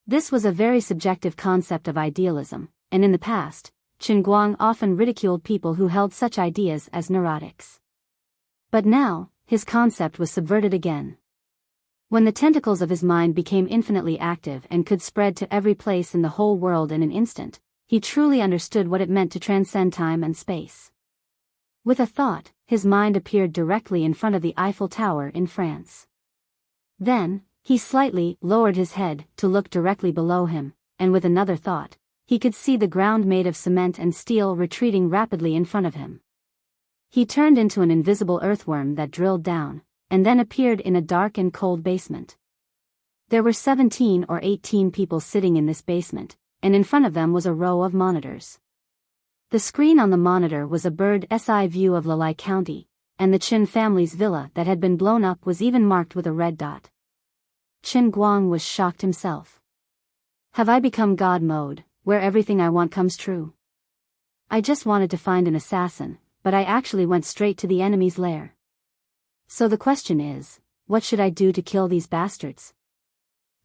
Speaker 1: This was a very subjective concept of idealism, and in the past, Chen Guang often ridiculed people who held such ideas as neurotics. But now, his concept was subverted again. When the tentacles of his mind became infinitely active and could spread to every place in the whole world in an instant, he truly understood what it meant to transcend time and space. With a thought, his mind appeared directly in front of the Eiffel Tower in France. Then, he slightly lowered his head to look directly below him, and with another thought, he could see the ground made of cement and steel retreating rapidly in front of him. He turned into an invisible earthworm that drilled down, and then appeared in a dark and cold basement. There were 17 or 18 people sitting in this basement, and in front of them was a row of monitors. The screen on the monitor was a bird's eye view of Lalai County, and the Qin family's villa that had been blown up was even marked with a red dot. Qin Guang was shocked himself. Have I become God mode, where everything I want comes true? I just wanted to find an assassin, but I actually went straight to the enemy's lair. So the question is, what should I do to kill these bastards?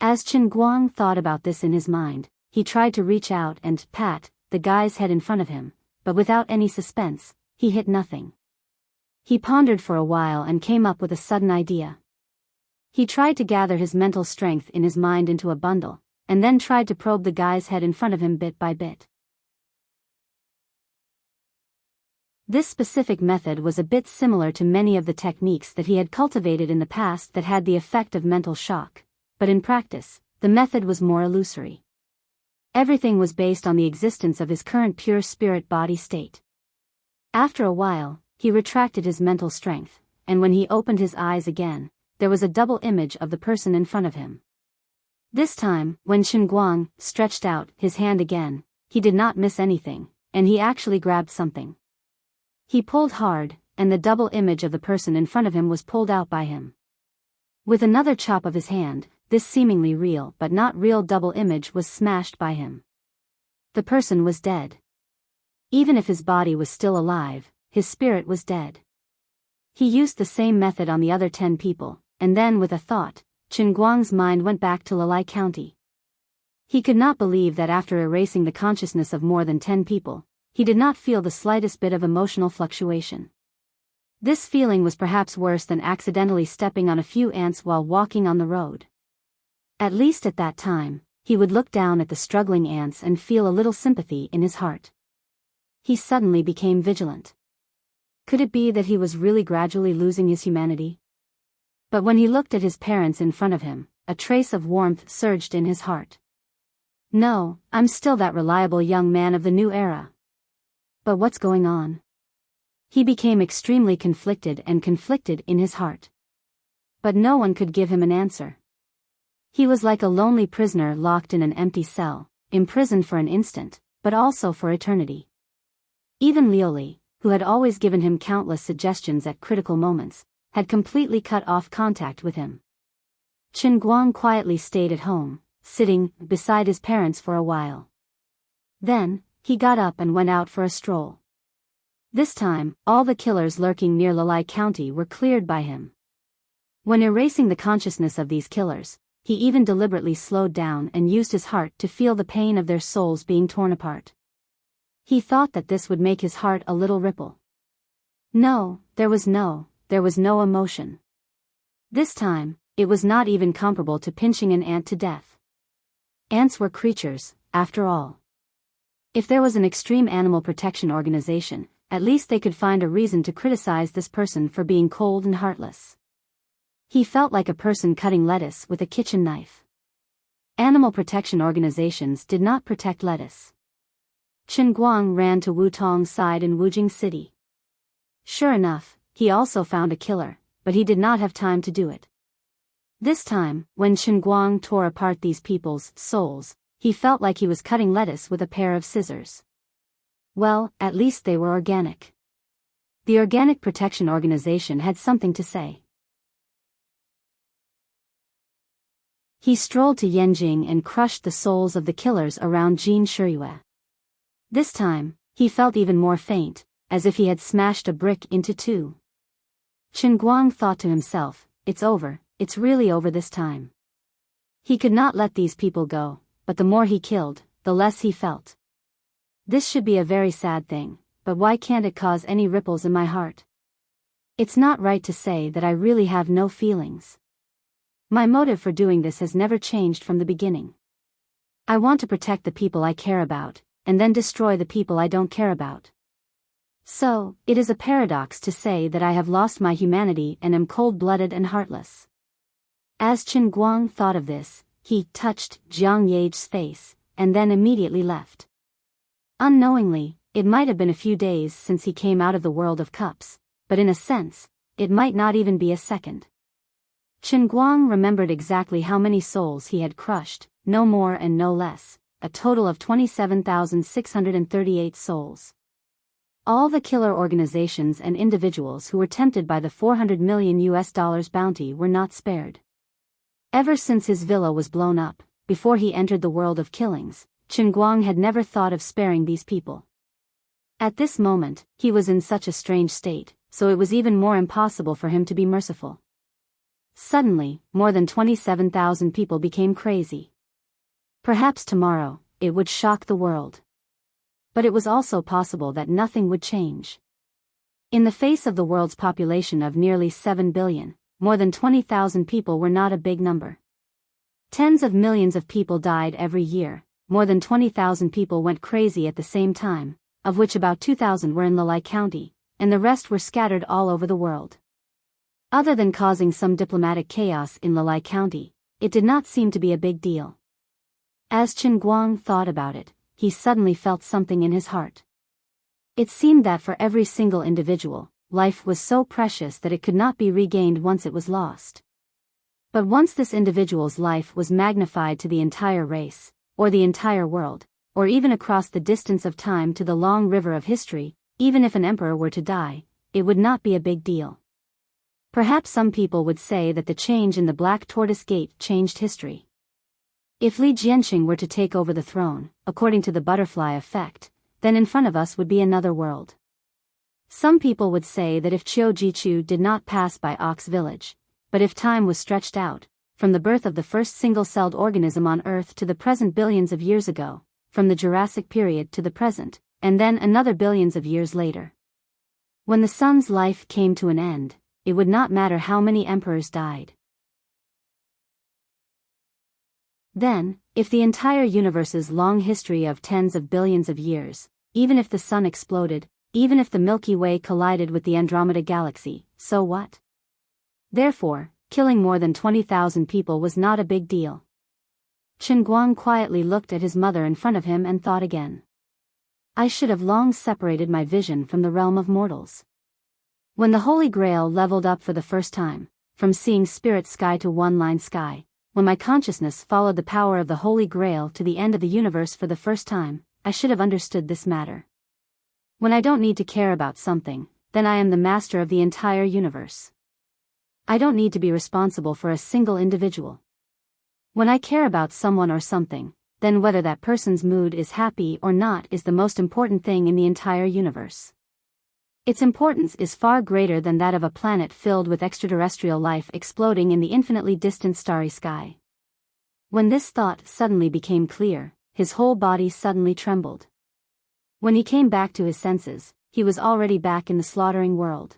Speaker 1: As Qin Guang thought about this in his mind, he tried to reach out and pat the guy's head in front of him, but without any suspense, he hit nothing. He pondered for a while and came up with a sudden idea. He tried to gather his mental strength in his mind into a bundle, and then tried to probe the guy's head in front of him bit by bit. This specific method was a bit similar to many of the techniques that he had cultivated in the past that had the effect of mental shock, but in practice, the method was more illusory. Everything was based on the existence of his current pure spirit body state. After a while, he retracted his mental strength, and when he opened his eyes again, there was a double image of the person in front of him. This time, when Qin Guang stretched out his hand again, he did not miss anything, and he actually grabbed something. He pulled hard, and the double image of the person in front of him was pulled out by him. With another chop of his hand, this seemingly real but not real double image was smashed by him. The person was dead. Even if his body was still alive, his spirit was dead. He used the same method on the other 10 people, and then with a thought, Qin Guang's mind went back to Lalai County. He could not believe that after erasing the consciousness of more than 10 people, he did not feel the slightest bit of emotional fluctuation. This feeling was perhaps worse than accidentally stepping on a few ants while walking on the road. At least at that time, he would look down at the struggling ants and feel a little sympathy in his heart. He suddenly became vigilant. Could it be that he was really gradually losing his humanity? But when he looked at his parents in front of him, a trace of warmth surged in his heart. No, I'm still that reliable young man of the new era. But what's going on? He became extremely conflicted in his heart. But no one could give him an answer. He was like a lonely prisoner locked in an empty cell, imprisoned for an instant, but also for eternity. Even Liuli, who had always given him countless suggestions at critical moments, had completely cut off contact with him. Qin Guang quietly stayed at home, sitting beside his parents for a while. Then, he got up and went out for a stroll. This time, all the killers lurking near Lalai County were cleared by him. When erasing the consciousness of these killers, he even deliberately slowed down and used his heart to feel the pain of their souls being torn apart. He thought that this would make his heart a little ripple. No, there was no emotion. This time, it was not even comparable to pinching an ant to death. Ants were creatures, after all. If there was an extreme animal protection organization, at least they could find a reason to criticize this person for being cold and heartless. He felt like a person cutting lettuce with a kitchen knife. Animal protection organizations did not protect lettuce. Qin Guang ran to Wu Tong's side in Wujing City. Sure enough, he also found a killer, but he did not have time to do it. This time, when Qin Guang tore apart these people's souls, he felt like he was cutting lettuce with a pair of scissors. Well, at least they were organic. The Organic Protection Organization had something to say. He strolled to Yanjing and crushed the souls of the killers around Jin Shiyue. This time, he felt even more faint, as if he had smashed a brick into two. Qin Guang thought to himself, it's over, it's really over this time. He could not let these people go, but the more he killed, the less he felt. This should be a very sad thing, but why can't it cause any ripples in my heart? It's not right to say that I really have no feelings. My motive for doing this has never changed from the beginning. I want to protect the people I care about, and then destroy the people I don't care about. So, it is a paradox to say that I have lost my humanity and am cold-blooded and heartless. As Chen Guang thought of this, he touched Jiang Ye's face, and then immediately left. Unknowingly, it might have been a few days since he came out of the world of cups, but in a sense, it might not even be a second. Chen Guang remembered exactly how many souls he had crushed, no more and no less, a total of 27,638 souls. All the killer organizations and individuals who were tempted by the $400 million bounty were not spared. Ever since his villa was blown up, before he entered the world of killings, Chen Guang had never thought of sparing these people. At this moment, he was in such a strange state, so it was even more impossible for him to be merciful. Suddenly, more than 27,000 people became crazy. Perhaps tomorrow, it would shock the world. But it was also possible that nothing would change. In the face of the world's population of nearly 7 billion, more than 20,000 people were not a big number. Tens of millions of people died every year, more than 20,000 people went crazy at the same time, of which about 2,000 were in Lalai County, and the rest were scattered all over the world. Other than causing some diplomatic chaos in Lalai County, it did not seem to be a big deal. As Chen Guang thought about it, he suddenly felt something in his heart. It seemed that for every single individual, life was so precious that it could not be regained once it was lost. But once this individual's life was magnified to the entire race, or the entire world, or even across the distance of time to the long river of history, even if an emperor were to die, it would not be a big deal. Perhaps some people would say that the change in the Black Tortoise Gate changed history. If Li Jianqing were to take over the throne, according to the butterfly effect, then in front of us would be another world. Some people would say that if Qiu Jichu did not pass by Ox Village, but if time was stretched out, from the birth of the first single-celled organism on Earth to the present billions of years ago, from the Jurassic period to the present, and then another billions of years later. When the sun's life came to an end, it would not matter how many emperors died. Then, if the entire universe's long history of tens of billions of years, even if the sun exploded, even if the Milky Way collided with the Andromeda Galaxy, so what? Therefore, killing more than 20,000 people was not a big deal. Chen Guang quietly looked at his mother in front of him and thought again. I should have long separated my vision from the realm of mortals. When the Holy Grail leveled up for the first time, from seeing spirit sky to one-line sky, when my consciousness followed the power of the Holy Grail to the end of the universe for the first time, I should have understood this matter. When I don't need to care about something, then I am the master of the entire universe. I don't need to be responsible for a single individual. When I care about someone or something, then whether that person's mood is happy or not is the most important thing in the entire universe. Its importance is far greater than that of a planet filled with extraterrestrial life exploding in the infinitely distant starry sky. When this thought suddenly became clear, his whole body suddenly trembled. When he came back to his senses, he was already back in the slaughtering world.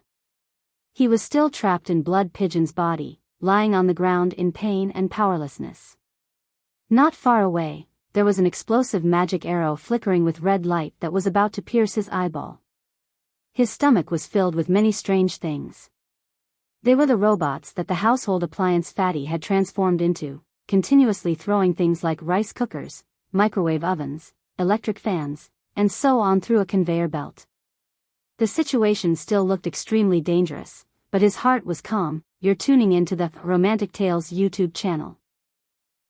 Speaker 1: He was still trapped in Blood Pigeon's body, lying on the ground in pain and powerlessness. Not far away, there was an explosive magic arrow flickering with red light that was about to pierce his eyeball. His stomach was filled with many strange things. They were the robots that the household appliance Fatty had transformed into, continuously throwing things like rice cookers, microwave ovens, electric fans, and so on through a conveyor belt. The situation still looked extremely dangerous, but his heart was calm. You're tuning into the Romantic Tales YouTube channel.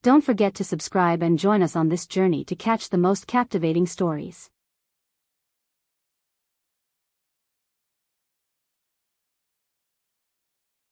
Speaker 1: Don't forget to subscribe and join us on this journey to catch the most captivating stories.